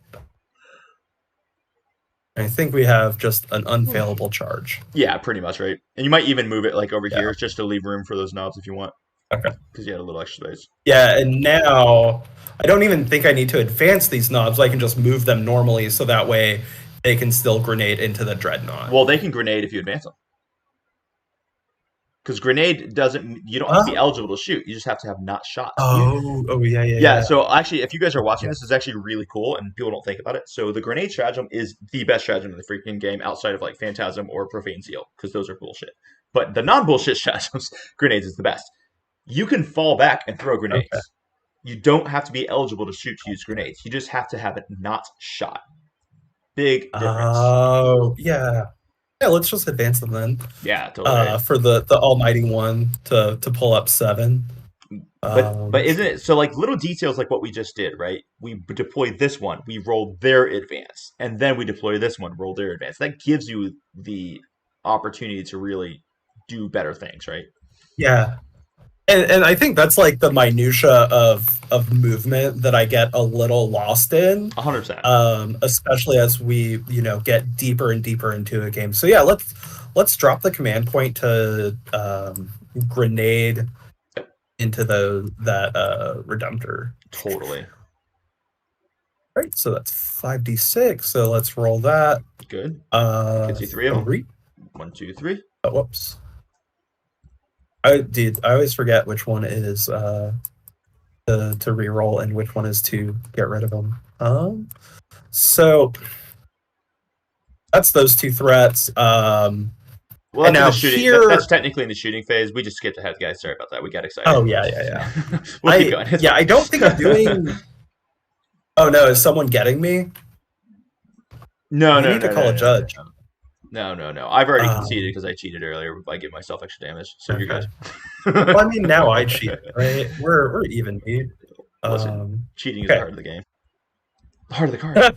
Speaker 2: I think we have just an unfailable charge.
Speaker 1: Yeah, pretty much, right? And you might even move it over here just to leave room for those knobs if you want.
Speaker 2: Okay.
Speaker 1: Because you had a little extra space.
Speaker 2: Yeah, and now I don't even think I need to advance these knobs. I can just move them normally so that way they can still grenade into the Dreadnought.
Speaker 1: Well, they can grenade if you advance them. Because grenade you don't have to be eligible to shoot. You just have to have not shot.
Speaker 2: Yeah.
Speaker 1: So actually, if you guys are watching this, it's actually really cool, and people don't think about it. So the grenade stratagem is the best stratagem in the freaking game outside of like Phantasm or Profane Zeal, because those are bullshit. But the non-bullshit stratagems, grenades is the best. You can fall back and throw grenades. Okay. You don't have to be eligible to shoot to use grenades. You just have to have it not shot. Big difference.
Speaker 2: Oh, yeah. Yeah, let's just advance them then.
Speaker 1: Yeah, totally.
Speaker 2: For the almighty one to pull up 7.
Speaker 1: But isn't it so like little details like what we just did, right? We deploy this one, we roll their advance, and then we deploy this one, roll their advance. That gives you the opportunity to really do better things, right?
Speaker 2: Yeah. And I think that's like the minutia of movement that I get a little lost in,
Speaker 1: 100%.
Speaker 2: especially as we get deeper and deeper into a game. So yeah, let's drop the command point to grenade into that Redemptor.
Speaker 1: Totally.
Speaker 2: Right, so that's 5d6. So let's roll that.
Speaker 1: Good. Gets you 3 of them.
Speaker 2: 3.
Speaker 1: 1, 2, 3.
Speaker 2: Oh, whoops. I always forget which one is to re-roll and which one is to get rid of them. So that's those 2 threats.
Speaker 1: Well, that's now shooting. Here, that's technically in the shooting phase. We just skipped ahead, guys. Sorry about that. We got excited.
Speaker 2: Oh yeah.
Speaker 1: We'll keep going.
Speaker 2: Yeah, I don't think I'm doing. Oh no! Is someone getting me?
Speaker 1: No,
Speaker 2: I need to call a judge.
Speaker 1: No. I've already conceded because I cheated earlier by giving myself extra damage. So you're good.
Speaker 2: Well, I mean, now I cheat, right? We're even, dude.
Speaker 1: Listen, cheating is the heart of the game. The heart of the card.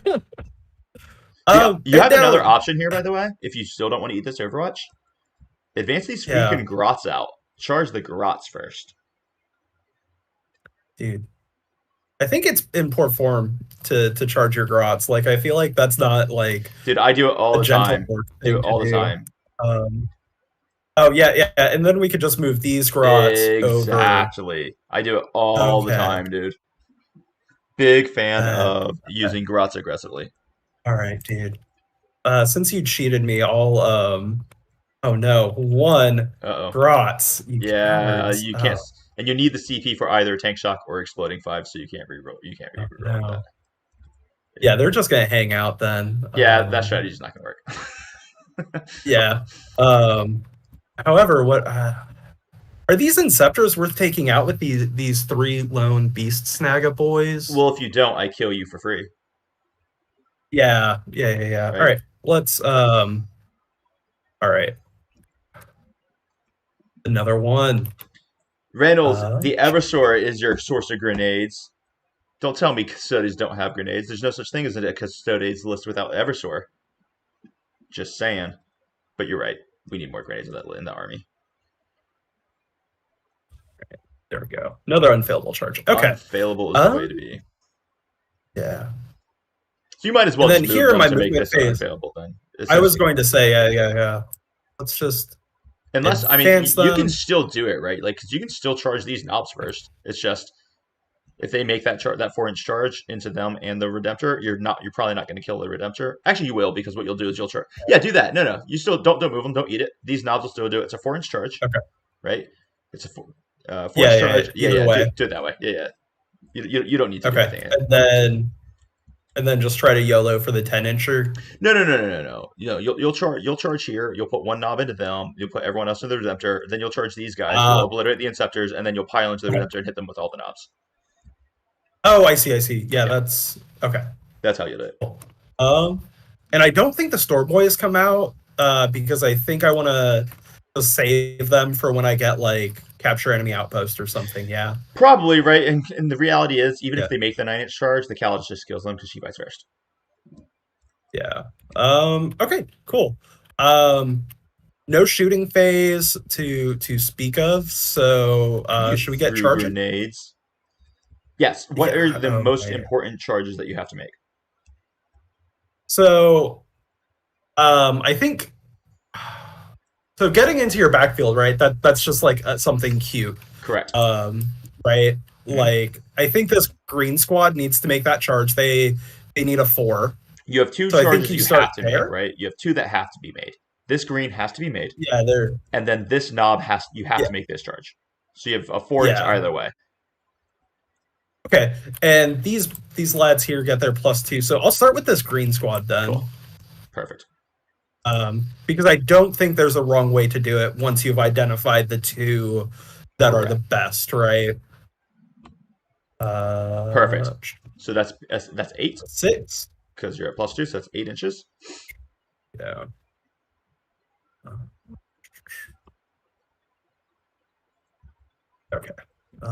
Speaker 1: You have another option here, by the way. If you still don't want to eat this Overwatch, advance these freaking grots out. Charge the grots first.
Speaker 2: Dude. I think it's in poor form to charge your grots. Like, I feel like that's not like.
Speaker 1: Dude, I do it all the time. Do it all the time.
Speaker 2: Oh yeah, and then we could just move these grots over.
Speaker 1: Exactly. I do it all the time, dude. Big fan of using grots aggressively.
Speaker 2: All right, dude. Since you cheated me, I'll oh no, 1 grots.
Speaker 1: You can't. And you need the CP for either tank shock or exploding 5, so you can't reroll. You can't reroll that.
Speaker 2: Yeah, they're just gonna hang out then.
Speaker 1: Yeah, that strategy's not gonna work.
Speaker 2: Yeah. However, what are these Inceptors worth taking out with these 3 lone beast snagga boys?
Speaker 1: Well, if you don't, I kill you for free.
Speaker 2: Yeah. Right. All right, let's. All right. Another one.
Speaker 1: Reynolds, the Eversor is your source of grenades. Don't tell me Custodes don't have grenades. There's no such thing as a Custodes list without Eversor. Just saying. But you're right. We need more grenades in the army.
Speaker 2: Okay, there we go. Another unfailable charge. Okay.
Speaker 1: Unfailable is the way to be.
Speaker 2: Yeah.
Speaker 1: So you might as well just move them to make this unfailable then.
Speaker 2: I was going to say, yeah. Let's just...
Speaker 1: Unless, I mean, you can still do it, right? Like, because you can still charge these knobs first. It's just if they make that 4-inch charge into them and the Redemptor, you're probably not going to kill the Redemptor. Actually, you will, because what you'll do is you'll charge. Yeah, do that. No, you still don't move them. Don't eat it. These knobs will still do it. It's a 4-inch charge.
Speaker 2: Okay.
Speaker 1: Right. It's a 4-inch charge. Yeah. Do it that way. Yeah. You don't need to do anything.
Speaker 2: And then just try to YOLO for the 10-incher.
Speaker 1: No. You'll charge here. You'll put 1 knob into them. You'll put everyone else into the Redemptor. Then you'll charge these guys. You'll obliterate the Inceptors, and then you'll pile into the Redemptor and hit them with all the knobs.
Speaker 2: Oh, I see. Yeah, that's okay.
Speaker 1: That's how you do it.
Speaker 2: And I don't think the Store Boys come out because I think I want to save them for when I get like capture enemy outpost or something. Yeah,
Speaker 1: probably right. And the reality is, even if they make the 9-inch charge, the Kalash just kills them because she bites first.
Speaker 2: Yeah. Okay. Cool. No shooting phase to speak of. So should we get charging?
Speaker 1: Grenades. Yes. What are the most important charges that you have to make?
Speaker 2: So, I think. So getting into your backfield, right? That's just like something cute.
Speaker 1: Correct.
Speaker 2: Right. Mm-hmm. Like I think this green squad needs to make that charge. They need a 4.
Speaker 1: You have 2 charges you have to make, right? You have 2 that have to be made. This green has to be made.
Speaker 2: Yeah, there.
Speaker 1: And then this knob you have to make this charge. So you have a 4-inch either way.
Speaker 2: Okay, and these lads here get their +2. So I'll start with this green squad then.
Speaker 1: Cool. Perfect.
Speaker 2: Because I don't think there's a wrong way to do it once you've identified the 2 that are the best, right?
Speaker 1: Perfect. So that's 8.
Speaker 2: 6.
Speaker 1: Because you're at +2, so that's 8 inches.
Speaker 2: Yeah. Okay.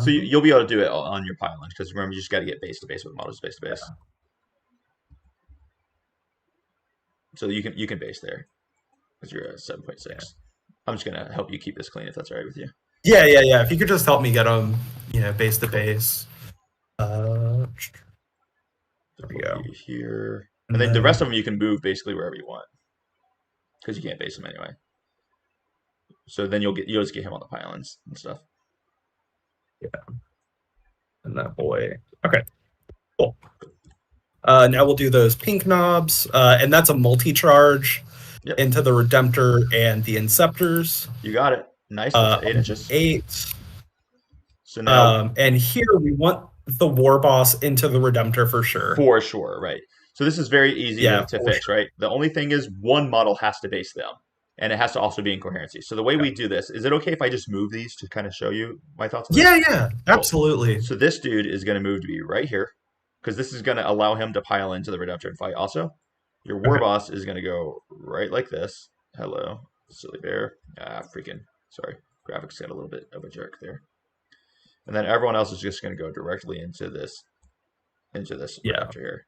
Speaker 1: So you'll be able to do it on your pylon because remember you just got to get base to base with models base to base. So you can base there because you're at 7.6. Yeah. I'm just gonna help you keep this clean if that's all right with you.
Speaker 2: Yeah. If you could just help me get them, base to base. There we go.
Speaker 1: Here, and then the rest of them you can move basically wherever you want because you can't base them anyway. So then you'll just get him on the pylons and stuff.
Speaker 2: Yeah. And that boy. Okay. Cool. Now we'll do those pink knobs, and that's a multi-charge into the Redemptor and the Inceptors.
Speaker 1: You got it. Nice. 8 inches.
Speaker 2: 8.
Speaker 1: So now,
Speaker 2: and here we want the War Boss into the Redemptor for sure.
Speaker 1: For sure, right. So this is very easy to fix, right? The only thing is one model has to base them, and it has to also be in coherency. So the way we do this, is it okay if I just move these to kind of show you my thoughts on this?
Speaker 2: Yeah, absolutely.
Speaker 1: So this dude is going to move to be right here, because this is going to allow him to pile into the Redemptor and fight also. Your War Boss is going to go right like this. Hello, silly bear. Sorry. Graphics got a little bit of a jerk there. And then everyone else is just going to go directly into this Redemptor here.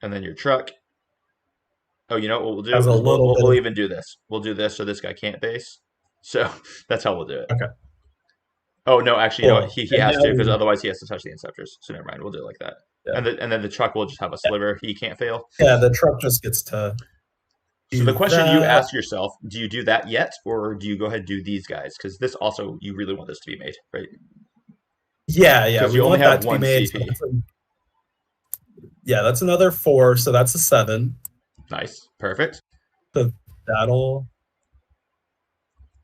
Speaker 1: And then your truck. Oh, you know what we'll do? We'll even do this. We'll do this so this guy can't base. So that's how we'll do it.
Speaker 2: Okay.
Speaker 1: Oh no, actually, you know what? He has to because otherwise he has to touch the Inceptors. So never mind. We'll do it like that. Yeah. And then the truck will just have a sliver. He can't fail.
Speaker 2: Yeah, the truck just gets to.
Speaker 1: So the question you ask yourself: do you do that yet, or do you go ahead and do these guys? Because this also you really want this to be made, right?
Speaker 2: Yeah.
Speaker 1: Because you only have one CP.
Speaker 2: Yeah, that's another 4, so that's a 7.
Speaker 1: Nice, perfect.
Speaker 2: So that'll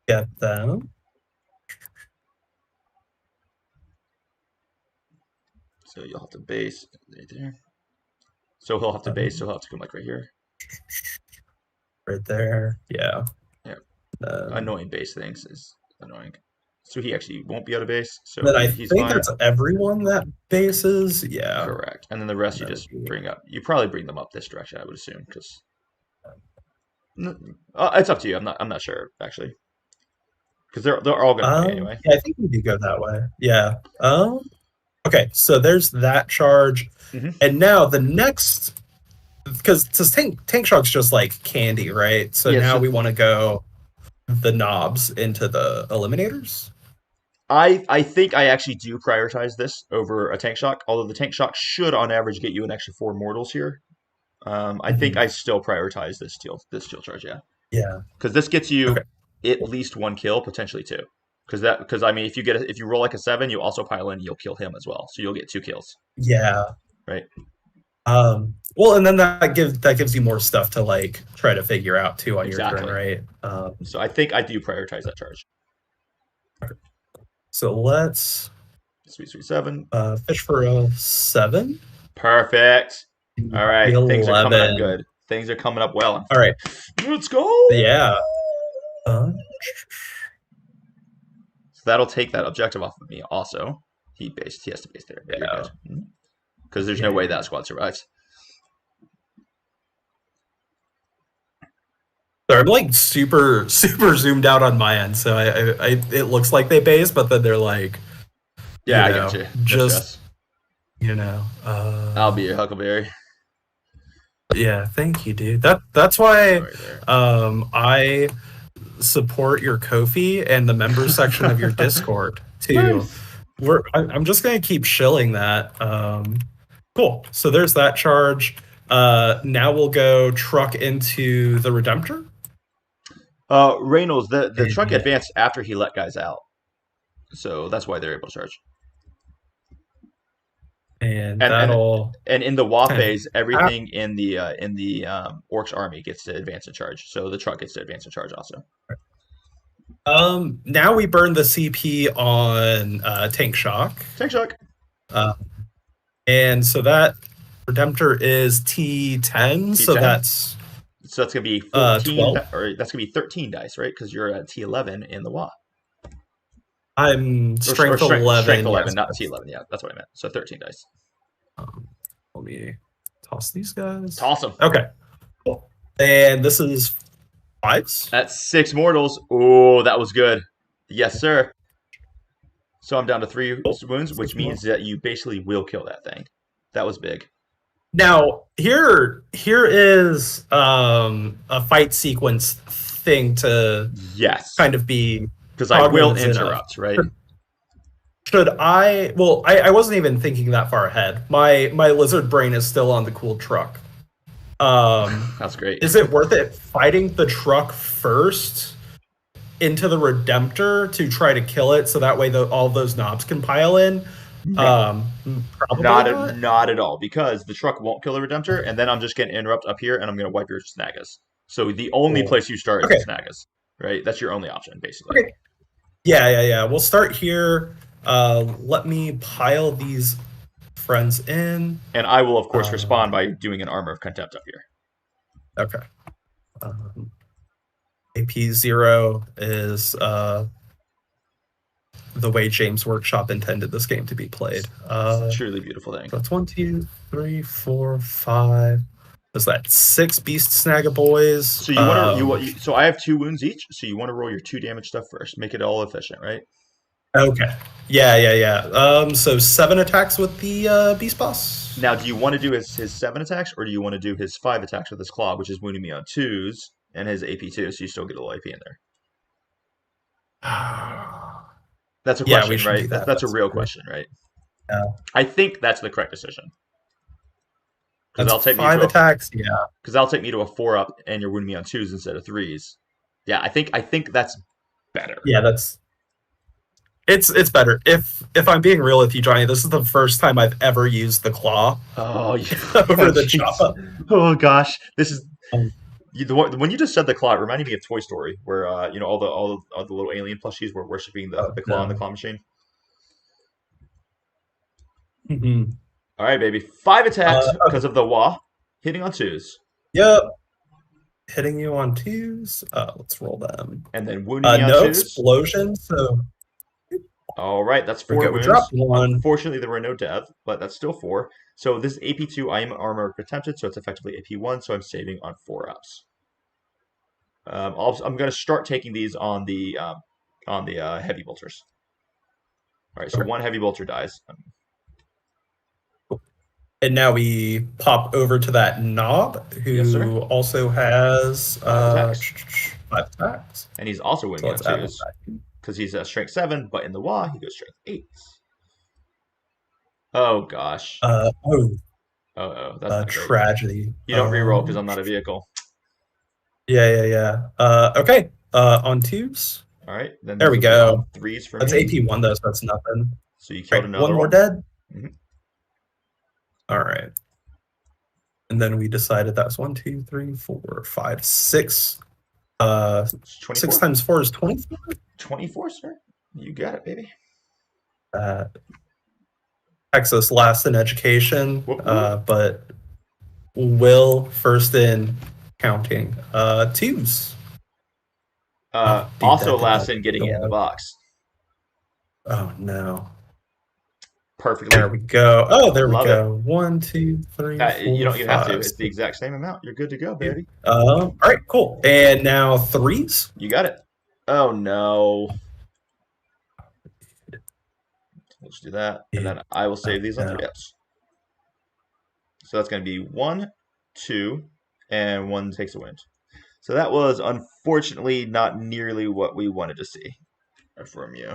Speaker 2: get them.
Speaker 1: So you'll have to base right there. So he'll have to base. So he'll have to come like right here.
Speaker 2: Right there. Yeah.
Speaker 1: Annoying base things is annoying. So he actually won't be out of base. So
Speaker 2: then I think that's everyone that bases. Yeah.
Speaker 1: Correct. And then the rest you just bring up. You probably bring them up this direction, I would assume, because it's up to you. I'm not sure actually, because they're all going to anyway.
Speaker 2: Yeah, I think we do go that way. Yeah. Okay. So there's that charge, and now the next, because tank shock's just like candy, right? So now we want to go the knobs into the eliminators.
Speaker 1: I think I actually do prioritize this over a tank shock, although the tank shock should on average get you an extra 4 mortals here. I think I still prioritize this steel charge,
Speaker 2: yeah,
Speaker 1: because this gets you at least 1 kill, potentially 2. Because I mean, if you roll like a 7, you also pile in, you'll kill him as well, so you'll get 2 kills.
Speaker 2: Yeah,
Speaker 1: right.
Speaker 2: Well, and then that gives you more stuff to like try to figure out too on your turn, right?
Speaker 1: So I think I do prioritize that charge.
Speaker 2: So let's
Speaker 1: sweet 7.
Speaker 2: Fish for a 7.
Speaker 1: Perfect. All right, 11. Things are coming up good. Things are coming up well.
Speaker 2: All right,
Speaker 1: let's go.
Speaker 2: Yeah.
Speaker 1: So that'll take that objective off of me. Also, he has to base there. Yeah. Because there's no way that squad survives.
Speaker 2: So I'm like super zoomed out on my end, so it looks like they base, but then they're like,
Speaker 1: I got you.
Speaker 2: Just
Speaker 1: I'll be your Huckleberry.
Speaker 2: Yeah, thank you, dude. That's why I support your Ko-fi and the members section of your Discord too. Nice. I'm just gonna keep shilling that. Cool. So there's that charge. Now we'll go truck into the Redemptor.
Speaker 1: Reynolds, the truck advanced after he let guys out, so that's why they're able to charge.
Speaker 2: And
Speaker 1: in the WA phase, everything in the Orcs army gets to advance and charge. So the truck gets to advance and charge also.
Speaker 2: Now we burn the CP on Tank Shock.
Speaker 1: Tank Shock.
Speaker 2: And so that Redemptor is T10. So that's
Speaker 1: gonna be 14, or that's gonna be 13 dice, right? Because you're at T11 in the WA.
Speaker 2: I'm strength 11.
Speaker 1: Strength 11, not T11. Yeah, that's what I meant. So 13 dice.
Speaker 2: Let me toss these guys.
Speaker 1: Toss them.
Speaker 2: Okay. Cool. And this is 5s.
Speaker 1: That's 6 mortals. Oh, that was good. Yes, sir. So I'm down to 3 wounds, which means that you basically will kill that thing. That was big.
Speaker 2: Now, here is a fight sequence thing to
Speaker 1: Yes.
Speaker 2: kind of be
Speaker 1: Because I will
Speaker 2: cognizant of.
Speaker 1: interrupt, right?
Speaker 2: Should I? Well, I wasn't even thinking that far ahead. My lizard brain is still on the cool truck.
Speaker 1: That's great.
Speaker 2: Is it worth it fighting the truck first into the Redemptor to try to kill it, so that way all those knobs can pile in? Probably
Speaker 1: not at all, because the truck won't kill the Redemptor, and then I'm just going to interrupt up here, and I'm going to wipe your Snagas. So the only place you start is the Snagas, right? That's your only option, basically.
Speaker 2: Okay. Yeah. We'll start here. Let me pile these friends in.
Speaker 1: And I will, of course, respond by doing an Armor of Contempt up here.
Speaker 2: Okay. AP 0 is the way James Workshop intended this game to be played.
Speaker 1: It's a truly beautiful thing.
Speaker 2: So that's 1, 2, 3, 4, 5. Is that 6 Beast Snagga boys?
Speaker 1: So you want to? So I have 2 wounds each. So you want to roll your 2 damage stuff first. Make it all efficient, right?
Speaker 2: Okay. Yeah. So 7 attacks with the Beast Boss.
Speaker 1: Now, do you want to do his 7 attacks, or do you want to do his 5 attacks with his claw, which is wounding me on 2s, and his AP 2, so you still get a little AP in there? That's a question, right? That's a real question, right?
Speaker 2: Yeah.
Speaker 1: I think that's the correct decision.
Speaker 2: Because I'll take 5 attacks. Yeah.
Speaker 1: Because that'll take me to a 4-up, and you're wounding me on 2s instead of 3s. Yeah, I think that's better.
Speaker 2: Yeah, it's better. If I'm being real with you, Johnny, this is the first time I've ever used the claw.
Speaker 1: Oh, yeah.
Speaker 2: Over the chop up.
Speaker 1: Oh gosh, this is. When you just said the claw, it reminded me of Toy Story, where all the little alien plushies were worshiping the claw and the claw machine.
Speaker 2: Mm-hmm.
Speaker 1: All right, baby. 5 attacks because of the wah, hitting on 2s.
Speaker 2: Yep. Hitting you on 2s. Let's roll them.
Speaker 1: And then wounding me on 2s.
Speaker 2: No explosion, so.
Speaker 1: All right, that's 4 wounds.
Speaker 2: Dropped 1.
Speaker 1: Unfortunately, there were no death, but that's still 4. So this is AP2. I am Armor Protected, so it's effectively AP1, so I'm saving on 4-ups. I'm going to start taking these on the heavy bolters. All right, so 1 heavy bolter dies.
Speaker 2: And now we pop over to that knob, who also has 5 attacks.
Speaker 1: And he's also winning on 2s. Because he's strength 7, but in the wah, he goes strength 8. Oh, gosh.
Speaker 2: That's
Speaker 1: a
Speaker 2: tragedy.
Speaker 1: You don't reroll because I'm not a vehicle.
Speaker 2: Yeah. Okay, on 2s.
Speaker 1: All right. Then
Speaker 2: there we go.
Speaker 1: 3s for
Speaker 2: me. That's AP1, though, so that's nothing.
Speaker 1: So you killed another
Speaker 2: 1 more dead?
Speaker 1: Mm-hmm.
Speaker 2: All right. And then we decided that's 1, 2, 3, 4, 5, 6. 6 times 4 is 24?
Speaker 1: 24, sir. You got it, baby.
Speaker 2: Texas last in education, but Will first in counting. 2s.
Speaker 1: Also last in getting it in the box.
Speaker 2: Oh, no.
Speaker 1: Perfectly.
Speaker 2: There we go. Oh, there we go. 1, 2, 3, 4,
Speaker 1: you don't even
Speaker 2: 5,
Speaker 1: have to. It's the exact same amount. You're good to go, baby.
Speaker 2: All right, cool. And now 3s.
Speaker 1: You got it. Oh, no. Let's do that. And then I will save these on 3-ups. So that's going to be 1, 2, and 1 takes a wind. So that was unfortunately not nearly what we wanted to see from you.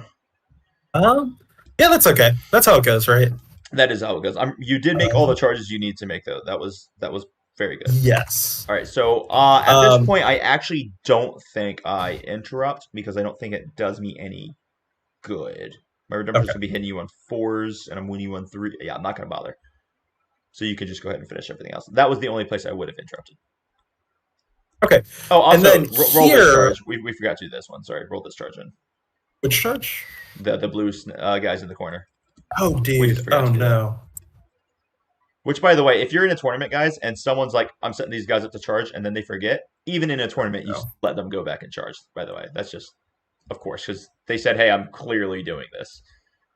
Speaker 2: Yeah, that's okay. That's how it goes, right?
Speaker 1: That is how it goes. You did make all the charges you need to make, though. That was very good.
Speaker 2: Yes.
Speaker 1: All right. So at this point, I actually don't think I interrupt because I don't think it does me any good. My Redemptor's going to be hitting you on 4s, and I'm winning you on 3. Yeah, I'm not going to bother. So you can just go ahead and finish everything else. That was the only place I would have interrupted.
Speaker 2: Okay.
Speaker 1: Oh, also,
Speaker 2: and then
Speaker 1: roll this charge. We forgot to do this one. Sorry. Roll this charge in.
Speaker 2: Which charge?
Speaker 1: The blue guys in the corner.
Speaker 2: Oh, dude. Oh, no.
Speaker 1: Which, by the way, if you're in a tournament, guys, and someone's like, I'm setting these guys up to charge, and then they forget, even in a tournament, you let them go back and charge, by the way. That's just, of course, because they said, hey, I'm clearly doing this.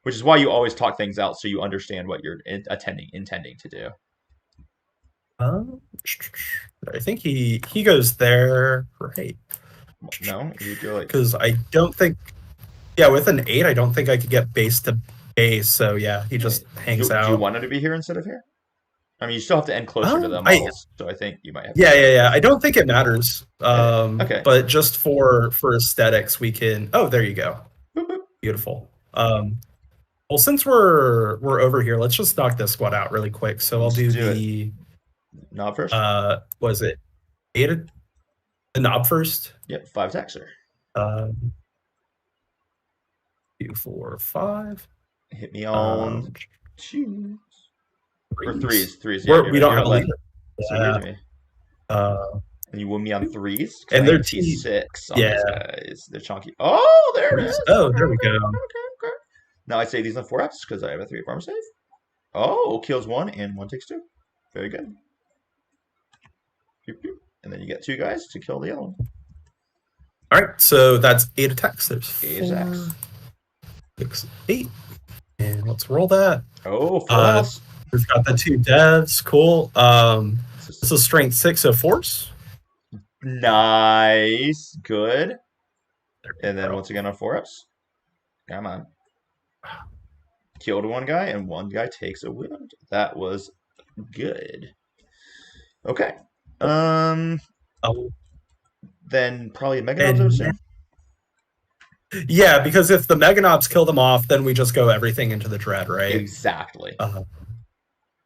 Speaker 1: Which is why you always talk things out so you understand what you're intending to do.
Speaker 2: I think he goes there, right?
Speaker 1: No, you go like.
Speaker 2: Because I don't think. Yeah, with an 8, I don't think I could get base to base. So yeah, he just hangs out.
Speaker 1: Do you want him to be here instead of here? I mean, you still have to end closer to the
Speaker 2: I-
Speaker 1: models, so I think you might have.
Speaker 2: Yeah. I don't think it matters.
Speaker 1: Okay.
Speaker 2: But just for aesthetics, we can. Oh, there you go.
Speaker 1: Boop, boop.
Speaker 2: Beautiful. Well, since we're over here, let's just knock this squad out really quick. So I'll do the
Speaker 1: knob first.
Speaker 2: Was it 8? The knob first.
Speaker 1: Yep, 5 attacks, sir.
Speaker 2: 2, 4, 5.
Speaker 1: Hit me on 2 or 3s. 3s.
Speaker 2: Yeah, we don't have a
Speaker 1: lead.
Speaker 2: leader.
Speaker 1: So weird to me. And you win me on 3s.
Speaker 2: And they're
Speaker 1: T6 on
Speaker 2: yeah.
Speaker 1: these guys. They're chunky. Oh, there it is.
Speaker 2: Oh, there we go.
Speaker 1: Okay. Now I save these on 4Fs because I have a 3 farmer save. Oh, kills 1 and 1 takes 2. Very good. And then you get 2 guys to kill the other one.
Speaker 2: All right, so that's 8 attacks. There's
Speaker 1: 8 attacks.
Speaker 2: 6, 8. And let's roll that.
Speaker 1: Oh, full house.
Speaker 2: We've got the 2 devs. Cool. This is strength 6, so force.
Speaker 1: Nice. Good. And then once again on 4Fs. Come on. Killed 1 guy, and 1 guy takes a wound. That was good. Okay. Then probably Meganobs, I would assume.
Speaker 2: Yeah, because if the Meganobs kill them off, then we just go everything into the Dread, right?
Speaker 1: Exactly.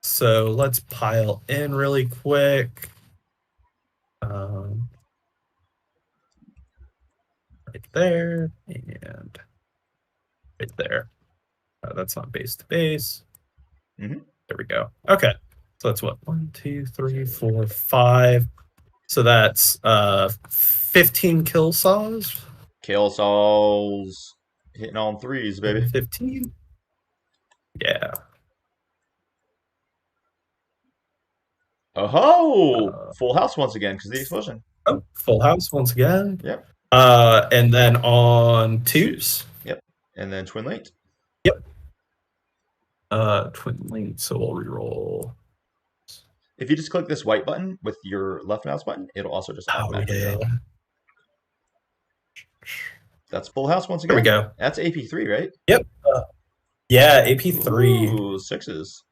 Speaker 2: So let's pile in really quick. Right there and right there. That's not base to base.
Speaker 1: Mm-hmm.
Speaker 2: There we go. Okay. So that's what? 1, 2, 3, 4, 5. So that's 15 kill saws.
Speaker 1: Kill saws. Hitting on 3s, baby.
Speaker 2: 15. Yeah.
Speaker 1: Oh, full house once again because of the explosion.
Speaker 2: Oh, full house once again.
Speaker 1: Yep.
Speaker 2: And then on 2s.
Speaker 1: Yep. And then twin late.
Speaker 2: Yep. Twin late. So we'll reroll.
Speaker 1: If you just click this white button with your left mouse button, it'll also just automatically go. That's full house once again.
Speaker 2: There we go.
Speaker 1: That's AP3, right?
Speaker 2: Yep. Yeah, AP3.
Speaker 1: Ooh, 6s.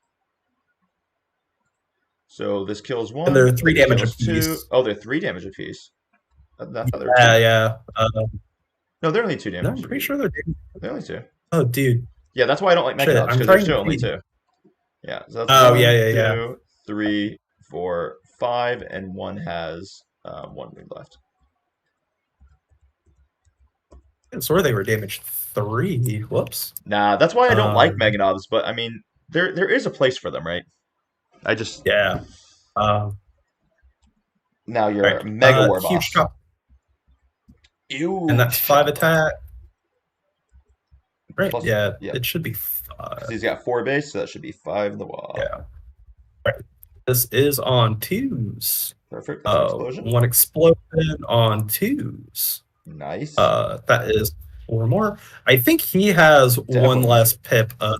Speaker 1: So this kills 1.
Speaker 2: And they're 3 damage a piece.
Speaker 1: 2. Oh, they're 3 damage a piece.
Speaker 2: Yeah.
Speaker 1: No, they're only 2 damage.
Speaker 2: No, I'm pretty sure they're
Speaker 1: only 2.
Speaker 2: Oh, dude.
Speaker 1: Yeah, that's why I don't like Meganobs, because they're still only 2. Yeah. So that's 1, 2, 3, 4, 5, and 1 has 1 wound left.
Speaker 2: So they were damage 3. Whoops.
Speaker 1: Nah, that's why I don't like Meganobs, but I mean, there is a place for them, right? I just
Speaker 2: yeah.
Speaker 1: Now you're right. Mega War
Speaker 2: huge
Speaker 1: boss.
Speaker 2: chop.
Speaker 1: Ew,
Speaker 2: and that's 5 attack. Right.
Speaker 1: Plus,
Speaker 2: yeah, it should be 5.
Speaker 1: He's got 4 base, so that should be 5 in the wall.
Speaker 2: Yeah. Right. This is on 2s.
Speaker 1: Perfect. That's an explosion.
Speaker 2: 1 explosion on 2s.
Speaker 1: Nice.
Speaker 2: That is 4 more. I think he has
Speaker 1: Definitely.
Speaker 2: 1 less pip of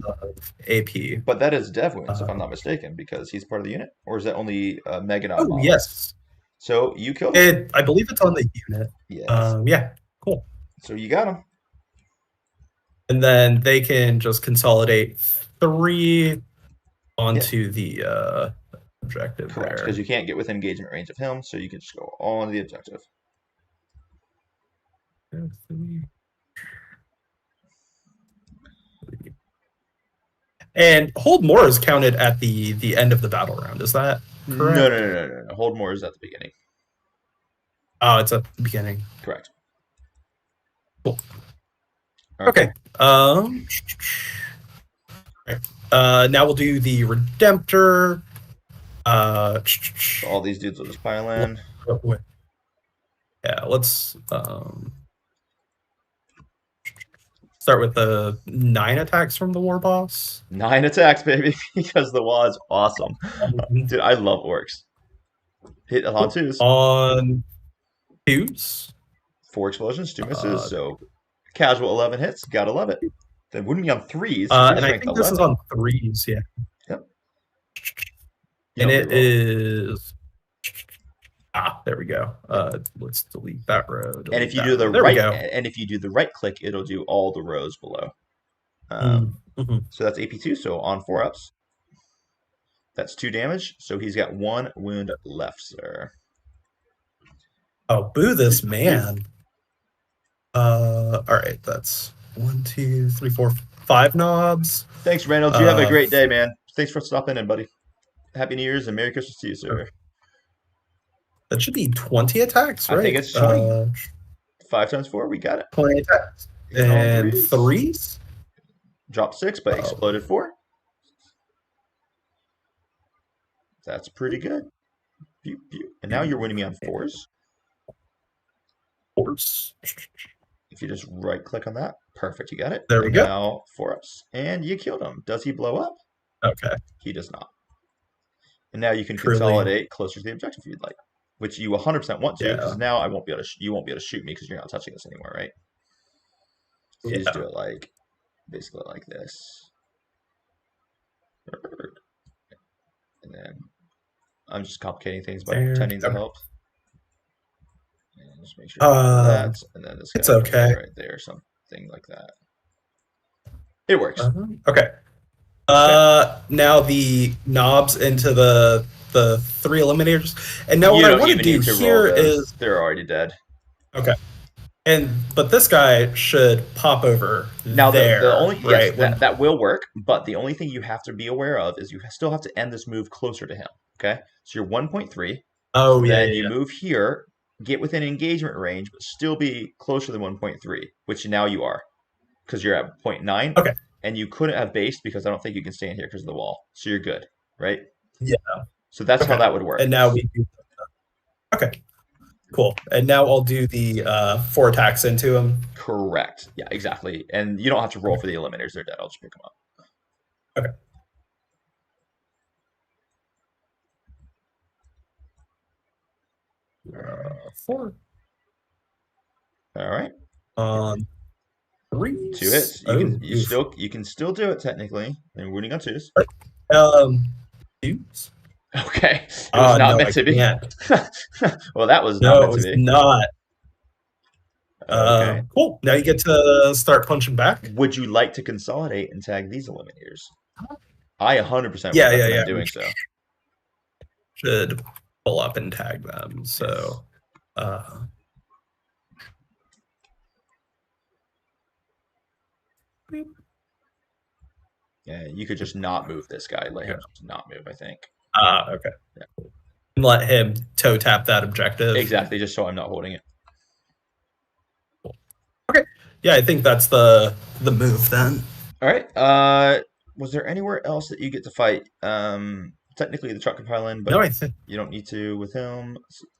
Speaker 2: AP.
Speaker 1: But that is dev wins, if I'm not mistaken, because he's part of the unit. Or is that only Meganob?
Speaker 2: Oh, yes.
Speaker 1: So you killed him.
Speaker 2: I believe it's on the unit.
Speaker 1: Yes.
Speaker 2: Yeah, cool.
Speaker 1: So you got him.
Speaker 2: And then they can just consolidate 3 onto the objective.
Speaker 1: Correct, because you can't get within engagement range of him, so you can just go all into the objective.
Speaker 2: And hold more is counted at the end of the battle round. Is that correct?
Speaker 1: No. Hold more is at the beginning.
Speaker 2: Oh, it's at the beginning.
Speaker 1: Correct.
Speaker 2: Cool.
Speaker 1: Right.
Speaker 2: Okay. Now we'll do the Redemptor.
Speaker 1: So all these dudes will just pile in.
Speaker 2: Yeah, let's start with the 9 attacks from the war boss.
Speaker 1: 9 attacks, baby, because the wall is awesome. Dude, I love orcs. Hit on 2s.
Speaker 2: On 2s.
Speaker 1: 4 explosions, 2 misses, so casual 11 hits. Gotta love it. Then wouldn't be on 3s.
Speaker 2: And I think this is on 3s, yeah.
Speaker 1: Yep.
Speaker 2: And it is There we go. Let's delete that row.
Speaker 1: And if
Speaker 2: Delete
Speaker 1: you
Speaker 2: that
Speaker 1: do
Speaker 2: row.
Speaker 1: the
Speaker 2: There we
Speaker 1: right,
Speaker 2: go.
Speaker 1: and if you do the right click, it'll do all the rows below.
Speaker 2: Mm-hmm.
Speaker 1: So that's AP2. So on 4-ups, that's 2 damage. So he's got 1 wound left, sir.
Speaker 2: Oh, boo this man. All right, that's 1, 2, 3, 4, 5 knobs.
Speaker 1: Thanks, Reynolds. You have a great day, man. Thanks for stopping in, buddy. Happy New Year's and Merry Christmas to you, sir.
Speaker 2: That should be 20 attacks, right?
Speaker 1: I think it's 20. 5 times 4, we got it.
Speaker 2: 20 attacks.
Speaker 1: Hit all
Speaker 2: And
Speaker 1: threes.
Speaker 2: 3s?
Speaker 1: Dropped 6, but exploded 4. That's pretty good. Pew, pew. And now you're winning me on 4s.
Speaker 2: 4s.
Speaker 1: If you just right click on that, perfect, you got it.
Speaker 2: There we go.
Speaker 1: Now 4-ups. And you killed him. Does he blow up?
Speaker 2: Okay.
Speaker 1: He does not. And now you can
Speaker 2: Truly.
Speaker 1: consolidate closer to the objective if you'd like, which you 100% want to, because
Speaker 2: Yeah.
Speaker 1: now I won't be able to. You won't be able to shoot me because you're not touching this anymore, right? So you just do it like, basically like this, and then I'm just complicating things by pretending to help. And just make sure you do that, and then this guy
Speaker 2: it's okay.
Speaker 1: right there, something like that. It works.
Speaker 2: Okay. Now the knobs into the 3 eliminators, and now what I want to do here is
Speaker 1: they're already dead.
Speaker 2: Okay. But this guy should pop over
Speaker 1: now
Speaker 2: there.
Speaker 1: The only
Speaker 2: right?
Speaker 1: Yes, that will work, but the only thing you have to be aware of is you still have to end this move closer to him. Okay, so you're 1.3.
Speaker 2: Oh yeah.
Speaker 1: Then you move here, get within engagement range, but still be closer than 1.3, which now you are, because you're at 0.9.
Speaker 2: Okay.
Speaker 1: And you couldn't have based because I don't think you can stand here because of the wall. So you're good, right?
Speaker 2: Yeah.
Speaker 1: So that's how that would work.
Speaker 2: And now we do. Okay. Cool. And now I'll do the 4 attacks into him.
Speaker 1: Correct. Yeah, exactly. And you don't have to roll for the eliminators. They're dead. I'll just pick them up.
Speaker 2: Okay. 4.
Speaker 1: All right.
Speaker 2: 3.
Speaker 1: 2 hits. You can still do it technically. And winning on 2s.
Speaker 2: 2s.
Speaker 1: Okay. It was not meant to be. Well, that was not meant to be.
Speaker 2: Not.
Speaker 1: Okay.
Speaker 2: Cool. Now you get to start punching back.
Speaker 1: Would you like to consolidate and tag these eliminators? I 100%
Speaker 2: recommend
Speaker 1: doing so.
Speaker 2: Should pull up and tag them. So,
Speaker 1: yeah, you could just not move this guy. Let him just not move, I think.
Speaker 2: Okay. Yeah. And let him toe tap that objective.
Speaker 1: Exactly, just so I'm not holding it.
Speaker 2: Cool. Okay. Yeah, I think that's the move then.
Speaker 1: All right. Was there anywhere else that you get to fight? Technically the truck can pile in, but
Speaker 2: no, I think
Speaker 1: you don't need to with him.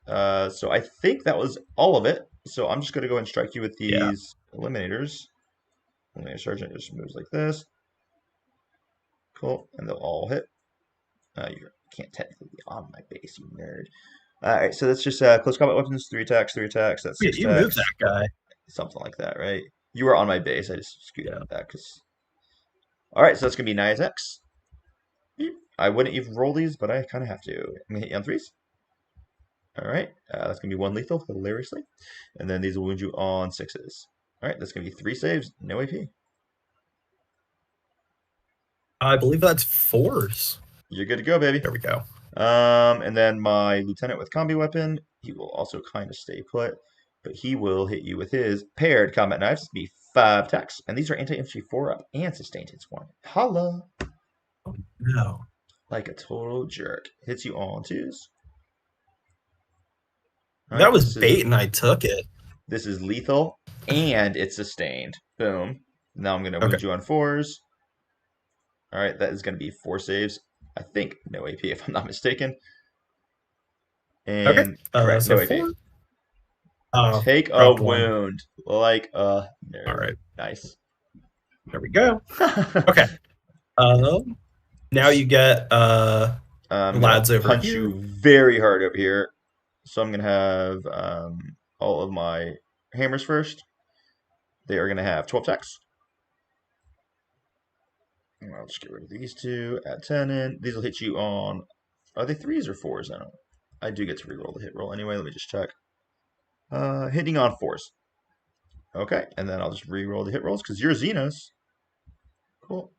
Speaker 1: So I think that was all of it. So I'm just gonna go and strike you with these eliminators. Eliminator Sergeant just moves like this. Cool, and they'll all hit. You can't technically be on my base, you nerd. All right, so that's just close combat weapons, 3 attacks, 3 attacks. That's 6
Speaker 2: you
Speaker 1: attacks.
Speaker 2: moved that guy.
Speaker 1: Something like that, right? You were on my base. I just screwed up that because. All right, so that's gonna be 9 attacks. I wouldn't even roll these, but I kind of have to. I'm gonna hit you on 3s. All right, that's gonna be 1 lethal, hilariously, and then these will wound you on 6s. All right, that's gonna be 3 saves, no AP.
Speaker 2: I believe that's 4s.
Speaker 1: You're good to go, baby.
Speaker 2: There we go.
Speaker 1: And then my lieutenant with combi weapon, he will also kind of stay put, but he will hit you with his paired combat knives. It'll be 5 attacks, and these are anti-infantry 4-up and sustained hits 1. Holla!
Speaker 2: Oh, no.
Speaker 1: Like a total jerk. Hits you all on 2s.
Speaker 2: All that was bait, and I took it.
Speaker 1: This is lethal, and it's sustained. Boom. Now I'm going to wound you on 4s. All right, that is going to be 4 saves. I think no AP, if I'm not mistaken. And correct,
Speaker 2: so
Speaker 1: no
Speaker 2: 4?
Speaker 1: AP. Take a wound like a nerd.
Speaker 2: All right.
Speaker 1: Nice.
Speaker 2: There we go. Okay. Now you get lads over
Speaker 1: punch
Speaker 2: here.
Speaker 1: you very hard over here. So I'm going to have all of my hammers first. They are going to have 12 attacks. I'll just get rid of these 2. Add 10 in. These will hit you on. Are they 3s or 4s? I don't know. I do get to reroll the hit roll anyway. Let me just check. Hitting on 4s. Okay, and then I'll just reroll the hit rolls because you're Xenos. Cool.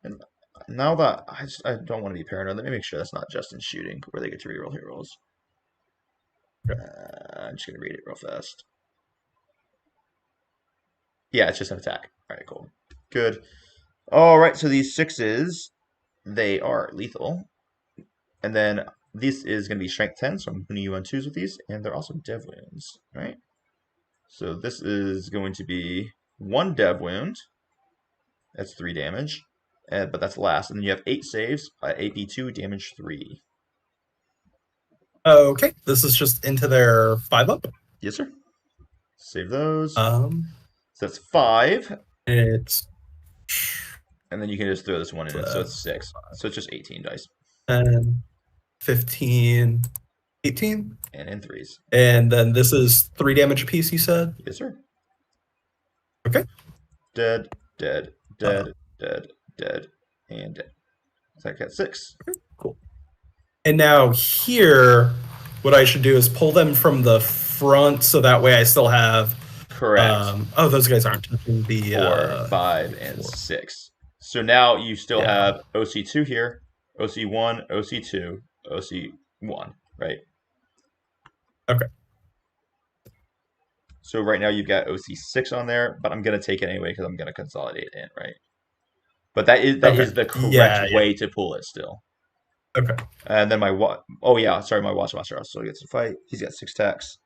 Speaker 1: And now that I don't want to be paranoid, let me make sure that's not just in shooting where they get to reroll hit rolls.
Speaker 2: Okay.
Speaker 1: I'm just gonna read it real fast. Yeah, it's just an attack. All right, cool, good. All right, so these 6s, they are lethal, and then this is gonna be strength 10, so I'm putting you on 2s with these, and they're also dev wounds, right? So this is going to be 1 dev wound. That's 3 damage, but that's last. And then you have 8 saves, AP2, damage 3.
Speaker 2: Okay, this is just into their 5-up.
Speaker 1: Yes, sir. Save those.
Speaker 2: So
Speaker 1: that's 5.
Speaker 2: It's
Speaker 1: and then you can just throw this one in, so it's 6. So it's just 18 dice.
Speaker 2: 10, 15, 18.
Speaker 1: And in 3s.
Speaker 2: And then this is 3 damage apiece, you said?
Speaker 1: Yes, sir.
Speaker 2: Okay.
Speaker 1: Dead, dead, dead, dead, dead, and dead. So I got 6.
Speaker 2: Okay, cool. And now here, what I should do is pull them from the front, so that way I still have...
Speaker 1: Correct.
Speaker 2: Those guys aren't touching the...
Speaker 1: 4, 5, and 6. So now you still have OC2 here, OC1, OC2, OC1, right?
Speaker 2: Okay.
Speaker 1: So right now you've got OC6 on there, but I'm going to take it anyway because I'm going to consolidate it in, right? But that is the correct way to pull it still.
Speaker 2: Okay.
Speaker 1: And then my Watchmaster also gets to fight. He's got 6 attacks.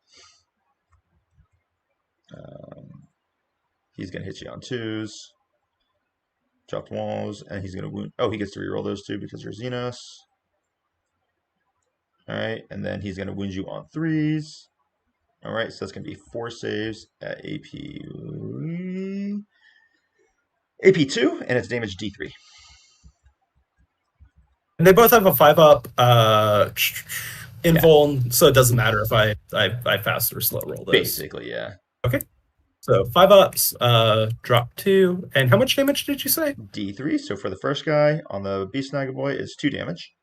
Speaker 1: He's going to hit you on 2s. Dropped walls, and he's going to wound. Oh, he gets to reroll those 2 because you're Xenos. Alright, and then he's going to wound you on 3s. Alright, so that's going to be 4 saves at AP2, and it's damage D3.
Speaker 2: And they both have a 5-up invuln, so it doesn't matter if I fast or slow roll those.
Speaker 1: Basically, yeah.
Speaker 2: Okay. So 5-ups, drop 2. And how much damage did you say?
Speaker 1: D3. So for the first guy on the Beast Snagger Boy, it's 2 damage.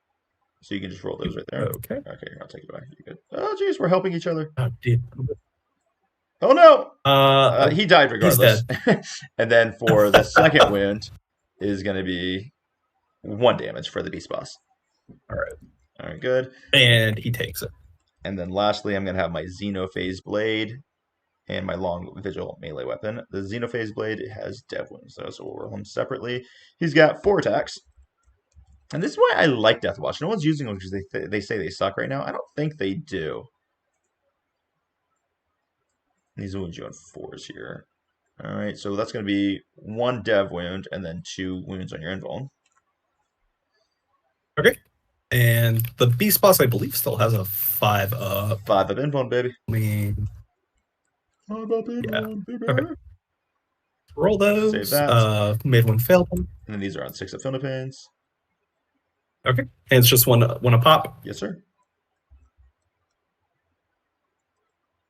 Speaker 1: So you can just roll those right there.
Speaker 2: Okay.
Speaker 1: Okay, I'll take it back. You're good. Oh, jeez, we're helping each other.
Speaker 2: Oh, dude.
Speaker 1: Oh, no! He died regardless.
Speaker 2: He's dead.
Speaker 1: And then for the second wound is going to be 1 damage for the Beast Boss.
Speaker 2: All right.
Speaker 1: All right, good.
Speaker 2: And he takes it.
Speaker 1: And then lastly, I'm going to have my Xenophase Blade and my Long Vigil melee weapon. The Xenophase Blade has dev wounds, though, so we'll roll him separately. He's got 4 attacks. And this is why I like Deathwatch. No one's using them because they say they suck right now. I don't think they do. These wounds you on 4s here. All right, so that's going to be 1 dev wound and then 2 wounds on your invuln.
Speaker 2: Okay. And the Beast Boss, I believe, still has a 5-up.
Speaker 1: 5 up invuln, baby.
Speaker 2: 5 up invuln, baby. Okay. Roll those.
Speaker 1: Save that.
Speaker 2: Made one fail them.
Speaker 1: And then these are on 6 up Philippines.
Speaker 2: Okay. And it's just one a pop?
Speaker 1: Yes, sir.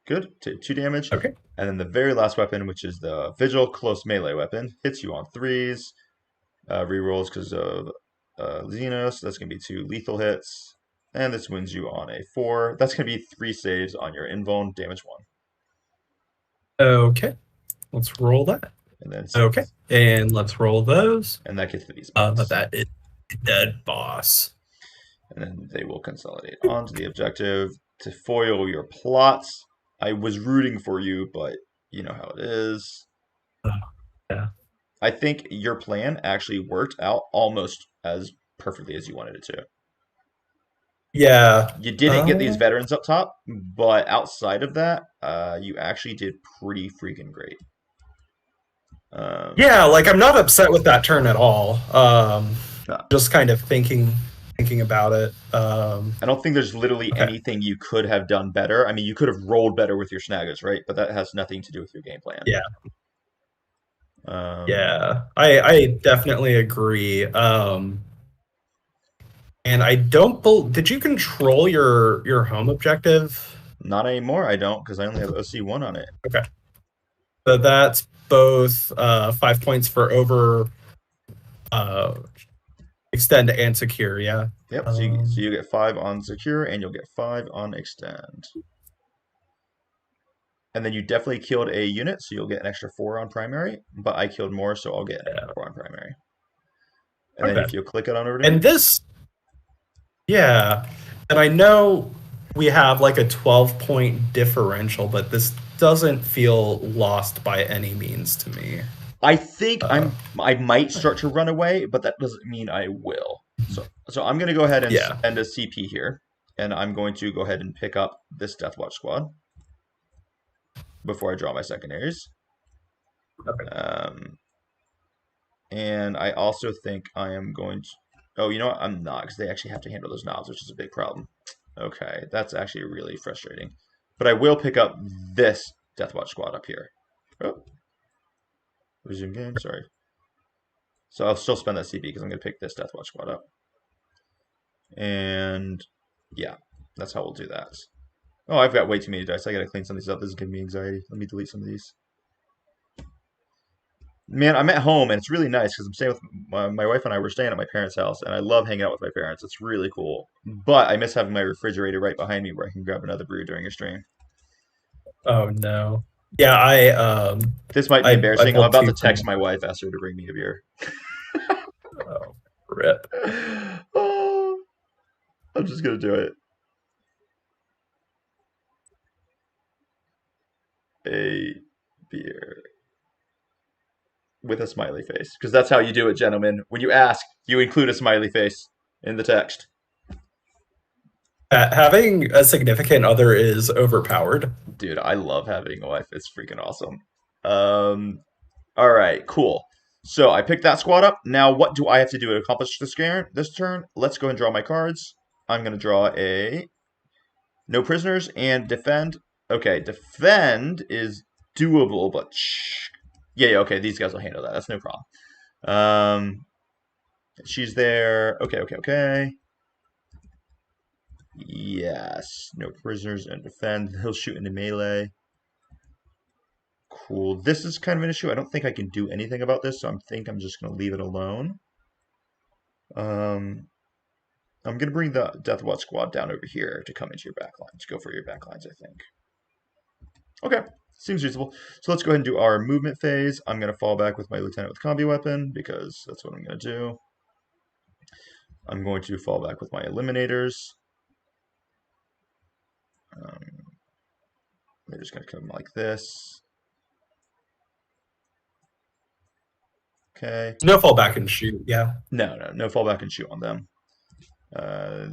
Speaker 1: Good. Take 2 damage.
Speaker 2: Okay.
Speaker 1: And then the very last weapon, which is the Vigil Close Melee weapon, hits you on 3s. Rerolls because of Xenos. That's going to be 2 lethal hits. And this wins you on a 4. That's going to be 3 saves on your invuln, damage 1.
Speaker 2: Okay. Let's roll that.
Speaker 1: And then
Speaker 2: okay. And let's roll those.
Speaker 1: And that gets to these.
Speaker 2: That is dead boss.
Speaker 1: And then they will consolidate onto the objective to foil your plots. I was rooting for you, but you know how it is.
Speaker 2: Yeah.
Speaker 1: I think your plan actually worked out almost as perfectly as you wanted it to.
Speaker 2: Yeah.
Speaker 1: You didn't get these veterans up top, but outside of that, you actually did pretty freaking great.
Speaker 2: Yeah, like I'm not upset with that turn at all. Just kind of thinking about it.
Speaker 1: I don't think there's literally anything you could have done better. I mean, you could have rolled better with your snaggers, right? But that has nothing to do with your game plan.
Speaker 2: Yeah. Yeah, I definitely agree. And I don't. Did you control your home objective?
Speaker 1: Not anymore. I don't because I only have OC1 on it.
Speaker 2: Okay. So that's both 5 points for over Extend and secure, yeah.
Speaker 1: Yep. So you get 5 on secure, and you'll get 5 on extend. And then you definitely killed a unit, so you'll get an extra 4 on primary. But I killed more, so I'll get an extra 4 on primary. And then if you click it on over to me.
Speaker 2: And this, yeah. And I know we have like a 12-point differential, but this doesn't feel lost by any means to me.
Speaker 1: I think I might start to run away, but that doesn't mean I will. So I'm going to go ahead and spend a CP here, and I'm going to go ahead and pick up this Deathwatch squad before I draw my secondaries.
Speaker 2: Okay.
Speaker 1: And I also think I am going to... Oh, you know what? I'm not, because they actually have to handle those knobs, which is a big problem. Okay, that's actually really frustrating. But I will pick up this Deathwatch squad up here. Oh. Resume game, sorry. So I'll still spend that CP because I'm going to pick this Deathwatch squad up. And yeah, that's how we'll do that. Oh, I've got way too many dice. I got to clean some of these up. This is giving me anxiety. Let me delete some of these. Man, I'm at home, and it's really nice because I'm staying with my wife and I were staying at my parents' house, and I love hanging out with my parents. It's really cool. But I miss having my refrigerator right behind me where I can grab another brew during a stream.
Speaker 2: Oh, no. Yeah,
Speaker 1: this might be embarrassing. I'm about to text my wife, ask her to bring me a beer.
Speaker 2: Oh, rip.
Speaker 1: Oh, I'm just going to do it. A beer. With a smiley face. Because that's how you do it, gentlemen. When you ask, you include a smiley face in the text.
Speaker 2: Having a significant other is overpowered.
Speaker 1: Dude, I love having a wife. It's freaking awesome. All right, cool. So I picked that squad up. Now, what do I have to do to accomplish this turn? Let's go and draw my cards. I'm going to draw a no prisoners and defend. Okay, defend is doable, but yeah, okay, these guys will handle that. That's no problem. She's there. Okay. Yes, no prisoners and defend. He'll shoot into melee. Cool. This is kind of an issue. I don't think I can do anything about this, so I think I'm just going to leave it alone. I'm going to bring the Deathwatch squad down over here to come into your backlines. Go for your backlines, I think. Okay, seems reasonable. So let's go ahead and do our movement phase. I'm going to fall back with my lieutenant with combi weapon because that's what I'm going to do. I'm going to fall back with my eliminators. They're just going to come like this. Okay.
Speaker 2: No fall back and shoot, yeah.
Speaker 1: No fall back and shoot on them.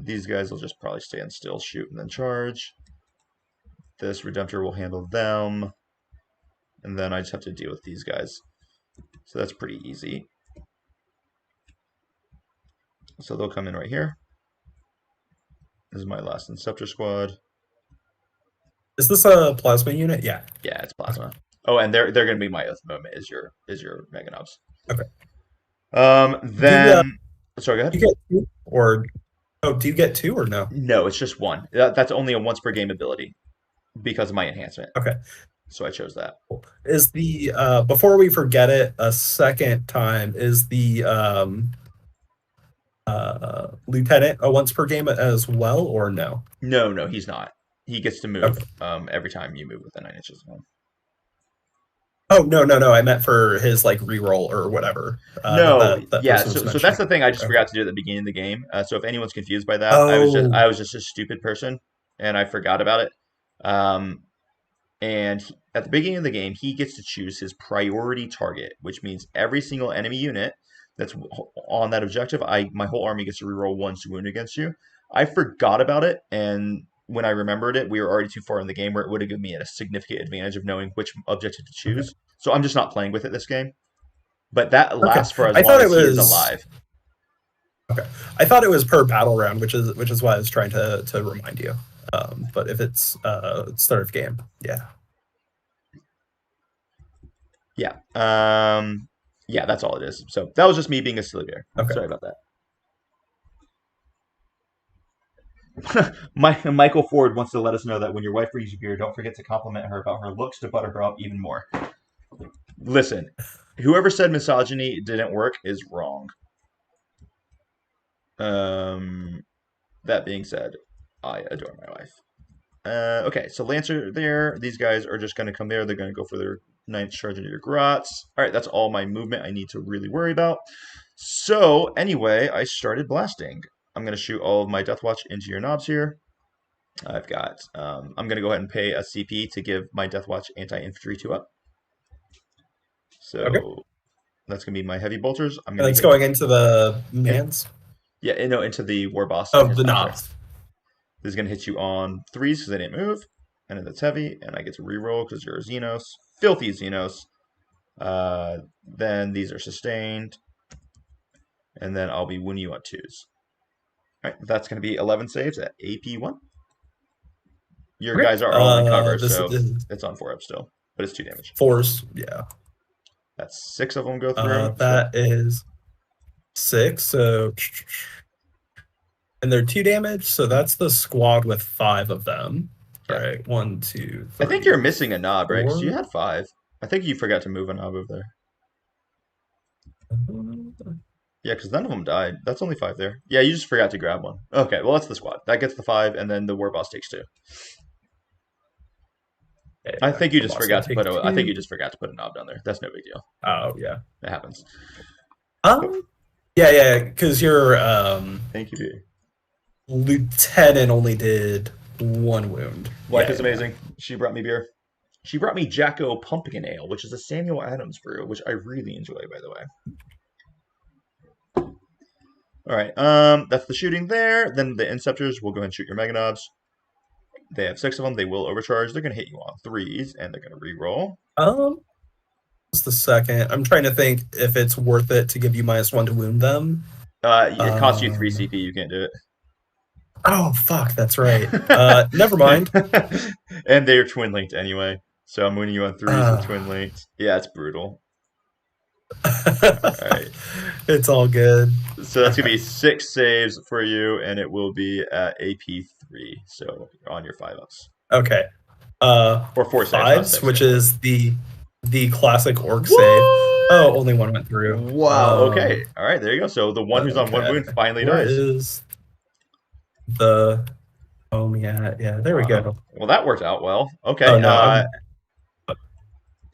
Speaker 1: These guys will just probably stand still, shoot, and then charge. This Redemptor will handle them. And then I just have to deal with these guys. So that's pretty easy. So they'll come in right here. This is my last Inceptor squad.
Speaker 2: Is this a plasma unit? Yeah.
Speaker 1: Yeah, it's plasma. Okay. Oh, and they're going to be my Oath moment is your Mega Nubs.
Speaker 2: Okay.
Speaker 1: Then sorry, go ahead.
Speaker 2: Do you get two do you get two or no?
Speaker 1: No, it's just one. That's only a once per game ability because of my enhancement.
Speaker 2: Okay.
Speaker 1: So I chose that.
Speaker 2: Is the before we forget it a second time, is the lieutenant a once per game as well or no?
Speaker 1: No, he's not. He gets to move every time you move within 9 inches of him.
Speaker 2: Oh, no. I meant for his, like, reroll or whatever.
Speaker 1: So that's the thing I just forgot to do at the beginning of the game. So if anyone's confused by that, I was just a stupid person, and I forgot about it. And at the beginning of the game, he gets to choose his priority target, which means every single enemy unit that's on that objective, my whole army gets to reroll 1 wound against you. I forgot about it, and when I remembered it, we were already too far in the game where it would have given me a significant advantage of knowing which objective to choose. Okay. So I'm just not playing with it this game. But that lasts for as long as he is alive.
Speaker 2: Okay. I thought it was per battle round, which is why I was trying to remind you. But if it's start of game, yeah.
Speaker 1: Yeah. Yeah, that's all it is. So that was just me being a silly bear. Okay. Sorry about that. Michael Ford wants to let us know that when your wife brings you beer, don't forget to compliment her about her looks to butter her up even more. Listen, whoever said misogyny didn't work is wrong. That being said, I adore my wife. Okay, so Lancer there. These guys are just going to come there. They're going to go for their 9th charge into your grots. All right, that's all my movement I need to really worry about. So anyway, I started blasting. I'm going to shoot all of my Deathwatch into your knobs here. I've got, I'm going to go ahead and pay a CP to give my Deathwatch anti-infantry 2-up. So
Speaker 2: Okay.
Speaker 1: that's going to be my heavy bolters. I'm
Speaker 2: And
Speaker 1: going
Speaker 2: it's going into the mans?
Speaker 1: Yeah, no, into the war boss.
Speaker 2: Oh, the knobs.
Speaker 1: This is going to hit you on 3s because they didn't move. And then that's heavy. And I get to reroll because you're a Xenos. Filthy Xenos. Then these are sustained. And then I'll be wounding you on 2s. All right, that's going to be 11 saves at AP1. Your guys are all in cover, so it's on 4-up still. But it's 2 damage.
Speaker 2: 4s, yeah.
Speaker 1: That's 6 of them go through.
Speaker 2: That is 6, so... And they're 2 damage, so that's the squad with 5 of them.
Speaker 1: Yeah.
Speaker 2: All right, 1, 2, 3.
Speaker 1: I think you're missing a knob, right?
Speaker 2: 4.
Speaker 1: Because you had 5. I think you forgot to move a knob over there. Yeah, because none of them died. That's only 5 there. Yeah, you just forgot to grab one. Okay, well, that's the squad. That gets the 5, and then the war boss takes 2.
Speaker 2: Yeah,
Speaker 1: I think you just forgot to put
Speaker 2: a.
Speaker 1: I think you just forgot to put a knob down there. That's no big deal.
Speaker 2: Oh yeah,
Speaker 1: it happens.
Speaker 2: Yeah, because your
Speaker 1: Thank you,
Speaker 2: lieutenant only did 1 wound.
Speaker 1: Wife is amazing. She brought me beer. She brought me Jacko Pumpkin Ale, which is a Samuel Adams brew, which I really enjoy, by the way. All right, that's the shooting there. Then the Inceptors will go ahead and shoot your Mega Knobs. They have 6 of them. They will overcharge. They're going to hit you on 3s, and they're going to re-roll.
Speaker 2: What's the second? I'm trying to think if it's worth it to give you -1 to wound them.
Speaker 1: It costs you 3 CP. You can't do it.
Speaker 2: Oh, fuck, that's right. Never mind.
Speaker 1: And they're twin-linked anyway. So I'm wounding you on 3s with twin-linked. Yeah, it's brutal. Alright.
Speaker 2: It's all good.
Speaker 1: So that's going to be 6 saves for you, and it will be at AP3. So you're on your 5-ups.
Speaker 2: Okay.
Speaker 1: Or 4 saves.
Speaker 2: 5s, which is the classic orc save. Oh, only 1 went through.
Speaker 1: Wow, okay. Alright, there you go. So the one who's on 1 wound finally
Speaker 2: Where
Speaker 1: dies.
Speaker 2: is the... Oh, yeah, there we go.
Speaker 1: Well, that worked out well. Okay,
Speaker 2: Oh, no,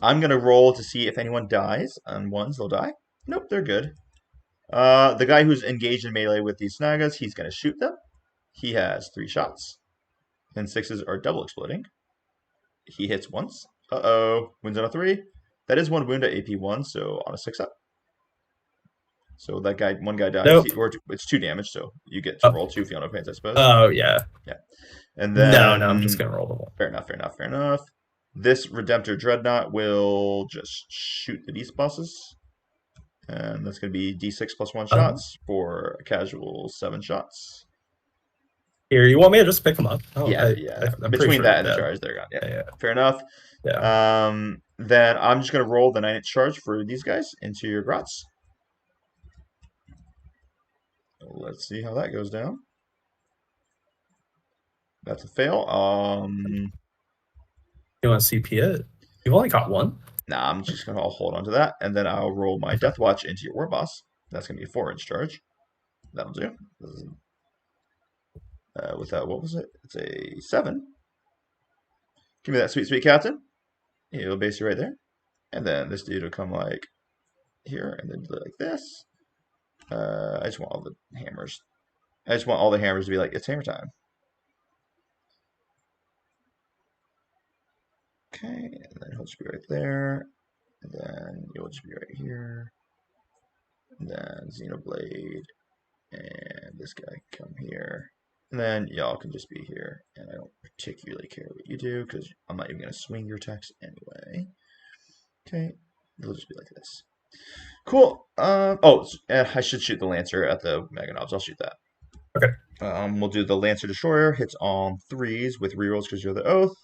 Speaker 1: I'm going to roll to see if anyone dies. On 1s, they'll die. Nope, they're good. The guy who's engaged in melee with these Snagas, he's going to shoot them. He has 3 shots. And 6s are double exploding. He hits once. Uh-oh. Wounds on a 3. That is 1 wound at AP1, so on a 6-up. So that guy, 1 guy dies.
Speaker 2: Nope.
Speaker 1: Or it's 2 damage, so you get to roll 2 if you don't have pains, I suppose.
Speaker 2: Oh, yeah.
Speaker 1: Yeah. And then...
Speaker 2: No, I'm just going to roll the 1.
Speaker 1: Fair enough. This Redemptor Dreadnought will just shoot the beast bosses. And that's going to be D6 plus 1 shots for a casual 7 shots.
Speaker 2: Here, you want me to just pick them up? Oh,
Speaker 1: yeah.
Speaker 2: I'm
Speaker 1: Between
Speaker 2: sure
Speaker 1: that and the charge, they're gone. Yeah. Fair enough.
Speaker 2: Yeah.
Speaker 1: Then I'm just going to roll the 9-inch charge for these guys into your grots. Let's see how that goes down. That's a fail.
Speaker 2: You want to CP it? You've only got 1?
Speaker 1: Nah, I'm just going to hold on to that. And then I'll roll my Deathwatch into your war boss. That's going to be a 4-inch charge. That'll do. With that, what was it? It's a 7. Give me that sweet, sweet captain. He'll base you right there. And then this dude will come like here and then do like this. I just want all the hammers. I just want all the hammers to be like, it's hammer time. Okay, and then he'll just be right there. And then you'll just be right here. And then Xenoblade. And this guy can come here. And then y'all can just be here. And I don't particularly care what you do, because I'm not even going to swing your attacks anyway. Okay, it'll just be like this. Cool. I should shoot the Lancer at the Mega Knobs. I'll shoot that.
Speaker 2: Okay.
Speaker 1: We'll do the Lancer Destroyer. Hits on 3s with rerolls because you're the Oath.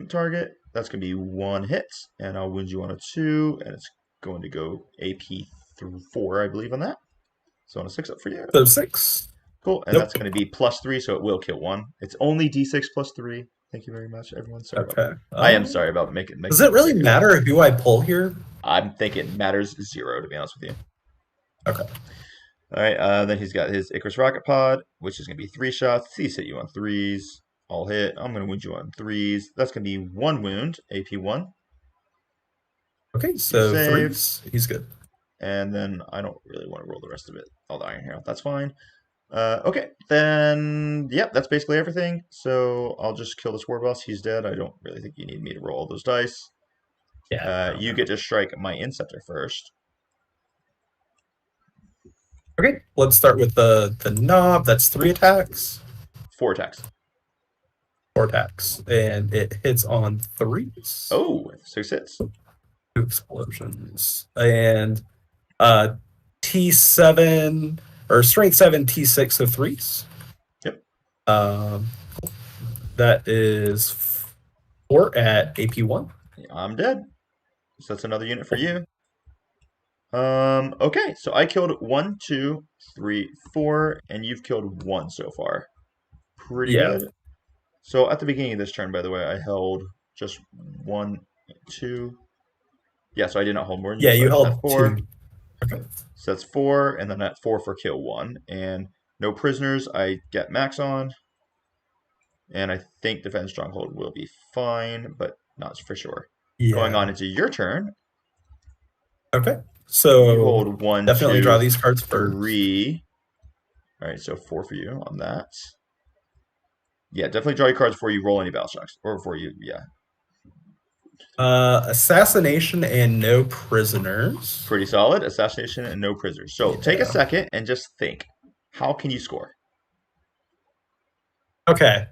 Speaker 1: Target. That's going to be 1 hit. And I'll wound you on a 2. And it's going to go AP through 4, I believe, on that. So on a 6-up for you.
Speaker 2: So 6.
Speaker 1: Cool. And that's going to be +3, so it will kill 1. It's only D6 plus 3. Thank you very much, everyone. Sorry about that. I am sorry about making.
Speaker 2: Does it really matter who I pull here?
Speaker 1: I think it matters 0, to be honest with you.
Speaker 2: Okay.
Speaker 1: All right, then he's got his Icarus rocket pod, which is going to be 3 shots. These hit you on 3s. All hit. I'm going to wound you on 3s. That's going to be 1 wound, AP1.
Speaker 2: Okay,
Speaker 1: You
Speaker 2: so
Speaker 1: save.
Speaker 2: 3s. He's good.
Speaker 1: And then I don't really want to roll the rest of it. All the Iron Hero. That's fine. Okay, then, yep, that's basically everything. So I'll just kill this war boss. He's dead. I don't really think you need me to roll all those dice.
Speaker 2: Yeah.
Speaker 1: You get to strike my Inceptor first.
Speaker 2: Okay, let's start with the knob. That's 3 attacks.
Speaker 1: 4 attacks.
Speaker 2: 4 attacks. And it hits on 3s.
Speaker 1: Oh, 6 hits.
Speaker 2: 2 explosions. And T7 or strength 7, T6, so 3s.
Speaker 1: Yep.
Speaker 2: That is 4 at AP1.
Speaker 1: I'm dead. So that's another unit for you. Okay, so I killed 1, 2, 3, 4, and you've killed 1 so far. Pretty good. So at the beginning of this turn, by the way, I held just 1, 2. Yeah, so I did not hold more than you.
Speaker 2: Yeah, you
Speaker 1: so
Speaker 2: held
Speaker 1: 4.
Speaker 2: 2. Okay.
Speaker 1: So that's 4, and then at 4 for kill 1. And no prisoners, I get max on. And I think defense stronghold will be fine, but not for sure.
Speaker 2: Yeah.
Speaker 1: Going on into your turn.
Speaker 2: Okay. So
Speaker 1: you hold 1,
Speaker 2: definitely
Speaker 1: 2,
Speaker 2: draw these cards first.
Speaker 1: 3. All right, so 4 for you on that. Yeah, definitely draw your cards before you roll any battle shocks, or before you, yeah.
Speaker 2: Assassination and no prisoners.
Speaker 1: Pretty solid. Assassination and no prisoners. So take a second and just think. How can you score?
Speaker 2: Okay.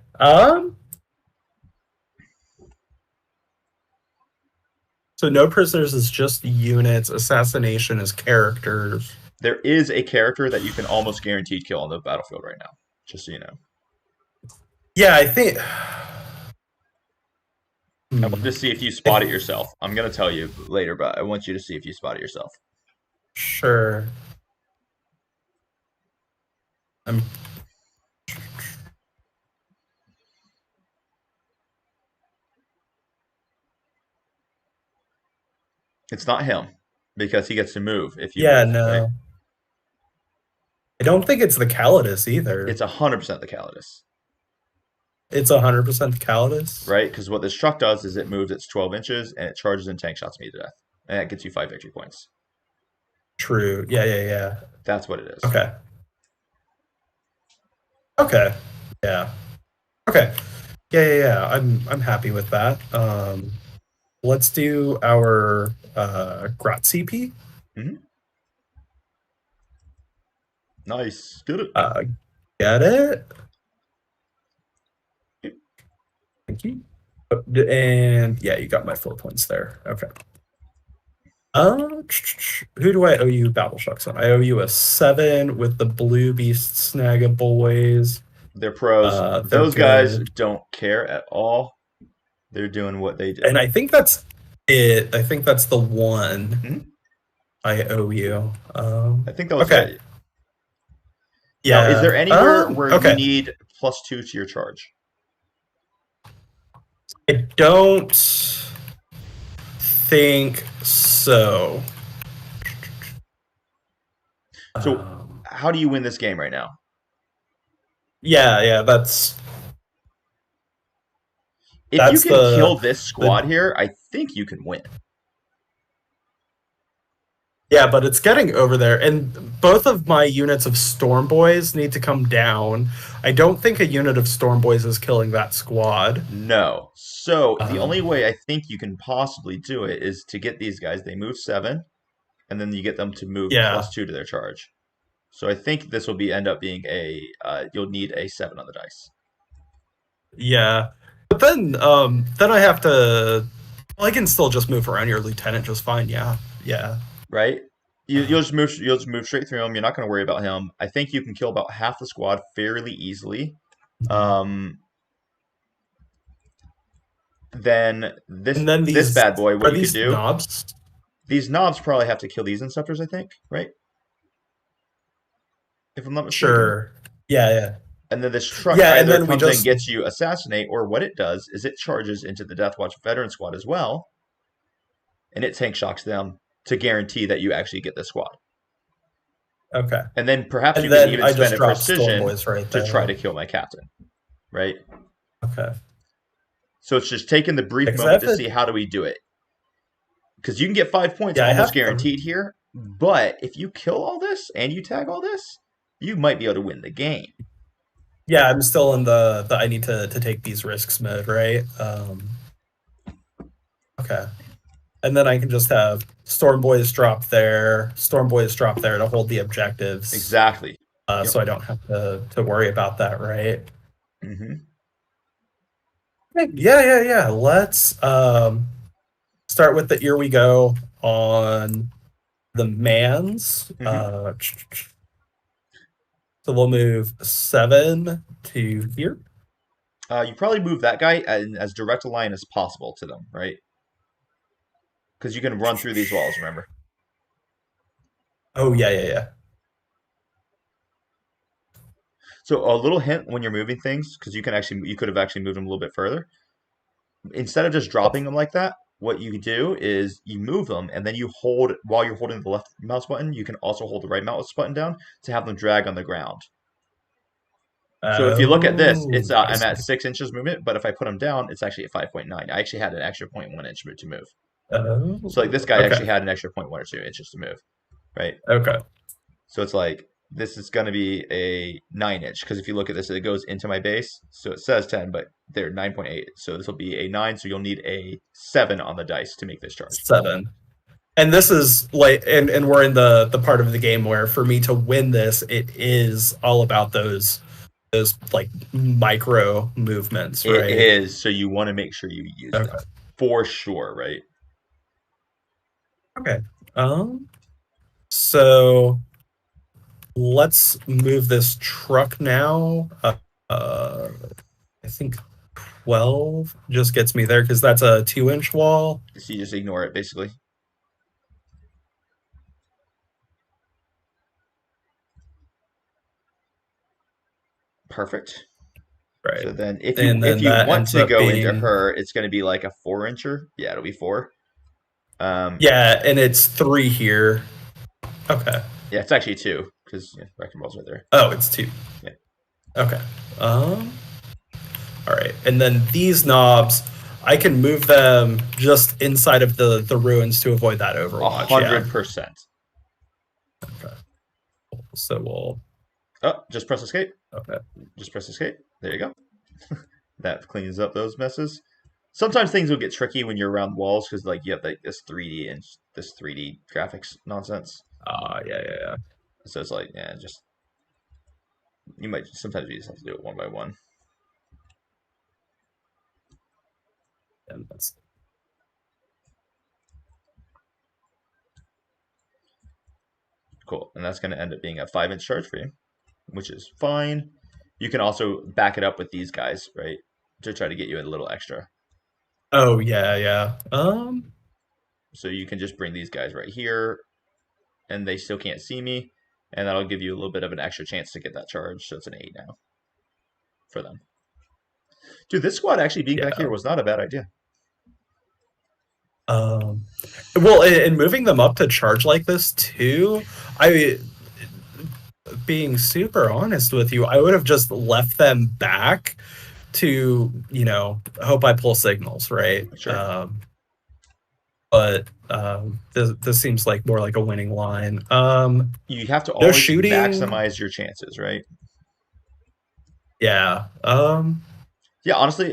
Speaker 2: So no prisoners is just units. Assassination is characters.
Speaker 1: There is a character that you can almost guaranteed kill on the battlefield right now, just so you know.
Speaker 2: Yeah, I think.
Speaker 1: I want to see if you spot it yourself. I'm going to tell you later, but I want you to see if you spot it yourself.
Speaker 2: Sure.
Speaker 1: It's not him, because he gets to move if you
Speaker 2: Yeah,
Speaker 1: move,
Speaker 2: no.
Speaker 1: right?
Speaker 2: I don't think it's the Calidus either.
Speaker 1: It's 100% the Calidus.
Speaker 2: It's 100% the Calidus?
Speaker 1: Right? Because what this truck does is it moves its 12 inches, and it charges and tank shots me to death. And that gets you 5 victory points.
Speaker 2: True. Yeah.
Speaker 1: That's what it is.
Speaker 2: Okay. Yeah. Okay. Yeah. I'm happy with that. Let's do our Grot CP.
Speaker 1: Mm-hmm. Nice. Get it.
Speaker 2: Get it. Thank you. And yeah, you got my 4 points there. Okay. Who do I owe you Battle Shocks on? I owe you a 7 with the Blue Beast Snagga boys.
Speaker 1: They're pros. Those guys don't care at all. They're doing what they do.
Speaker 2: And I think that's it. I think that's the one
Speaker 1: Mm-hmm.
Speaker 2: I owe you.
Speaker 1: I think that was
Speaker 2: okay.
Speaker 1: it.
Speaker 2: Yeah.
Speaker 1: Now, is there anywhere where you need +2 to your charge?
Speaker 2: I don't think so.
Speaker 1: So, how do you win this game right now?
Speaker 2: Yeah, that's...
Speaker 1: If you can kill this squad here, I think you can win.
Speaker 2: Yeah, but it's getting over there. And both of my units of Storm Boys need to come down. I don't think a unit of Storm Boys is killing that squad.
Speaker 1: No. So, the only way I think you can possibly do it is to get these guys. They move 7, and then you get them to move +2 to their charge. So, I think this will end up being you'll need a 7 on the dice.
Speaker 2: Yeah. But then I have to... Well, I can still just move around your lieutenant just fine. Yeah.
Speaker 1: Right? You'll just move straight through him. You're not going to worry about him. I think you can kill about half the squad fairly easily. Then this bad boy, what you could do?
Speaker 2: Knobs?
Speaker 1: These knobs probably have to kill these Inceptors, I think, right? If I'm not mistaken.
Speaker 2: Sure. Yeah.
Speaker 1: And then this truck either comes and gets you assassinate, or what it does is it charges into the Deathwatch veteran squad as well, and it tank shocks them to guarantee that you actually get this squad.
Speaker 2: Okay.
Speaker 1: And then perhaps
Speaker 2: And
Speaker 1: you
Speaker 2: then
Speaker 1: can even
Speaker 2: I
Speaker 1: spend
Speaker 2: just
Speaker 1: a
Speaker 2: dropped Storm
Speaker 1: precision
Speaker 2: Boys right
Speaker 1: to
Speaker 2: there.
Speaker 1: try to kill my captain, right?
Speaker 2: Okay.
Speaker 1: So it's just taking the brief
Speaker 2: Because
Speaker 1: moment to see how do we do it. Because you can get 5 points almost guaranteed here, but if you kill all this and you tag all this, you might be able to win the game.
Speaker 2: Yeah, I'm still in the I need to take these risks mode, right? Okay. And then I can just have Storm Boys drop there to hold the objectives.
Speaker 1: Exactly. Yep.
Speaker 2: So I don't have to worry about that, right?
Speaker 1: Mm-hmm.
Speaker 2: Yeah. Let's start with the Here We Go on the mans.
Speaker 1: Mm-hmm.
Speaker 2: So we'll move 7 to here.
Speaker 1: You probably move that guy as direct a line as possible to them, right? Because you can run through these walls, remember?
Speaker 2: Oh, yeah.
Speaker 1: So a little hint when you're moving things, because you could have actually moved them a little bit further. Instead of just dropping them like that, what you do is you move them, and then you hold, while you're holding the left mouse button, you can also hold the right mouse button down to have them drag on the ground. So if you look at this, it's I'm at 6 inches movement, but if I put them down, it's actually at 5.9. I actually had an extra 0.1 inch to move. So like this guy actually had an extra 0.1 or 2 inches to move, right?
Speaker 2: Okay.
Speaker 1: So it's like this is going to be a 9 inch because if you look at this, it goes into my base. So it says 10, but they're 9.8. So this will be a 9. So you'll need a 7 on the dice to make this charge.
Speaker 2: 7. And this is like, and we're in the part of the game where for me to win this, it is all about those like micro movements, right?
Speaker 1: It is. So you want to make sure you use them for sure, right?
Speaker 2: Okay. So let's move this truck now. I think 12 just gets me there because that's a 2-inch wall.
Speaker 1: So you just ignore it, basically. Perfect.
Speaker 2: Right.
Speaker 1: So then if you want to go into her, it's going to be like a 4-incher. Yeah, it'll be 4.
Speaker 2: Yeah, and it's 3 here. Okay.
Speaker 1: Yeah, it's actually 2 because wrecking ball's right there.
Speaker 2: Oh, it's 2.
Speaker 1: Yeah.
Speaker 2: Okay. All right, and then these knobs, I can move them just inside of the ruins to avoid that overwatch.
Speaker 1: 100%.
Speaker 2: Okay. So we'll.
Speaker 1: Oh, just press escape.
Speaker 2: Okay.
Speaker 1: Just press escape. There you go. That cleans up those messes. Sometimes things will get tricky when you're around walls because like you have like this 3D and this 3D graphics nonsense.
Speaker 2: Yeah.
Speaker 1: So it's like, just sometimes you just have to do it one by one.
Speaker 2: And that's
Speaker 1: cool. And that's going to end up being a 5-inch charge for you, which is fine. You can also back it up with these guys, right, to try to get you a little extra.
Speaker 2: Oh yeah.
Speaker 1: So you can just bring these guys right here, and they still can't see me, and that'll give you a little bit of an extra chance to get that charge. So it's an 8 now for them. Dude, this squad actually being back here was not a bad idea.
Speaker 2: Well, and moving them up to charge like this too, being super honest with you, I would have just left them back to, hope I pull signals, right?
Speaker 1: Sure.
Speaker 2: But this seems like more like a winning line.
Speaker 1: You have to always maximize your chances, right?
Speaker 2: Yeah.
Speaker 1: Yeah, honestly,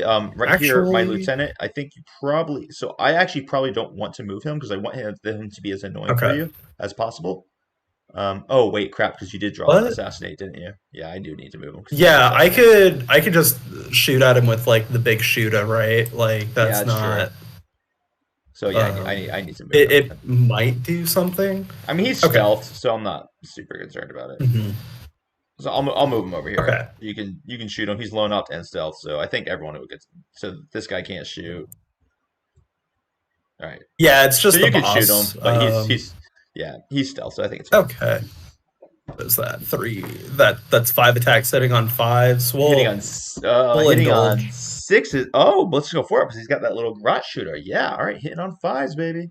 Speaker 1: here, my lieutenant, I think you probably... So I actually probably don't want to move him because I want him to be as annoying for you as possible. Oh, wait, crap, because you did draw Assassinate, didn't you? Yeah, I do need to move him.
Speaker 2: Yeah, I could just shoot at him with, like, the big shooter, right? Like, that's not...
Speaker 1: True. So, yeah, I need to move
Speaker 2: him. It might do something.
Speaker 1: I mean, he's stealth, so I'm not super concerned about it.
Speaker 2: Mm-hmm.
Speaker 1: So I'll move him over here.
Speaker 2: Okay.
Speaker 1: You can shoot him. He's low up and stealth, so I think everyone would get. So this guy can't shoot. All right.
Speaker 2: Yeah, it's just
Speaker 1: so you
Speaker 2: the
Speaker 1: can shoot him, but he's stealth, so I think it's
Speaker 2: fine. Okay. What is that? 3. That's 5 attacks hitting on 5s.
Speaker 1: Hitting on 6s. Oh, let's go for it because he's got that little rot shooter. Yeah, all right, hitting on 5s, baby.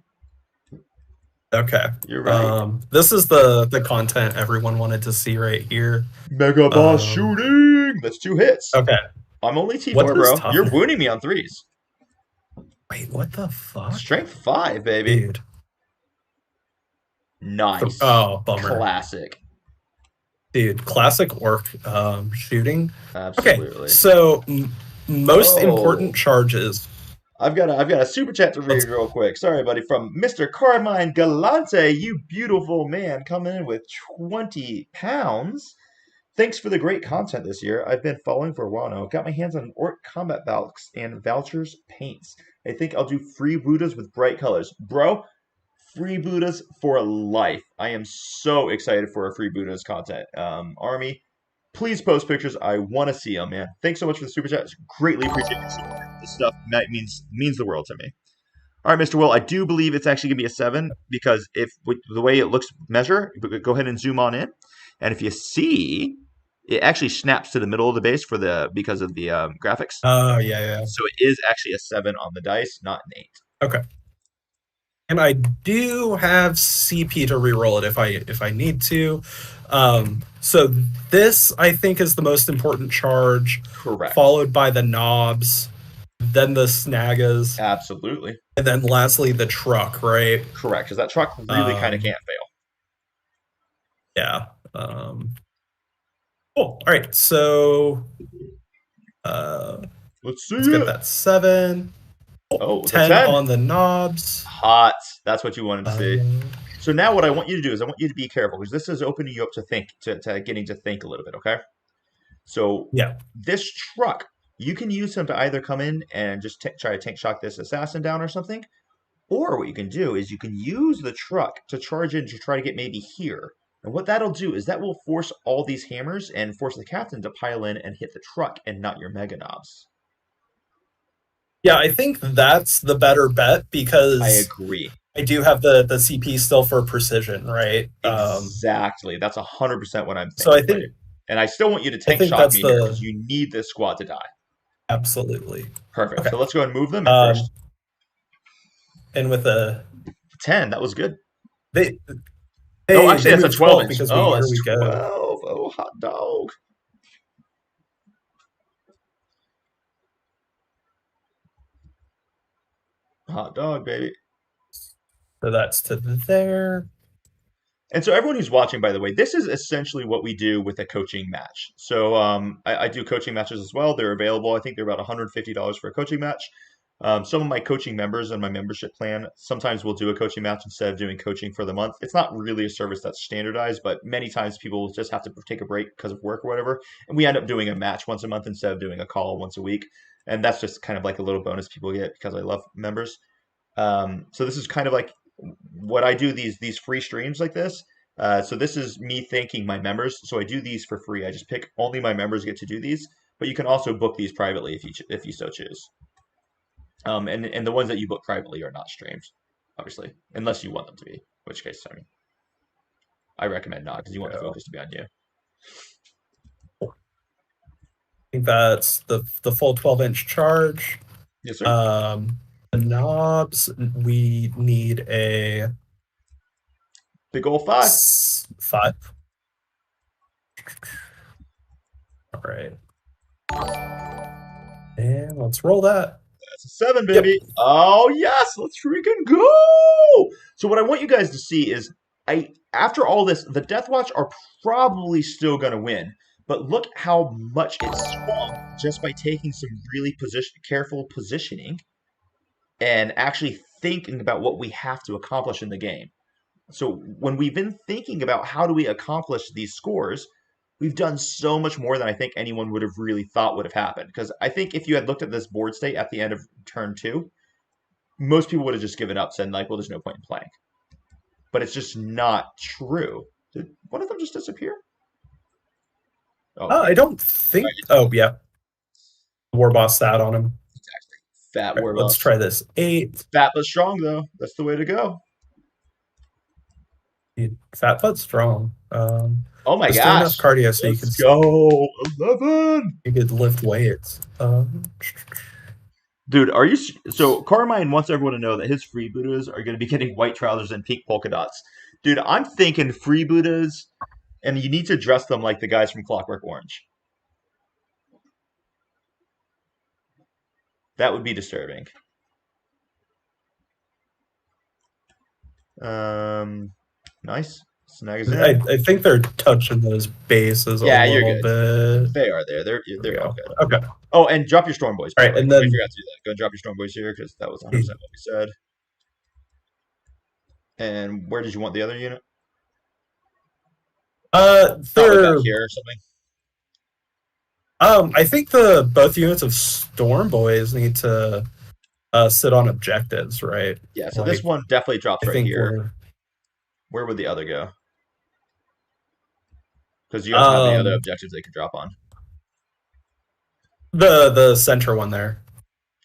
Speaker 2: Okay.
Speaker 1: You're right.
Speaker 2: This is the content everyone wanted to see right here.
Speaker 1: Mega boss shooting. That's 2 hits.
Speaker 2: Okay.
Speaker 1: I'm only T4,
Speaker 2: What is
Speaker 1: bro. You're
Speaker 2: toughness?
Speaker 1: wounding me on 3s.
Speaker 2: Wait, what the fuck?
Speaker 1: Strength 5, baby.
Speaker 2: Dude.
Speaker 1: Nice.
Speaker 2: Oh, bummer.
Speaker 1: Classic.
Speaker 2: Dude, classic orc shooting.
Speaker 1: Absolutely.
Speaker 2: Okay, so most important charges.
Speaker 1: I've got a super chat to read real quick. Sorry, buddy. From Mr. Carmine Galante, you beautiful man, coming in with 20 pounds. Thanks for the great content this year. I've been following for a while now. Got my hands on Orc combat belts and vouchers paints. I think I'll do free Buddhas with bright colors. Bro, free Buddhas for life. I am so excited for a free Buddhas content. Army, please post pictures. I want to see them, man. Thanks so much for the super chat. Greatly appreciate your support. This stuff means the world to me. All right, Mr. Will, I do believe it's actually going to be a 7 because if with the way it looks measure, go ahead and zoom on in. And if you see, it actually snaps to the middle of the base because of the graphics.
Speaker 2: Oh, yeah.
Speaker 1: So it is actually a 7 on the dice, not an 8.
Speaker 2: Okay. And I do have CP to reroll it if I need to. So this, I think, is the most important charge.
Speaker 1: Correct.
Speaker 2: Followed by the knobs, then the snaggas.
Speaker 1: Absolutely.
Speaker 2: And then lastly, the truck, right?
Speaker 1: Correct, because that truck really kind of can't fail.
Speaker 2: Yeah. Cool. All right, so
Speaker 1: let's
Speaker 2: get that 7.
Speaker 1: Oh,
Speaker 2: 10 on the knobs.
Speaker 1: Hot. That's what you wanted to see. So now what I want you to do is I want you to be careful because this is opening you up to think, to getting to think a little bit, okay? So
Speaker 2: yeah,
Speaker 1: this truck, you can use him to either come in and just try to tank shock this assassin down or something, or what you can do is you can use the truck to charge in to try to get maybe here. And what that'll do is that will force all these hammers and force the captain to pile in and hit the truck and not your mega knobs.
Speaker 2: Yeah, I think that's the better bet because
Speaker 1: I agree.
Speaker 2: I do have the CP still for precision, right?
Speaker 1: Exactly. That's 100% what I'm thinking.
Speaker 2: So I think,
Speaker 1: and I still want you to tank shock me here because you need this squad to die.
Speaker 2: Absolutely.
Speaker 1: Perfect. Okay. So let's go and move them in first.
Speaker 2: And with a
Speaker 1: 10, that was good.
Speaker 2: Actually,
Speaker 1: that's a 12
Speaker 2: because
Speaker 1: here
Speaker 2: we
Speaker 1: go.
Speaker 2: go.
Speaker 1: Oh, hot dog. Hot dog, baby.
Speaker 2: So that's to there.
Speaker 1: And so everyone who's watching, by the way, this is essentially what we do with a coaching match. So I do coaching matches as well. They're available. I think they're about $150 for a coaching match. Some of my coaching members on my membership plan, sometimes we'll do a coaching match instead of doing coaching for the month. It's not really a service that's standardized, but many times people just have to take a break because of work or whatever. And we end up doing a match once a month instead of doing a call once a week. And that's just kind of like a little bonus people get because I love members. So this is kind of like what I do, these free streams like this. So this is me thanking my members. So I do these for free. I just pick only my members get to do these, but you can also book these privately if you so choose. And the ones that you book privately are not streamed, obviously, unless you want them to be, in which case, I recommend not because you want the focus to be on you.
Speaker 2: I think that's the full 12-inch charge.
Speaker 1: Yes, sir.
Speaker 2: The knobs, we need a
Speaker 1: big old 5.
Speaker 2: 5. All right. And let's roll that.
Speaker 1: That's a 7, baby. Yep. Oh, yes. Let's freaking go. So what I want you guys to see is after all this, the Deathwatch are probably still going to win. But look how much it swung just by taking some really careful positioning and actually thinking about what we have to accomplish in the game. So when we've been thinking about how do we accomplish these scores, we've done so much more than I think anyone would have really thought would have happened. Because I think if you had looked at this board state at the end of turn 2, most people would have just given up, said, like, well, there's no point in playing. But it's just not true. Did one of them just disappear?
Speaker 2: Oh, I don't think... Oh, yeah. War boss sat on him.
Speaker 1: Exactly. Fat war boss.
Speaker 2: Let's try this. 8.
Speaker 1: Fat but strong, though. That's the way to go.
Speaker 2: Dude, fat but strong.
Speaker 1: Oh my gosh.
Speaker 2: Enough cardio so you can
Speaker 1: go. 11.
Speaker 2: You could lift weights.
Speaker 1: Dude, are you so Carmine wants everyone to know that his freebooters are going to be getting white trousers and pink polka dots. Dude, I'm thinking freebooters, and you need to dress them like the guys from Clockwork Orange. That would be disturbing. Nice. Snag is in.
Speaker 2: I think they're touching those bases
Speaker 1: Yeah,
Speaker 2: a
Speaker 1: you're
Speaker 2: little
Speaker 1: good.
Speaker 2: bit.
Speaker 1: They are there. They're all good.
Speaker 2: Okay.
Speaker 1: Oh, and drop your Storm Boys. By
Speaker 2: All
Speaker 1: the
Speaker 2: right,
Speaker 1: way.
Speaker 2: and
Speaker 1: We
Speaker 2: then
Speaker 1: forgot to do that. Go and drop your Storm Boys here because that was 100% what we said. And where did you want the other unit?
Speaker 2: they're
Speaker 1: Like here or something.
Speaker 2: I think both units of Storm Boys need to sit on objectives, right?
Speaker 1: Yeah, so this one definitely drops right here. Where would the other go? Because you don't have any other objectives they could drop on.
Speaker 2: The center one there.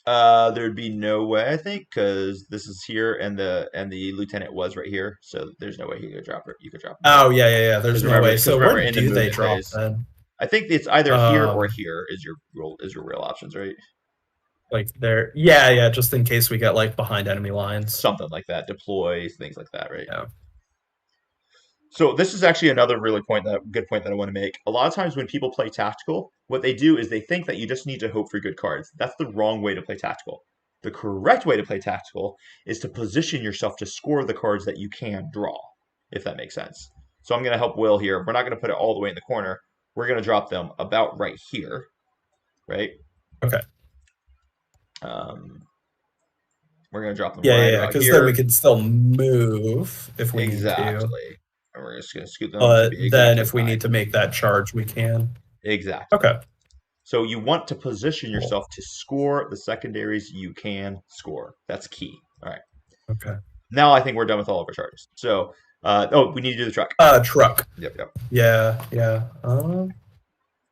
Speaker 1: There'd be no way, I think, because this is here and the lieutenant was right here, so there's no way he could drop it. You could drop it.
Speaker 2: Oh yeah. There's no way. So where do they drop then?
Speaker 1: I think it's either here or here is your real options, right?
Speaker 2: Like there, yeah. Just in case we get like behind enemy lines,
Speaker 1: something like that. Deploy things like that, right?
Speaker 2: Yeah.
Speaker 1: So this is actually another really good point that I want to make. A lot of times when people play tactical, what they do is they think that you just need to hope for good cards. That's the wrong way to play tactical. The correct way to play tactical is to position yourself to score the cards that you can draw, if that makes sense. So I'm going to help Will here. We're not going to put it all the way in the corner. We're going to drop them about right here, right?
Speaker 2: Okay.
Speaker 1: We're going to drop them
Speaker 2: right because then we can still move if we need to.
Speaker 1: And we're just going to scoot them.
Speaker 2: But then if we need to make that charge, we can.
Speaker 1: Exactly.
Speaker 2: Okay.
Speaker 1: So you want to position yourself to score the secondaries you can score. That's key. All right.
Speaker 2: Okay.
Speaker 1: Now I think we're done with all of our charges. So, we need to do the truck.
Speaker 2: Truck.
Speaker 1: Yep.
Speaker 2: Yeah. All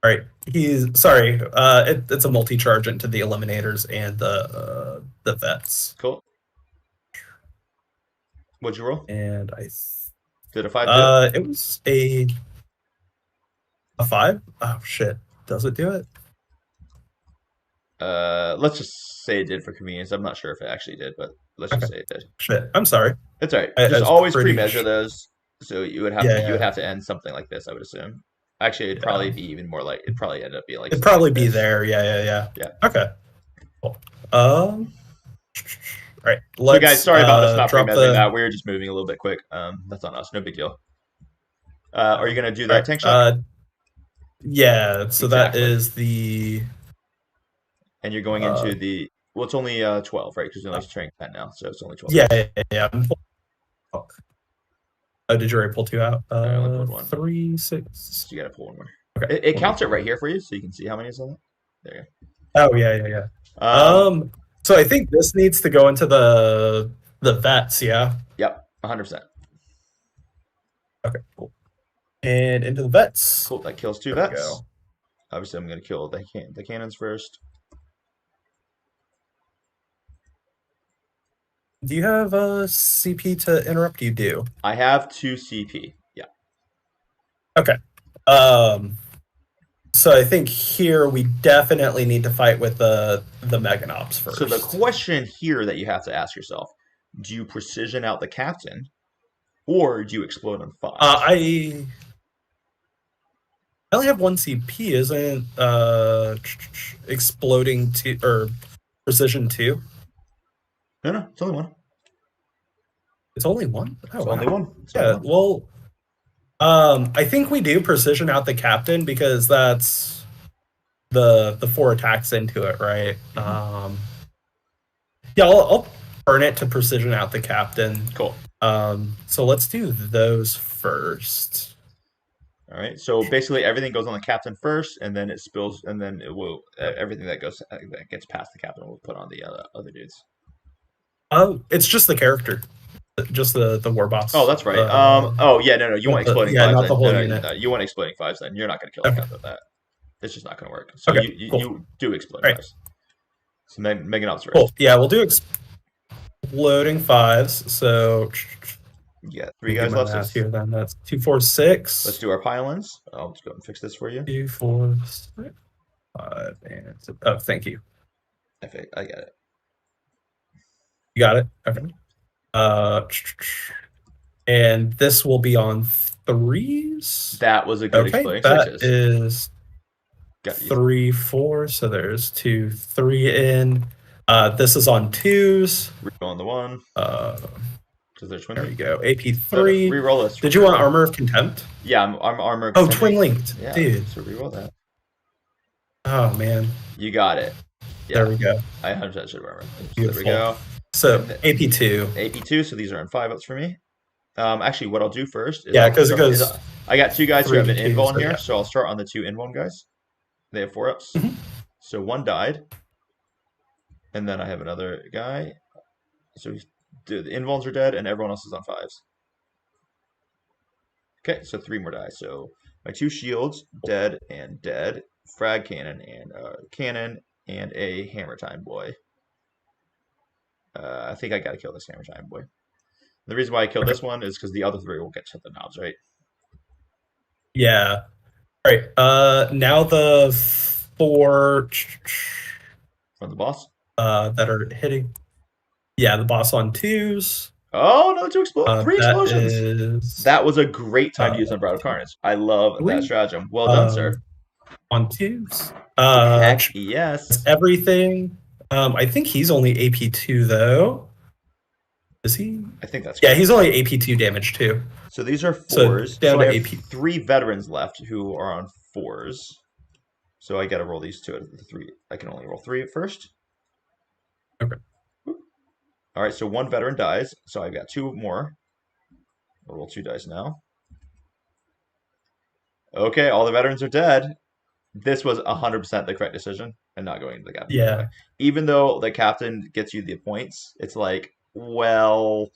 Speaker 2: right. Sorry. It's a multi-charge into the eliminators and the vets.
Speaker 1: Cool. What'd you roll?
Speaker 2: And I
Speaker 1: did a 5.
Speaker 2: It was a 5. Oh shit! Does it do it?
Speaker 1: Let's just say it did for convenience. I'm not sure if it actually did, but let's just say it did.
Speaker 2: Shit. I'm sorry.
Speaker 1: It's all right. Just always pre-measure those. So you would have you would have to end something like this, I would assume. Actually, it'd probably be even more like it'd probably end up being like.
Speaker 2: It'd probably be there. Yeah. Okay. Cool. All right.
Speaker 1: So guys, sorry about us not pre-measuring that. We were just moving a little bit quick. That's on us. No big deal. Are you gonna do that tank shot?
Speaker 2: Yeah. So that is the.
Speaker 1: And you're going into the. Well, it's only 12, right? Because you're only strength 10 now, so it's only 12.
Speaker 2: Yeah. Oh, did you already pull 2 out?
Speaker 1: I only pulled 1.
Speaker 2: 3, 6.
Speaker 1: So you gotta pull 1 more.
Speaker 2: Okay.
Speaker 1: It counts it right here for you, so you can see how many is on it. There you
Speaker 2: go. Oh yeah. So I think this needs to go into the vets, yeah.
Speaker 1: Yep, 100%.
Speaker 2: Okay, cool. And into the vets.
Speaker 1: Cool. That kills 2 vets. Obviously, I'm gonna kill the cannons first.
Speaker 2: Do you have a CP to interrupt? You do.
Speaker 1: I have 2 CP. Yeah.
Speaker 2: Okay. So I think here we definitely need to fight with the Meganops first.
Speaker 1: So the question here that you have to ask yourself: do you precision out the captain, or do you explode on 5?
Speaker 2: I only have 1 CP. Isn't exploding 2 or precision 2?
Speaker 1: No, it's only 1.
Speaker 2: It's only 1?
Speaker 1: Oh, it's only 1.
Speaker 2: Yeah, well, I think we do precision out the captain because that's the 4 attacks into it, right?
Speaker 1: Mm-hmm.
Speaker 2: Yeah, I'll burn it to precision out the captain.
Speaker 1: Cool.
Speaker 2: So let's do those first.
Speaker 1: All right. So basically, everything goes on the captain first, and then it spills, and then it will everything that gets past the captain will put on the other dudes.
Speaker 2: It's just the character, just the war boss.
Speaker 1: Oh, that's right. No. You want exploding 5s? Not the whole unit. No, you want exploding 5s? Then you're not going to kill the captain with that. It's just not going to work. So you do exploding 5s. So Meganops first.
Speaker 2: Cool. Yeah, we'll do exploding 5s. So
Speaker 1: you got 3 guys left
Speaker 2: here. Then that's 2, 4, 6.
Speaker 1: Let's do our pile-ins. I'll just go and fix this for you.
Speaker 2: 2, 4, 6, 5, and thank you.
Speaker 1: I get it.
Speaker 2: You got it? Okay. And this will be on 3s.
Speaker 1: That was a good
Speaker 2: Okay,
Speaker 1: exploding
Speaker 2: that
Speaker 1: sixes.
Speaker 2: is
Speaker 1: Got you.
Speaker 2: 3, 4. So there's 2, 3 in. This is on 2s.
Speaker 1: Reroll the 1. Because they're twin.
Speaker 2: There you go. AP3.
Speaker 1: Reroll this.
Speaker 2: Did you want Armor of Contempt?
Speaker 1: Yeah, I'm armor.
Speaker 2: Oh, twin linked.
Speaker 1: Yeah,
Speaker 2: dude.
Speaker 1: so reroll that.
Speaker 2: Oh man.
Speaker 1: You got it. Yeah.
Speaker 2: There we go.
Speaker 1: I 100% should armor.
Speaker 2: Beautiful.
Speaker 1: There we go.
Speaker 2: So AP2.
Speaker 1: AP2. So these are in 5-ups for me. Actually, what I'll do first is
Speaker 2: because it goes.
Speaker 1: I got 2 guys who have an
Speaker 2: 3 to 2,
Speaker 1: invuln
Speaker 2: so
Speaker 1: here,
Speaker 2: yeah.
Speaker 1: so I'll start on the 2 invuln guys. They have 4-ups.
Speaker 2: Mhm.
Speaker 1: So 1 died, and then I have another guy. So the invulns are dead, and everyone else is on 5s. Okay, so 3 more die. So my 2 shields dead and dead, frag cannon and a hammer time boy. I think I gotta kill this hammer time boy. The reason why I killed this one is because the other 3 will get to the knobs, right?
Speaker 2: Yeah. All right. Now the 4
Speaker 1: From the boss.
Speaker 2: that are hitting. Yeah, the boss on 2s.
Speaker 1: Oh, no, 2 explosions. 3 explosions. That was a great time to use on Bride of Carnage. I love that stratagem. Well done, sir.
Speaker 2: On 2s.
Speaker 1: Heck yes.
Speaker 2: Everything. I think he's only AP2 though. Is he?
Speaker 1: I think that's
Speaker 2: correct. Yeah, he's only AP2 damage too.
Speaker 1: So these are 4s.
Speaker 2: Down to
Speaker 1: I have
Speaker 2: AP.
Speaker 1: 3 veterans left who are on 4s. So I gotta roll these 2 out of the 3. I can only roll 3 at first.
Speaker 2: Okay.
Speaker 1: All right, so 1 veteran dies. So I've got 2 more. I'll roll 2 dice now. Okay, all the veterans are dead. This was 100% the correct decision and not going to the captain.
Speaker 2: Yeah.
Speaker 1: Even though the captain gets you the points, it's like, well,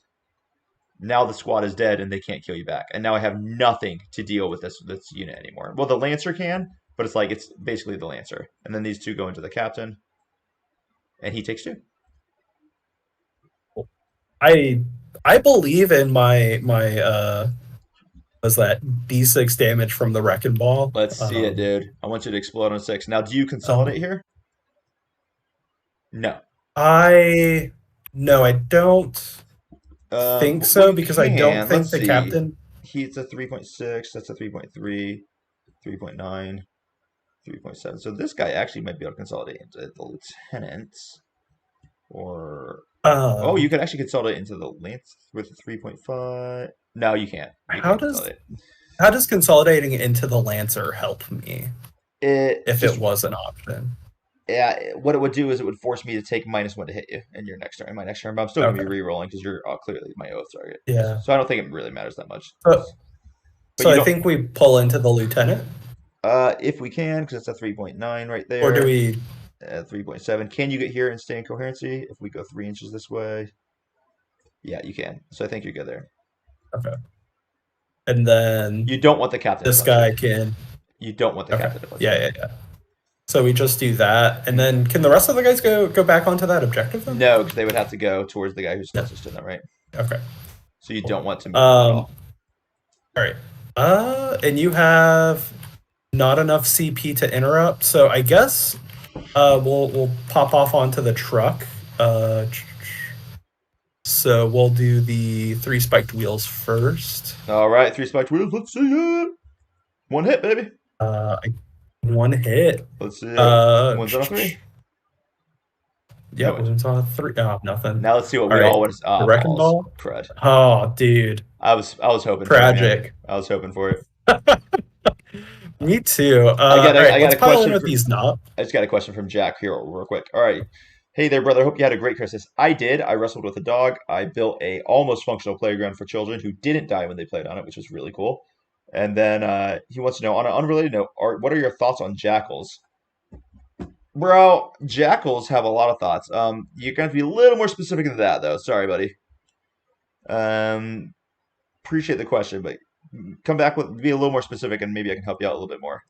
Speaker 1: now the squad is dead and they can't kill you back. And now I have nothing to deal with this unit anymore. Well, the Lancer can, but it's like it's basically the Lancer. And then these 2 go into the captain. And he takes 2.
Speaker 2: I believe in my was that D6 damage from the Wrecking Ball.
Speaker 1: Let's see it, dude. I want you to explode on 6. Now, do you consolidate here? No.
Speaker 2: I don't think so because I don't think the captain.
Speaker 1: He's a 3.6. That's a 3.3, 3.9, 3.7. So this guy actually might be able to consolidate into the lieutenant, or you could actually consolidate into the lance with a 3.5. No, you can't.
Speaker 2: How does consolidating into the Lancer help me? If it was an option.
Speaker 1: Yeah, what it would do is it would force me to take -1 to hit you in your next turn. My next turn, but I'm still going to be re-rolling because you're clearly my oath target.
Speaker 2: Yeah.
Speaker 1: So I don't think it really matters that much.
Speaker 2: So I think we pull into the lieutenant.
Speaker 1: If we can, because it's a 3.9 right there.
Speaker 2: Or do we?
Speaker 1: 3.7. Can you get here and stay in coherency if we go 3 inches this way? Yeah, you can. So I think you're good there.
Speaker 2: Okay. And then
Speaker 1: you don't want the captain.
Speaker 2: This guy can.
Speaker 1: You don't want the captain.
Speaker 2: Yeah. So we just do that, and then can the rest of the guys go back onto that objective then?
Speaker 1: No, because they would have to go towards the guy who's closest to them, right?
Speaker 2: Okay.
Speaker 1: So you don't want to move at all.
Speaker 2: All right. And you have not enough CP to interrupt, so I guess we'll pop off onto the truck. So we'll do the 3 spiked wheels first.
Speaker 1: All right, 3 spiked wheels. Let's see it. 1 hit, baby.
Speaker 2: 1 hit.
Speaker 1: Let's see it. 1's on a 3.
Speaker 2: Yeah, 1's on a 3. Oh, nothing.
Speaker 1: Now let's see what we all want.
Speaker 2: The Wrecking Ball.
Speaker 1: Crud.
Speaker 2: Oh, dude.
Speaker 1: I was hoping.
Speaker 2: Tragic.
Speaker 1: I was hoping for it.
Speaker 2: Me too.
Speaker 1: I got a question
Speaker 2: with these knobs.
Speaker 1: I just got a question from Jack here real quick. All right. Hey there, brother. Hope you had a great Christmas. I did. I wrestled with a dog. I built a almost functional playground for children who didn't die when they played on it, which was really cool. And then he wants to know, on an unrelated note, what are your thoughts on jackals? Bro, jackals have a lot of thoughts. You're going to be a little more specific than that, though. Sorry, buddy. Appreciate the question, but come back with be a little more specific, and maybe I can help you out a little bit more.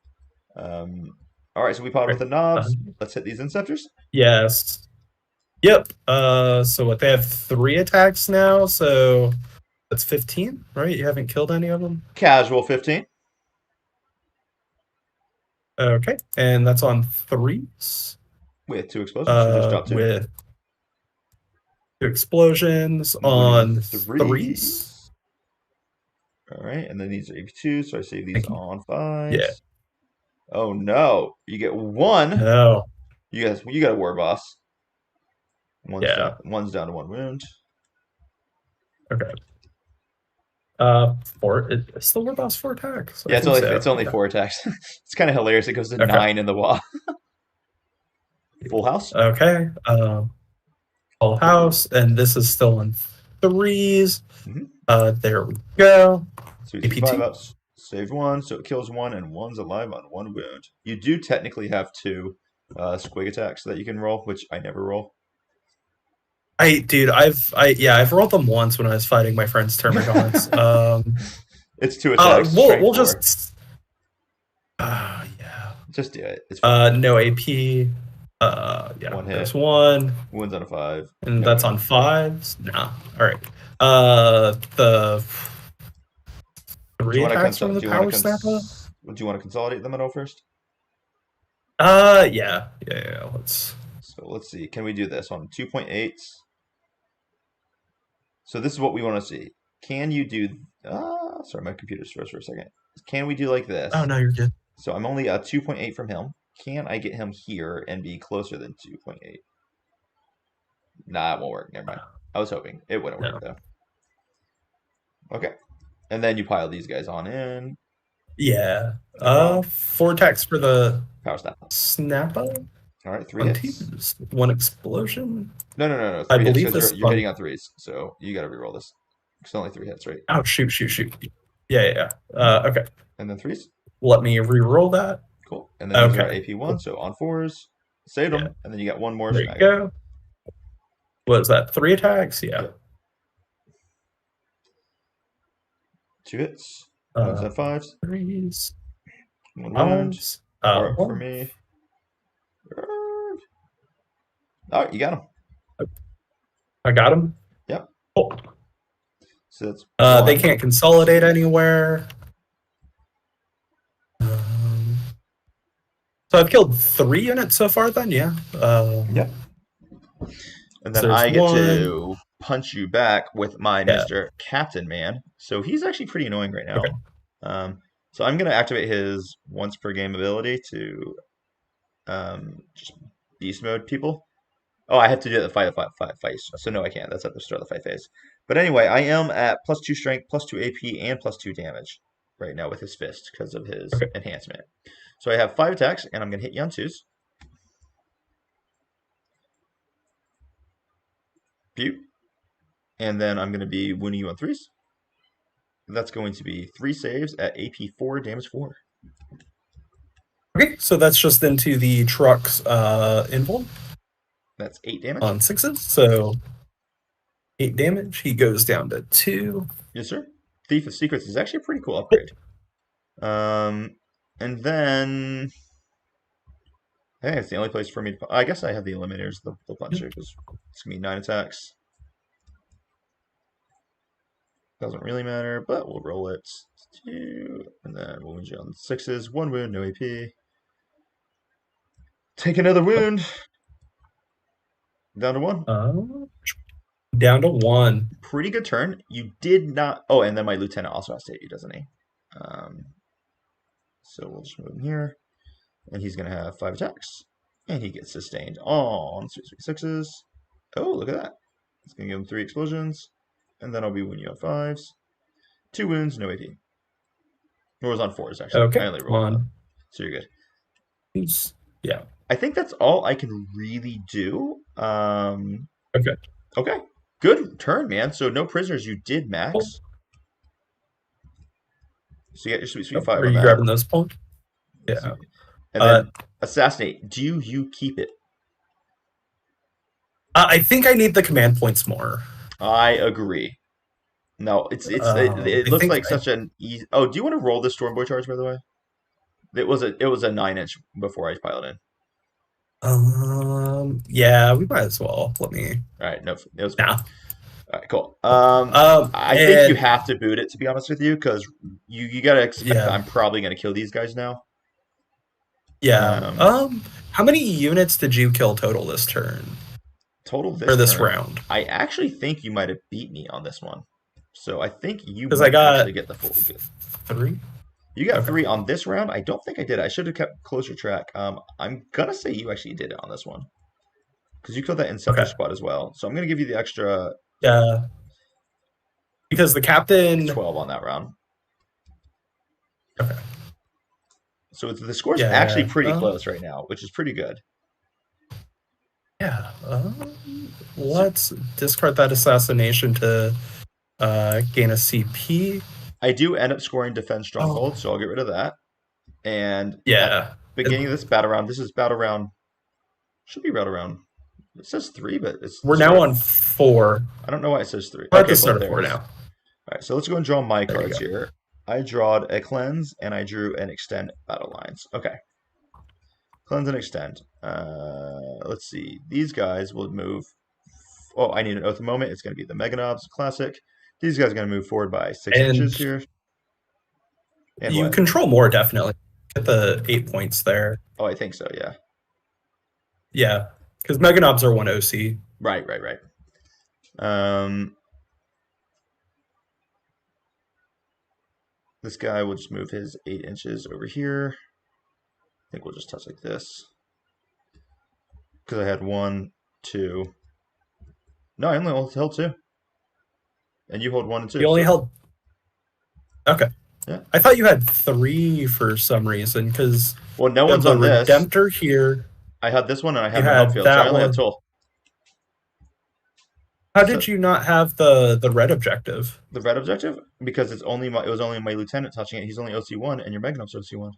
Speaker 1: All right, so we powered with the knobs. Let's hit these inceptors.
Speaker 2: Yes. Yep. So what, they have 3 attacks now, so that's 15, right? You haven't killed any of them?
Speaker 1: Casual 15.
Speaker 2: Okay, and that's on 3s.
Speaker 1: With 2 explosions. So just drop 2.
Speaker 2: 2 explosions on 3s.
Speaker 1: All right, and then these are AP2, so I save these
Speaker 2: Thank you.
Speaker 1: on 5s.
Speaker 2: Yeah.
Speaker 1: Oh no, you get 1.
Speaker 2: No.
Speaker 1: You got a war boss.
Speaker 2: Yeah.
Speaker 1: One's down to 1 wound.
Speaker 2: Okay. 4. It's the war boss 4 attacks.
Speaker 1: Yeah, it's only
Speaker 2: Yeah.
Speaker 1: 4 attacks. It's kind of hilarious. It goes to
Speaker 2: Okay.
Speaker 1: 9 in the wall. Full house.
Speaker 2: Okay. Full house, and this is still in 3s. There we go.
Speaker 1: So we take 5 ups, saved 1, so it kills 1, and 1's alive on 1 wound. You do technically have 2 squig attacks that you can roll, which I never roll.
Speaker 2: I've rolled them once when I was fighting my friend's termagants.
Speaker 1: It's 2 attacks.
Speaker 2: We'll just yeah.
Speaker 1: Just do it. It's fine.
Speaker 2: No AP. Yeah.
Speaker 1: 1 hit.
Speaker 2: There's 1.
Speaker 1: Wounds on a 5.
Speaker 2: And that's on 5s? Nah. Alright. The 3 attacks from the power snapper?
Speaker 1: Do you want to consolidate them at all first?
Speaker 2: Yeah.
Speaker 1: So let's see. Can we do this on 2.8? So this is what we want to see. Can you do... sorry, my computer's froze for a second. Can we do like this?
Speaker 2: Oh, no, you're good.
Speaker 1: So I'm only 2.8 from him. Can I get him here and be closer than 2.8? Nah, it won't work. Never mind. I was hoping. It wouldn't work, though. Okay. And then you pile these guys on in.
Speaker 2: Yeah. 4 attacks for the
Speaker 1: power
Speaker 2: snapper.
Speaker 1: All right, 3 hits.
Speaker 2: 1 explosion.
Speaker 1: No. 3
Speaker 2: I
Speaker 1: hits
Speaker 2: believe
Speaker 1: because you're hitting on 3s, so you got to reroll this. It's only 3 hits, right?
Speaker 2: Oh, shoot. Yeah. Okay.
Speaker 1: And then 3s.
Speaker 2: Let me reroll that.
Speaker 1: Cool. And then these are AP1, so on 4s. Saved them, and then you got 1 more.
Speaker 2: There you go. What is that? 3 attacks? Yeah.
Speaker 1: 2 hits. One's at 5s.
Speaker 2: 3s.
Speaker 1: 1 wound. For me. Oh, you got him.
Speaker 2: I got him?
Speaker 1: Yep.
Speaker 2: Cool.
Speaker 1: So that's
Speaker 2: they can't consolidate anywhere. So I've killed 3 units so far then, yeah.
Speaker 1: Yep. And then I get to punch you back with my Mr. Captain Man. So he's actually pretty annoying right now.
Speaker 2: Okay.
Speaker 1: So I'm going to activate his once per game ability to just beast mode people. Oh, I have to do it at the fight. So no, I can't. That's at the start of the fight phase. But anyway, I am at +2 strength, +2 AP, and +2 damage right now with his fist because of his enhancement. So I have 5 attacks, and I'm going to hit you on 2s. Pew. And then I'm going to be wounding you on 3s. That's going to be 3 saves at AP 4, damage 4.
Speaker 2: Okay, so that's just into the truck's invuln.
Speaker 1: That's 8 damage.
Speaker 2: On 6s, so 8 damage. He goes down to 2.
Speaker 1: Yes, sir. Thief of Secrets is actually a pretty cool upgrade. And then I think it's the only place for me to... I guess I have the Eliminators, the puncher, because it's going to be 9 attacks. Doesn't really matter, but we'll roll it. 2, and then we'll wound you on 6s. 1 wound, no AP. Take another wound. Down to 1.
Speaker 2: Down to 1.
Speaker 1: Pretty good turn. You did not... Oh, and then my lieutenant also has to hit you, doesn't he? So we'll just move him here. And he's going to have 5 attacks. And he gets sustained on 6s. Oh, look at that. It's going to give him 3 explosions. And then I'll be wounding you on 5s. 2 wounds, no AP. Or was on 4s, actually.
Speaker 2: Okay.
Speaker 1: I only rolled 1. So you're good.
Speaker 2: Yeah.
Speaker 1: I think that's all I can really do.
Speaker 2: Okay.
Speaker 1: Good turn, man. So no prisoners. You did max. Cool. So you got your sweet 5
Speaker 2: Are you grabbing those points? Yeah.
Speaker 1: And then assassinate. Do you keep it?
Speaker 2: I think I need the command points more.
Speaker 1: I agree. No, it looks like such an easy... Oh, do you want to roll the Stormboy charge, by the way? It was a 9-inch before I piled in.
Speaker 2: Yeah, we might as well. Let me.
Speaker 1: All right, no, it was.
Speaker 2: Nah.
Speaker 1: All right, cool. I think you have to boot it, to be honest with you, because you gotta expect that I'm probably gonna kill these guys now.
Speaker 2: Yeah. How many units did you kill total this turn?
Speaker 1: Total
Speaker 2: for this
Speaker 1: turn.
Speaker 2: round.
Speaker 1: I actually think you might have beat me on this one. So I think you
Speaker 2: Because
Speaker 1: might
Speaker 2: I got
Speaker 1: actually get the full.
Speaker 2: 3.
Speaker 1: You got
Speaker 2: Okay.
Speaker 1: 3 on this round. I don't think I did. I should have kept closer track. I'm gonna say you actually did it on this one because you killed that Inceptor squad as well. So I'm gonna give you the extra.
Speaker 2: Yeah. Because the captain
Speaker 1: 12 on that round.
Speaker 2: Okay.
Speaker 1: So the score's actually pretty close right now, which is pretty good.
Speaker 2: Yeah. Let's discard that assassination to gain a CP.
Speaker 1: I do end up scoring defense stronghold, so I'll get rid of that. And
Speaker 2: yeah,
Speaker 1: beginning of this battle round, this is battle round. Should be battle round. It says 3, but
Speaker 2: we're now on 4.
Speaker 1: I don't know why it says 3.
Speaker 2: We're at the start of 4 now.
Speaker 1: All right, so let's go and draw my cards here. I drawed a cleanse and I drew an extend battle lines. Okay. Cleanse and extend. Let's see. These guys will move. Oh, I need an oath of moment. It's going to be the Meganobs Classic. These guys are going to move forward by 6 inches here.
Speaker 2: And you control more, definitely. Get the 8 points there.
Speaker 1: Oh, I think so, yeah.
Speaker 2: Yeah, because Meganobs are 1 OC.
Speaker 1: Right. This guy will just move his 8 inches over here. I think we'll just touch like this. Because I had 1, 2. No, I only held 2. And you hold 1 and 2.
Speaker 2: You only held. Okay.
Speaker 1: Yeah.
Speaker 2: I thought you had 3 for some reason, because.
Speaker 1: Well, no one's on this.
Speaker 2: Redemptor here.
Speaker 1: I had this one and I had my outfield, so I only have 12.
Speaker 2: How did you not have the red objective?
Speaker 1: The red objective? Because it was only my lieutenant touching it. He's only OC1 and your Magnum's OC1.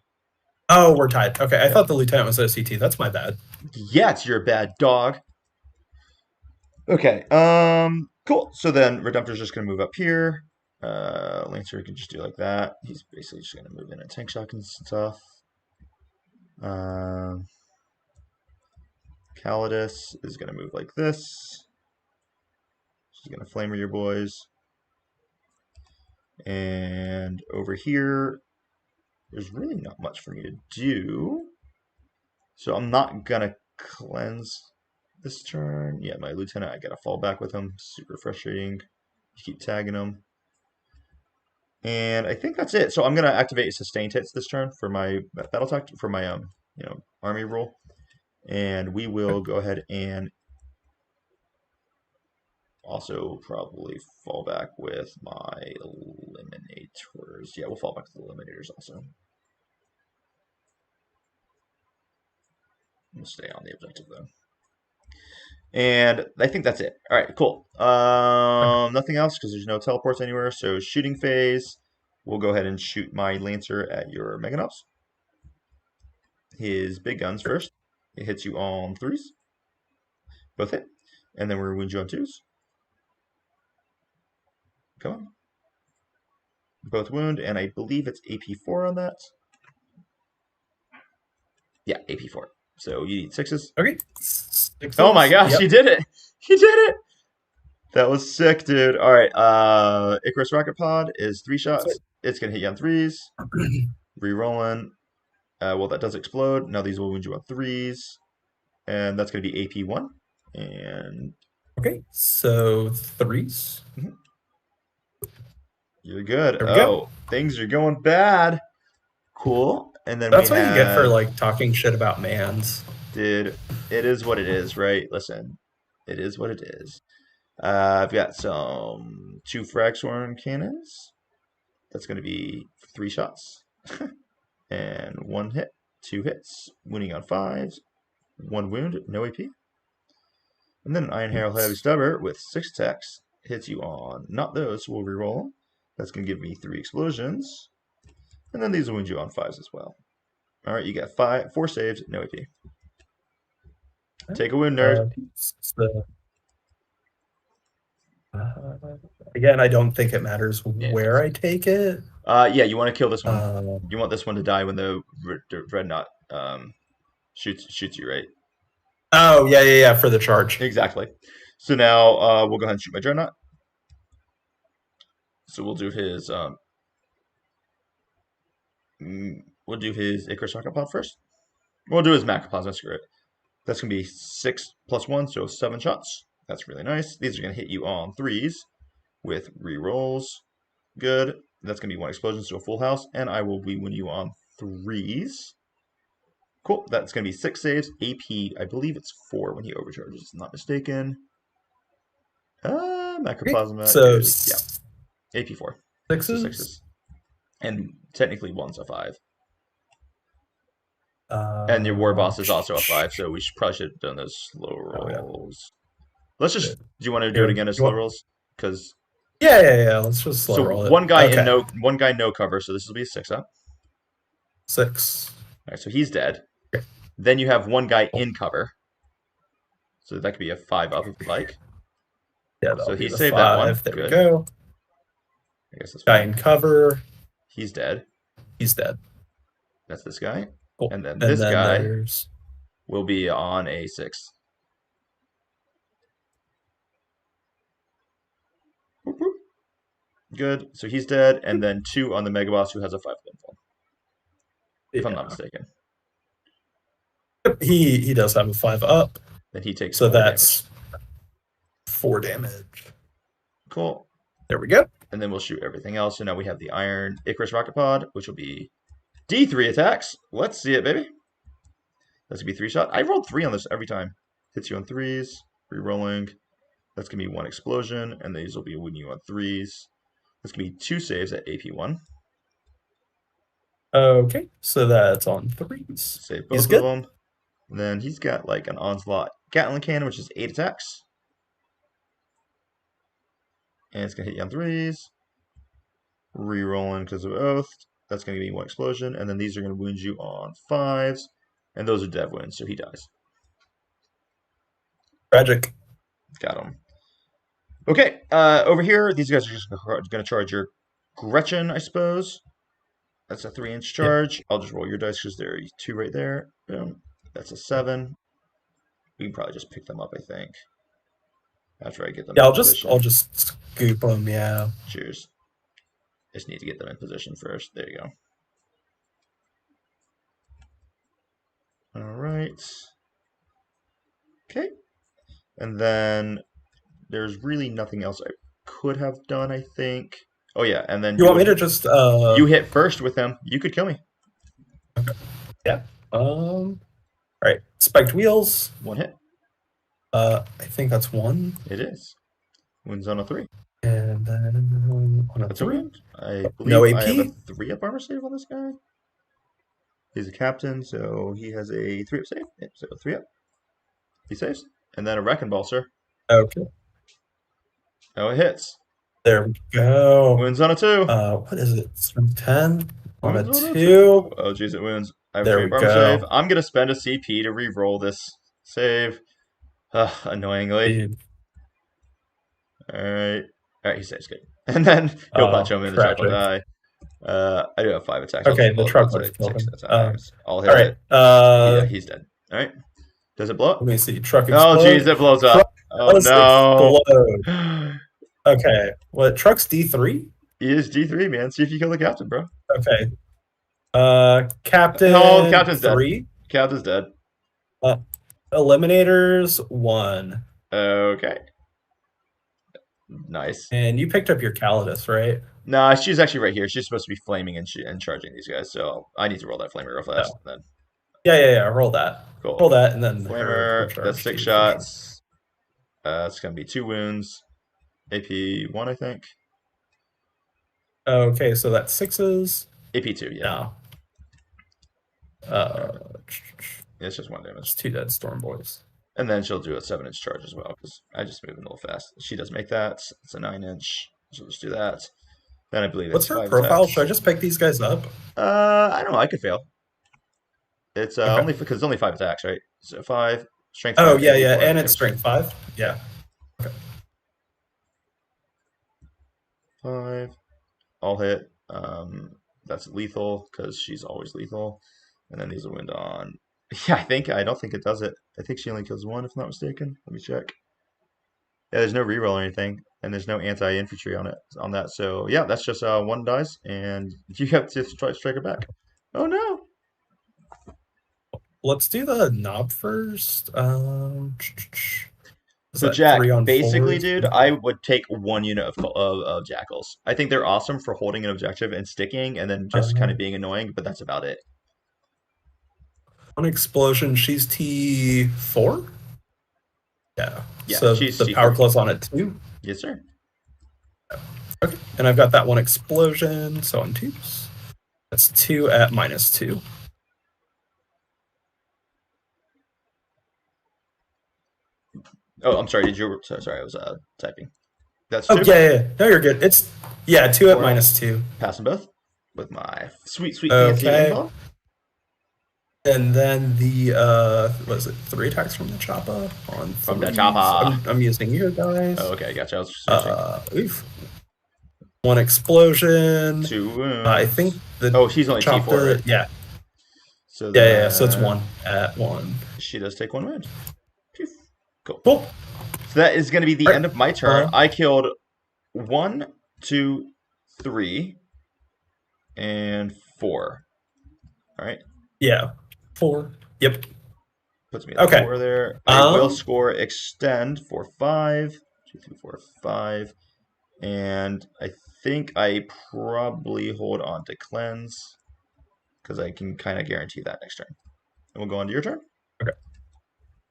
Speaker 2: Oh, we're tied. Okay, I thought the lieutenant was OCT. That's my bad.
Speaker 1: Yeah, it's your bad dog. Okay, cool. So then Redemptor's just going to move up here. Lancer can just do like that. He's basically just going to move in a tank shock and stuff. Calidus is going to move like this. She's going to flamer your boys. And over here, there's really not much for me to do. So I'm not going to cleanse this turn. Yeah, my lieutenant, I got to fall back with him. Super frustrating. You keep tagging him. And I think that's it. So I'm going to activate sustained hits this turn for my battle tactic, for my army rule. And we will go ahead and also probably fall back with my eliminators. Yeah, we'll fall back to the eliminators also. We'll stay on the objective though. And I think that's it. All right, cool. Nothing else because there's no teleports anywhere. So shooting phase, we'll go ahead and shoot my Lancer at your Meganobs. His big guns first. It hits you on 3s. Both hit. And then we'll wound you on 2s. Come on. Both wound, and I believe it's AP4 on that. Yeah, AP4. So you need 6s.
Speaker 2: Okay.
Speaker 1: 6s. Oh my gosh, you did it! You did it! That was sick, dude. All right, Icarus Rocket Pod is 3 shots. It's gonna hit you on 3s. Rerolling. Well, that does explode. Now these will wound you on 3s, and that's gonna be AP1. And
Speaker 2: okay, so 3s.
Speaker 1: Mm-hmm. You're good. Oh, things are going bad. Cool. And then
Speaker 2: that's what you get for like talking shit about mans.
Speaker 1: Dude, it is what it is, right? Listen, it is what it is. I've got some 2 Fragsworn cannons. That's going to be 3 shots. And 1 hit, 2 hits, wounding on 5s, 1 wound, no AP. And then an Iron Herald Heavy Stubber with 6 attacks hits you on not those, so we'll reroll. That's going to give me 3 explosions. And then these will wound you on 5s as well. All right, you got 4 saves, no AP. Take a wound, nerd.
Speaker 2: Again, I don't think it matters where I take it.
Speaker 1: Yeah, you want to kill this one. You want this one to die when the Dreadnought shoots you, right?
Speaker 2: Oh, yeah, for the charge.
Speaker 1: Exactly. So now we'll go ahead and shoot my Dreadnought. So we'll do his Icarus Rocket Pod first. We'll do his Macroplasma, screw it. That's going to be 6 plus 1, so 7 shots. That's really nice. These are going to hit you on 3s with rerolls. Good. That's going to be 1 explosion, so a full house. And I will win you on 3s. Cool. That's going to be 6 saves. AP, I believe it's 4 when he overcharges, if I'm not mistaken. Macroplasma
Speaker 2: So
Speaker 1: is, yeah, AP 4.
Speaker 2: Sixes?
Speaker 1: So 6s. And technically 1's a 5. And your war boss is also a 5, so we probably should have done those slow rolls. Let's just. Do you want to do it again as slow rolls? Because
Speaker 2: yeah. Let's just slow roll it.
Speaker 1: One guy no cover, so this will be a 6 up.
Speaker 2: 6.
Speaker 1: All right, so he's dead. Okay. Then you have one guy in cover, so that could be a 5 up if you like.
Speaker 2: Yeah,
Speaker 1: so he saved that one.
Speaker 2: There we go.
Speaker 1: I guess that's
Speaker 2: guy in cover.
Speaker 1: He's dead.
Speaker 2: He's dead.
Speaker 1: That's this guy.
Speaker 2: Cool.
Speaker 1: And then this guy will be on a 6. Good. So he's dead, and then 2 on the Mega Boss who has a 5 windfall. If I'm not mistaken.
Speaker 2: He does have a 5 up.
Speaker 1: Then he takes.
Speaker 2: So that's 4 damage.
Speaker 1: Cool.
Speaker 2: There we go.
Speaker 1: And then we'll shoot everything else. So now we have the Iron Icarus Rocket Pod, which will be D3 attacks. Let's see it, baby. That's going to be 3 shot. I rolled 3 on this every time. Hits you on 3s. Rerolling. That's going to be 1 explosion. And these will be winning you on 3s. That's going to be 2 saves at AP1.
Speaker 2: Okay. So that's on 3s.
Speaker 1: Save both of them. And then he's got like an Onslaught Gatling Cannon, which is 8 attacks. And it's going to hit you on 3s. Rerolling because of Oath. That's going to be 1 explosion. And then these are going to wound you on 5s. And those are dev wounds, so he dies.
Speaker 2: Tragic.
Speaker 1: Got him. Okay, over here, these guys are just going to charge your Gretchen, I suppose. That's a 3-inch charge. Yep. I'll just roll your dice because there are 2 right there. Boom. That's a 7. We can probably just pick them up, I think. After I get them.
Speaker 2: Yeah, I'll just scoop them. Yeah.
Speaker 1: Cheers. Just need to get them in position first. There you go. All right. Okay. And then there's really nothing else I could have done, I think. Oh yeah, and then
Speaker 2: you want me to just
Speaker 1: you hit first with him. You could kill me.
Speaker 2: Okay. Yeah. All right. Spiked wheels.
Speaker 1: 1 hit.
Speaker 2: I think that's 1.
Speaker 1: It is. Wounds on a 3.
Speaker 2: And then on a 3.
Speaker 1: I believe
Speaker 2: no AP.
Speaker 1: I have a 3 up armor save on this guy. He's a captain, so he has a 3 up save. Yeah, so 3 up. He saves. And then a Wrecking Ball, sir.
Speaker 2: Okay.
Speaker 1: Oh, it hits.
Speaker 2: There we go.
Speaker 1: Wounds on a 2.
Speaker 2: What is it? 10 on a 2.
Speaker 1: Oh, jeez, it wounds. I have
Speaker 2: there
Speaker 1: 3
Speaker 2: we
Speaker 1: armor
Speaker 2: go.
Speaker 1: save. I'm going to spend a CP to re-roll this save. Annoyingly.
Speaker 2: Dude.
Speaker 1: Alright, he saves good. And then he'll punch him and the truck will die. I do have 5 attacks.
Speaker 2: Okay, the truck will kill him.
Speaker 1: I'll hit
Speaker 2: Alright.
Speaker 1: it. Yeah, he's dead. Alright. Does it blow up?
Speaker 2: Let me see. Truck explode.
Speaker 1: Oh, jeez, it blows up. Oh,
Speaker 2: no. Okay. What? Truck's D3?
Speaker 1: He is D3, man. See if you kill the captain, bro.
Speaker 2: Okay. Captain.
Speaker 1: Oh, captain's
Speaker 2: 3.
Speaker 1: Dead. Captain's dead.
Speaker 2: Eliminators 1.
Speaker 1: Okay. Nice.
Speaker 2: And you picked up your Calidus, right?
Speaker 1: Nah, she's actually right here. She's supposed to be flaming and charging these guys, so I need to roll that flamer real fast.
Speaker 2: No.
Speaker 1: Then.
Speaker 2: Yeah. Roll that.
Speaker 1: Cool.
Speaker 2: Roll that, and then
Speaker 1: flamer. That's 6 shots. It's gonna be 2 wounds. AP 1, I think.
Speaker 2: Okay, so that's 6s.
Speaker 1: AP 2, yeah.
Speaker 2: No.
Speaker 1: It's just 1 damage.
Speaker 2: It's 2 dead Storm Boys.
Speaker 1: And then she'll do a 7-inch charge as well, because I just moved a little fast. She does make that. It's a 9-inch. She'll just do that. Then I believe
Speaker 2: what's her profile? Attacks. Should I just pick these guys up?
Speaker 1: I don't know. I could fail. It's only because it's only 5 attacks, right? So 5 strength.
Speaker 2: Oh 5, yeah, and it's strength 5. Yeah. Okay.
Speaker 1: 5. All hit. That's lethal because she's always lethal. And then these will wind on. Yeah, I don't think it does it. I think she only kills 1, if I'm not mistaken. Let me check. Yeah, there's no reroll or anything, and there's no anti-infantry on that. So yeah, that's just 1 dice, and you have to try to strike it back. Oh no!
Speaker 2: let's do the knob first. Is
Speaker 1: So
Speaker 2: that
Speaker 1: Jack,
Speaker 2: 3 on
Speaker 1: basically,
Speaker 2: 4s?
Speaker 1: dude, I would take 1 unit of jackals. I think they're awesome for holding an objective and sticking, and then just kind of being annoying. But that's about it.
Speaker 2: One explosion. She's T4. Yeah.
Speaker 1: Yeah,
Speaker 2: So
Speaker 1: she's
Speaker 2: the power
Speaker 1: T3.
Speaker 2: claw's on it too.
Speaker 1: Yes, sir.
Speaker 2: Okay. And I've got that one explosion. So on 2s. That's 2 at -2.
Speaker 1: Oh, I'm sorry. Sorry, I was typing. That's
Speaker 2: Oh,
Speaker 1: 2.
Speaker 2: yeah. No, you're good. It's 2 at
Speaker 1: Four.
Speaker 2: -2.
Speaker 1: Passing both with my sweet fancy info.
Speaker 2: And then the was it 3 attacks from the chopper on
Speaker 1: From the
Speaker 2: 3s?
Speaker 1: chopper.
Speaker 2: I'm using your guys.
Speaker 1: Oh, okay, gotcha. I was searching.
Speaker 2: Oof. 1 explosion.
Speaker 1: 2 wounds.
Speaker 2: I think the
Speaker 1: Oh, she's only T4,
Speaker 2: chopper.
Speaker 1: right?
Speaker 2: Yeah.
Speaker 1: So
Speaker 2: Yeah. So it's 1 at 1.
Speaker 1: She does take 1 wound. Cool.
Speaker 2: Cool.
Speaker 1: So that is going to be the end of my turn.
Speaker 2: Uh-huh.
Speaker 1: I killed 1, 2, 3, and 4. All right.
Speaker 2: Yeah. 4. Yep.
Speaker 1: Puts me at
Speaker 2: Okay.
Speaker 1: 4 there. I will score extend for 5. 2, 3, 4, 5. And I think I probably hold on to cleanse because I can kind of guarantee that next turn. And we'll go on to your turn.
Speaker 2: Okay.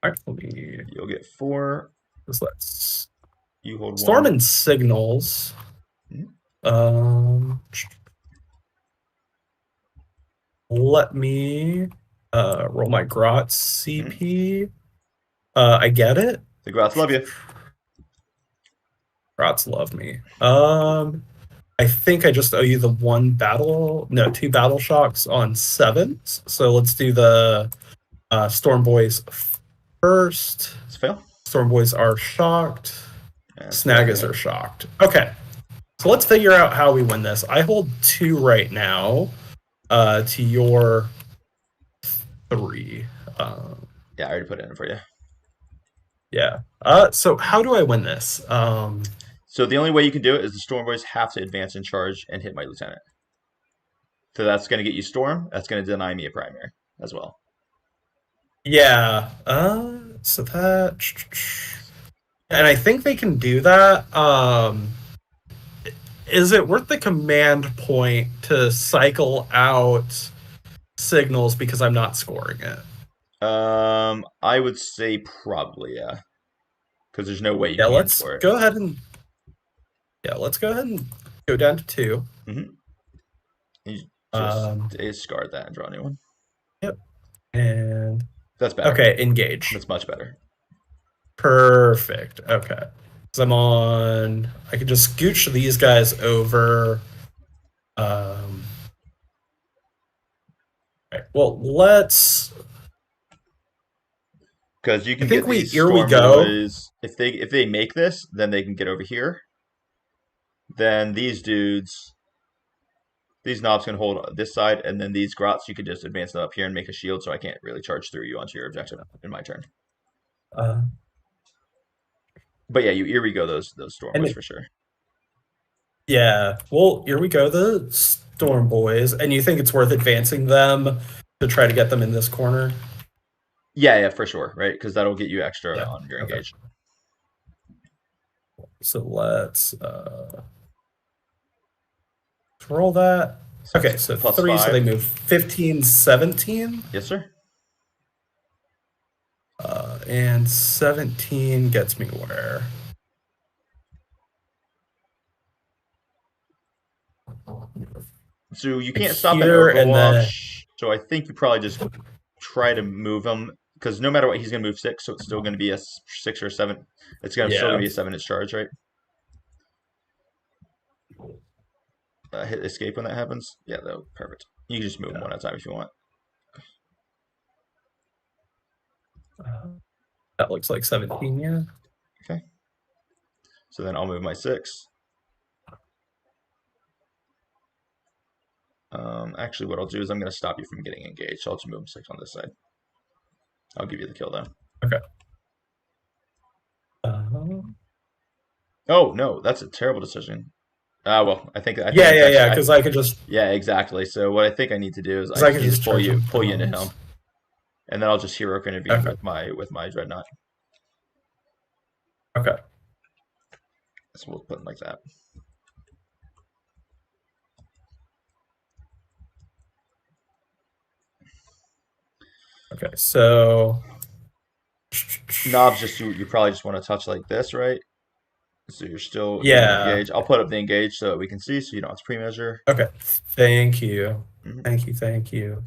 Speaker 2: All right. Let me.
Speaker 1: You'll get 4.
Speaker 2: Let's.
Speaker 1: You hold
Speaker 2: Storm
Speaker 1: 1.
Speaker 2: and signals.
Speaker 1: Mhm.
Speaker 2: Let me roll my Grot CP. I get it.
Speaker 1: The Grots love you.
Speaker 2: Grots love me. I think I just owe you the 2 battle shocks on 7s. So let's do the Storm Boys first.
Speaker 1: It's a fail.
Speaker 2: Storm Boys are shocked.
Speaker 1: And
Speaker 2: Snaggers are shocked. Okay. So let's figure out how we win this. I hold 2 right now to your 3.
Speaker 1: Yeah, I already put it in for you.
Speaker 2: Yeah. So how do I win this?
Speaker 1: So the only way you can do it is the Storm Boys have to advance and charge and hit my lieutenant. So that's going to get you Storm. That's going to deny me a primary as well.
Speaker 2: Yeah. So that, and I think they can do that. Is it worth the command point to cycle out signals because I'm not scoring it?
Speaker 1: I would say probably, yeah. Because there's no way you can
Speaker 2: let's
Speaker 1: score it.
Speaker 2: go ahead and let's go ahead and go down to 2.
Speaker 1: Mm-hmm. You just discard that and draw a new one.
Speaker 2: Yep. And
Speaker 1: that's better.
Speaker 2: Okay, engage.
Speaker 1: That's much better.
Speaker 2: Perfect. Okay. So I'm on. I can just scooch these guys over. Right. Well, let's.
Speaker 1: Because you can
Speaker 2: here we
Speaker 1: Storm
Speaker 2: go.
Speaker 1: Boys, if they make this, then they can get over here. Then these knobs can hold this side, and then these grots you could just advance them up here and make a shield, so I can't really charge through you onto your objective in my turn. But yeah, here we go. Those Storm Boys for sure.
Speaker 2: Yeah. Well, here we go. The Storm Boys, and you think it's worth advancing them to try to get them in this corner?
Speaker 1: Yeah, for sure, right? Because that'll get you extra on your engage.
Speaker 2: So let's roll that. Okay, so
Speaker 1: plus
Speaker 2: 3,
Speaker 1: 5.
Speaker 2: so they move 15, 17.
Speaker 1: Yes, sir.
Speaker 2: And 17 gets me where?
Speaker 1: So you can't stop
Speaker 2: here,
Speaker 1: an
Speaker 2: and then
Speaker 1: so I think you probably just try to move him, because no matter what, he's going to move 6, so it's still going to be a 6 or 7. It's still going to be a 7-inch charge, right? Hit escape when that happens. Yeah, though, perfect. You can just move them one at a time if you want.
Speaker 2: That looks like 17, yeah.
Speaker 1: Okay. So then I'll move my 6. Actually, what I'll do is I'm going to stop you from getting engaged. So I'll just move 6 on this side. I'll give you the kill, though.
Speaker 2: Okay.
Speaker 1: Oh, no, that's a terrible decision. Well, I think
Speaker 2: yeah, because I could just...
Speaker 1: Yeah, exactly. So what I think I need to do is I can just pull you into him. and then I'll just heroic intervene
Speaker 2: Okay.
Speaker 1: with my dreadnought.
Speaker 2: Okay.
Speaker 1: So we'll put them like that.
Speaker 2: Okay. So
Speaker 1: Knobs, just you probably just want to touch like this, right? So you're still
Speaker 2: yeah.
Speaker 1: engaged. I'll put up the engage so that we can see, so you don't have to pre-measure.
Speaker 2: Okay. Thank you.
Speaker 1: Mhm.
Speaker 2: Thank you. Thank you.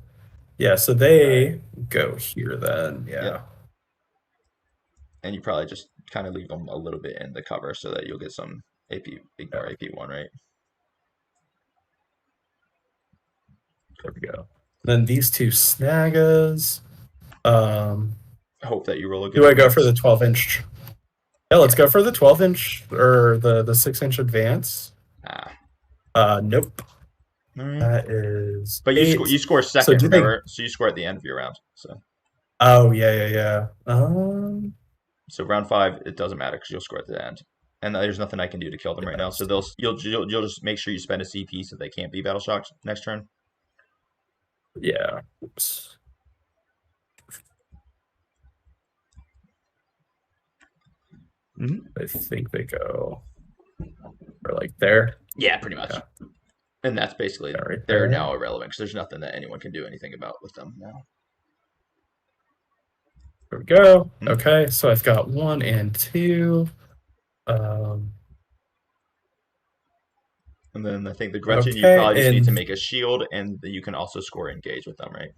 Speaker 2: Yeah. So they go here then. Yeah.
Speaker 1: Yep. And you probably just kind of leave them a little bit in the cover so that you'll get some AP, ignore AP1, right?
Speaker 2: There we go. Then these two snaggas.
Speaker 1: Hope that you roll a good
Speaker 2: Do I go for
Speaker 1: advance.
Speaker 2: the 12-inch? Yeah, let's go for the 12-inch or the 6-inch advance. Nope.
Speaker 1: Right.
Speaker 2: That is.
Speaker 1: But you score second,
Speaker 2: So
Speaker 1: remember? So you score at the end of your round. So.
Speaker 2: Oh yeah.
Speaker 1: So round 5, it doesn't matter because you'll score at the end, and there's nothing I can do to kill them right now. So you'll just make sure you spend a CP so they can't be battle shocked next turn.
Speaker 2: Yeah. Oops. I think they go or like there.
Speaker 1: Yeah, pretty much.
Speaker 2: Yeah.
Speaker 1: And that's basically they're now irrelevant because there's nothing that anyone can do anything about with them now.
Speaker 2: There we go. Okay, so I've got 1 and 2.
Speaker 1: And then I think the Gretchen, you probably just need to make a shield, and you can also score engage with them, right?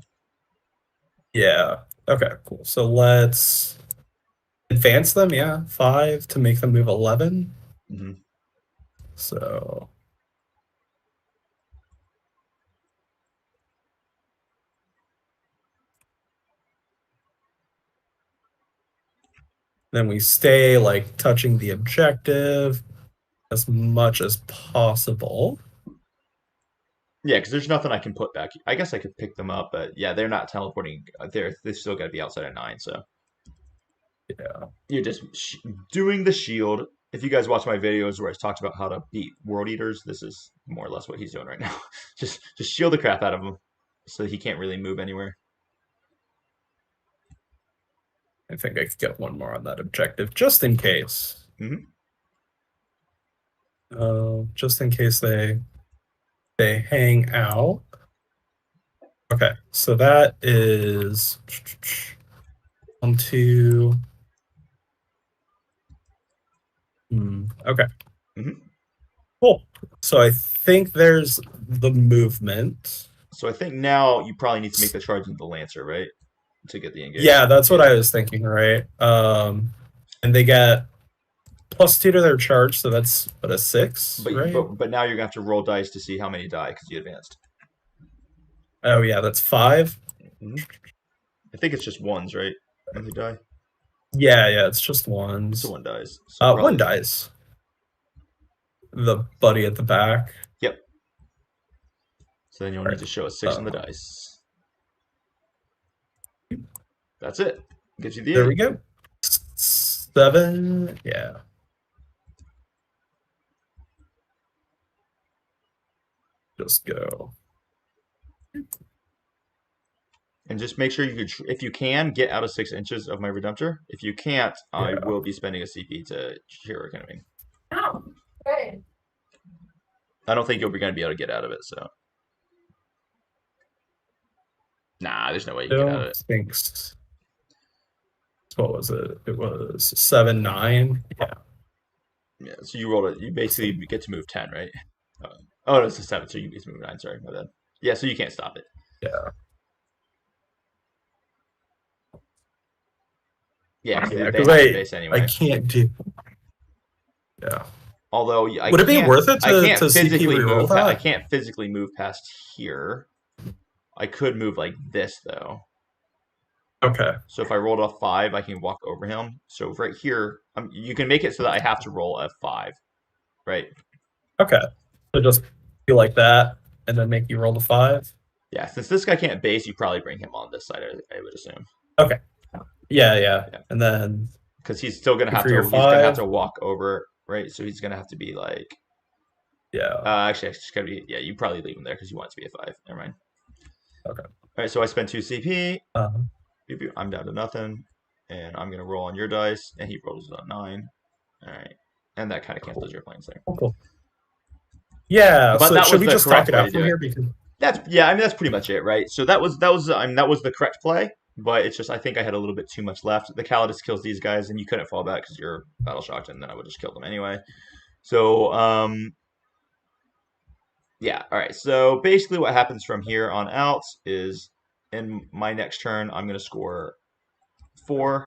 Speaker 2: Yeah. Okay, cool. So let's advance them, yeah. 5 to make them move 11.
Speaker 1: Mm-hmm.
Speaker 2: So then we stay like touching the objective as much as possible.
Speaker 1: Yeah, because there's nothing I can put back. I guess I could pick them up, but yeah, they're not teleporting. They still got to be outside at 9. So
Speaker 2: yeah,
Speaker 1: you're just doing the shield. If you guys watch my videos where I talked about how to beat World Eaters, this is more or less what he's doing right now. just shield the crap out of him, so he can't really move anywhere.
Speaker 2: I think I could get 1 more on that objective just in case. Just in case they hang out. Okay, so that is 1, 2. Okay. Cool. So I think there's the movement.
Speaker 1: So I think now you probably need to make the charge into the Lancer, right? To get the engagement.
Speaker 2: Yeah, that's what I was thinking, right? And they get +2 to their charge, so that's what, a 6, right?
Speaker 1: But now you're gonna have to roll dice to see how many die because you advanced.
Speaker 2: Oh yeah, that's 5.
Speaker 1: I think it's just ones, right? When they die.
Speaker 2: Yeah, it's just ones.
Speaker 1: So 1 dies. So
Speaker 2: 1 dies. The buddy at the back.
Speaker 1: Yep. So then you'll need to show a 6 on the dice. That's it. Gives you the 8.
Speaker 2: There we go. 7. Yeah. Just go.
Speaker 1: And just make sure you could, if you can, get out of 6 inches of my Redemptor. If you can't, I will be spending a CP to heroic intervene.
Speaker 3: Oh, good.
Speaker 1: I don't think you're going to be able to get out of it, so. Nah, there's no way you can get out of it.
Speaker 2: Thanks. What was it? It was 7, 9. Yeah.
Speaker 1: Yeah, so you rolled it. You basically get to move 10, right? Oh, no, it's a 7, so you get to move 9. Sorry, my bad. Yeah, so you can't stop it.
Speaker 2: Yeah.
Speaker 1: Yeah, because
Speaker 2: Yeah,
Speaker 1: they have the base anyway.
Speaker 2: I can't do. Yeah.
Speaker 1: Although
Speaker 2: would it be worth it to
Speaker 1: physically
Speaker 2: move that?
Speaker 1: I can't physically move past here. I could move like this though.
Speaker 2: Okay.
Speaker 1: So if I rolled a 5, I can walk over him. So right here, you can make it so that I have to roll a 5, right?
Speaker 2: Okay. So just be like that, and then make you roll the 5.
Speaker 1: Yeah, since this guy can't base, you probably bring him on this side. I would assume.
Speaker 2: Okay. Yeah. And then
Speaker 1: because he's still gonna have to. He's gonna have to walk over, right? So he's gonna have to be like.
Speaker 2: Yeah.
Speaker 1: Actually, it's gotta be. Yeah, you probably leave him there because you want it to be a 5. Never mind.
Speaker 2: Okay.
Speaker 1: All right, so I spent 2 CP. I'm down to nothing, and I'm gonna roll on your dice, and he rolls a 9. All right, and that kind of cancels your plans there.
Speaker 2: Cool. Yeah.
Speaker 1: But
Speaker 2: So
Speaker 1: that
Speaker 2: should
Speaker 1: was
Speaker 2: we
Speaker 1: the
Speaker 2: just talk
Speaker 1: correct
Speaker 2: it
Speaker 1: way to
Speaker 2: out
Speaker 1: do
Speaker 2: from
Speaker 1: it.
Speaker 2: here? Because
Speaker 1: That's pretty much it, right? So that was the correct play, but it's just I think I had a little bit too much left. The Calidus kills these guys, and you couldn't fall back because you're battle shocked, and then I would just kill them anyway. So yeah, all right. So basically, what happens from here on out is in my next turn, I'm gonna score 4,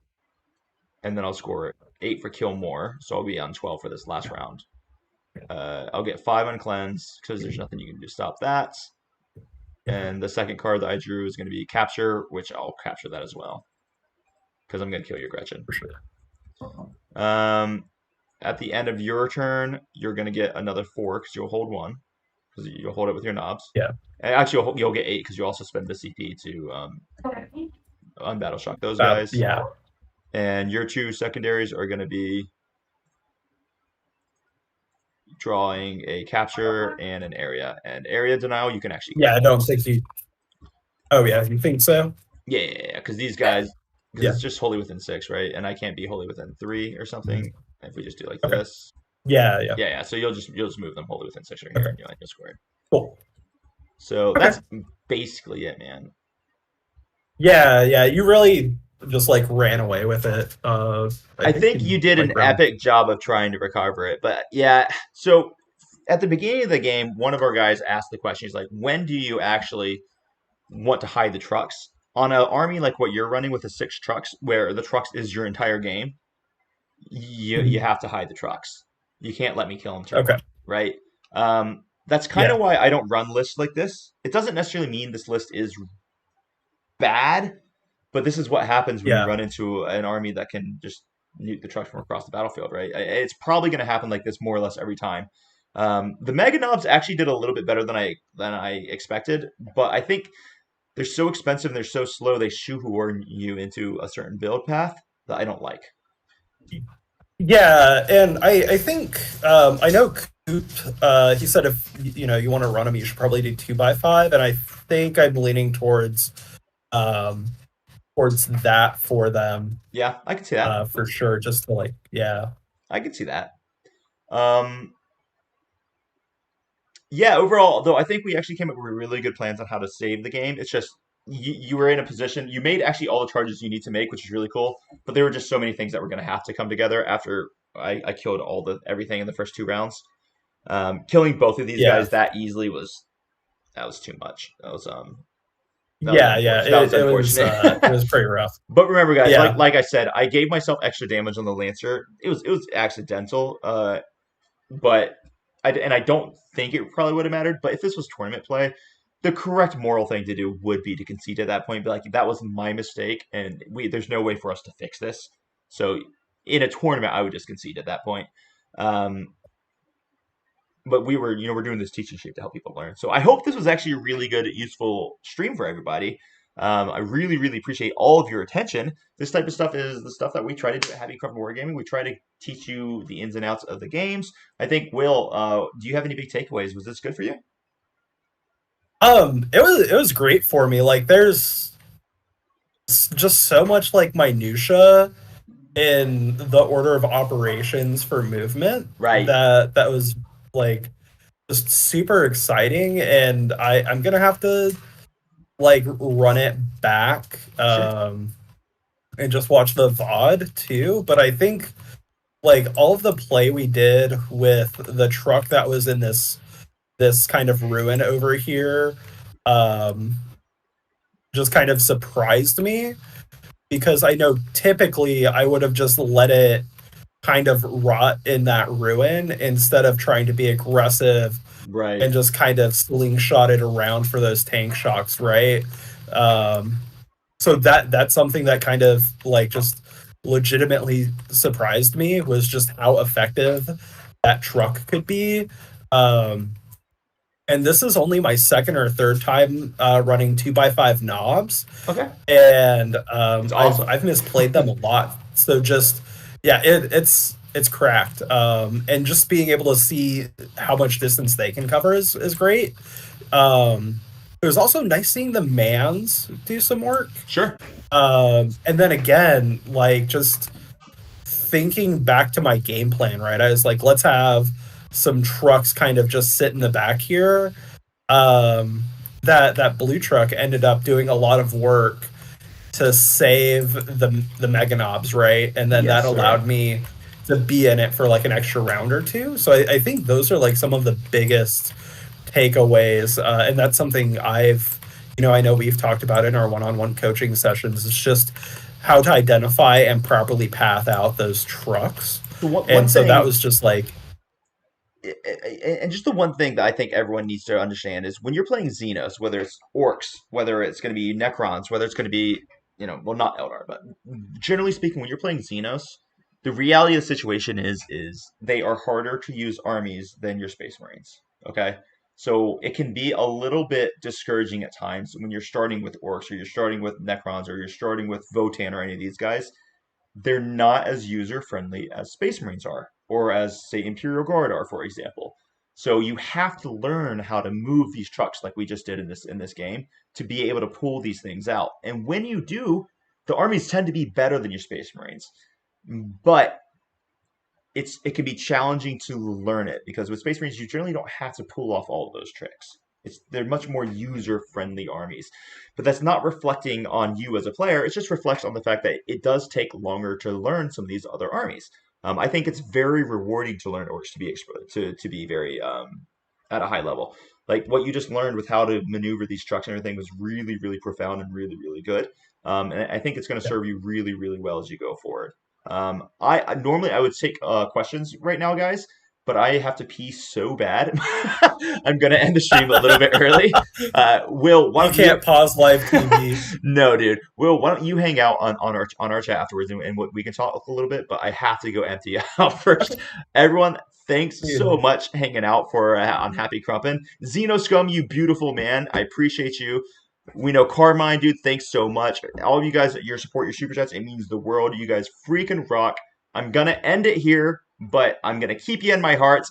Speaker 1: and then I'll score 8 for kill more, so I'll be on 12 for this last round. I'll get 5 on cleanse because there's nothing you can do to stop that. And the second card that I drew is going to be capture, which I'll capture that as well because I'm going to kill your Gretchen.
Speaker 2: for sure.
Speaker 1: At the end of your turn, you're going to get another 4 because you'll hold 1 because you'll hold it with your knobs.
Speaker 2: Yeah.
Speaker 1: And actually, you'll get 8 because you also spend the CP to unbattle shock those guys.
Speaker 2: Yeah.
Speaker 1: And your 2 secondaries are going to be drawing a capture and an area. And area denial, you can actually.
Speaker 2: Yeah, I don't think you. Oh yeah, you think so?
Speaker 1: Yeah, because these guys, because
Speaker 2: Yeah.
Speaker 1: it's just wholly within 6, right? And I can't be wholly within 3 or something. If we just do like this.
Speaker 2: Yeah.
Speaker 1: Yeah. So you'll just move them wholly within 6 right here, and you're like a square.
Speaker 2: Cool.
Speaker 1: So that's basically it, man.
Speaker 2: Yeah. You really just like ran away with it.
Speaker 1: I think you did an epic job of trying to recover it, but yeah. So at the beginning of the game, one of our guys asked the question. He's like, "When do you actually want to hide the trucks on an army like what you're running with the 6 trucks, where the trucks is your entire game? You have to hide the trucks. You can't let me kill them.
Speaker 2: Okay.
Speaker 1: Right? That's kind of why I don't run lists like this. It doesn't necessarily mean this list is bad, but this is what happens when you run into an army that can just nuke the trucks from across the battlefield, right? It's probably going to happen like this more or less every time. The Mega Knobs actually did a little bit better than I expected, but I think they're so expensive and they're so slow, they shoehorn you into a certain build path that I don't like.
Speaker 2: Yeah, and I think I know Coop. He said if you want to run them, you should probably do 2x5, and I think I'm leaning towards that for them.
Speaker 1: Yeah, I can see that
Speaker 2: for sure. Just to
Speaker 1: I can see that. Yeah, overall, though, I think we actually came up with really good plans on how to save the game. It's just you were in a position, you made actually all the charges you need to make, which is really cool. But there were just so many things that were going to have to come together after I killed everything in the first 2 rounds. Killing both of these guys that easily was too much. That was
Speaker 2: it was pretty rough.
Speaker 1: But remember, guys, like I said, I gave myself extra damage on the Lancer. It was accidental, but I don't think it probably would have mattered. But if this was tournament play, the correct moral thing to do would be to concede at that point. Be like, that was my mistake, and there's no way for us to fix this. So in a tournament, I would just concede at that point. But we're doing this teaching shape to help people learn. So I hope this was actually a really good, useful stream for everybody. I really, really appreciate all of your attention. This type of stuff is the stuff that we try to do at Happy Craft Wargaming. We try to teach you the ins and outs of the games. I think, Will, do you have any big takeaways? Was this good for you?
Speaker 2: It was great for me. Like, there's just so much like minutia in the order of operations for movement.
Speaker 1: Right.
Speaker 2: That was like just super exciting, and I'm gonna have to like run it back and just watch the VOD too. But I think like all of the play we did with the truck that was in this kind of ruin over here just kind of surprised me, because I know typically I would have just let it kind of rot in that ruin instead of trying to be aggressive,
Speaker 1: right,
Speaker 2: and just kind of slingshot it around for those tank shocks, right? So that's something that kind of like just legitimately surprised me, was just how effective that truck could be. And this is only my second or third time running 2x5 knobs.
Speaker 1: Okay.
Speaker 2: And
Speaker 1: awesome.
Speaker 2: I've misplayed them a lot. So just it's cracked. And just being able to see how much distance they can cover is great. It was also nice seeing the mans do some work.
Speaker 1: Sure.
Speaker 2: And then again, like just thinking back to my game plan, right? I was like, let's have some trucks kind of just sit in the back here. That blue truck ended up doing a lot of work to save the mega knobs, right? And then
Speaker 1: Yes,
Speaker 2: that
Speaker 1: sir.
Speaker 2: allowed me to be in it for like an extra round or two. So I think those are like some of the biggest takeaways, and that's something I know we've talked about in our one-on-one coaching sessions. It's just how to identify and properly path out those trucks.
Speaker 1: So one
Speaker 2: And so that
Speaker 1: thing,
Speaker 2: was just like,
Speaker 1: and just the one thing that I think everyone needs to understand is when you're playing Xenos, whether it's orcs, whether it's going to be Necrons, whether it's going to be, well, not Eldar, but generally speaking, when you're playing Xenos, the reality of the situation is they are harder to use armies than your Space Marines. Okay, so it can be a little bit discouraging at times when you're starting with orcs or you're starting with Necrons or you're starting with Votan or any of these guys. They're not as user friendly as Space Marines are, or as say Imperial Guard are, for example. So you have to learn how to move these trucks like we just did in this game to be able to pull these things out. And when you do, the armies tend to be better than your Space Marines. But it can be challenging to learn it because with Space Marines you generally don't have to pull off all of those tricks. They're much more user friendly armies, but that's not reflecting on you as a player. It just reflects on the fact that it does take longer to learn some of these other armies. I think it's very rewarding to learn orcs to be to be very at a high level. Like what you just learned with how to maneuver these trucks and everything was really really profound and really really good. And I think it's going to serve you really really well as you go forward. Normally I would take questions right now, guys, but I have to pee so bad. I'm gonna end the stream a little bit early. Will, why
Speaker 2: you
Speaker 1: don't you?
Speaker 2: can't pause live TV.
Speaker 1: No, dude. Will, why don't you hang out on our chat afterwards and we can talk a little bit? But I have to go empty out first. Everyone, thanks so
Speaker 2: Dude,
Speaker 1: much hanging out for on Happy Crumpin. Xeno Scum, you beautiful man. I appreciate you. We know Carmine, dude. Thanks so much. All of you guys, your support, your super chats, it means the world. You guys freaking rock. I'm gonna end it here, but I'm gonna keep you in my hearts.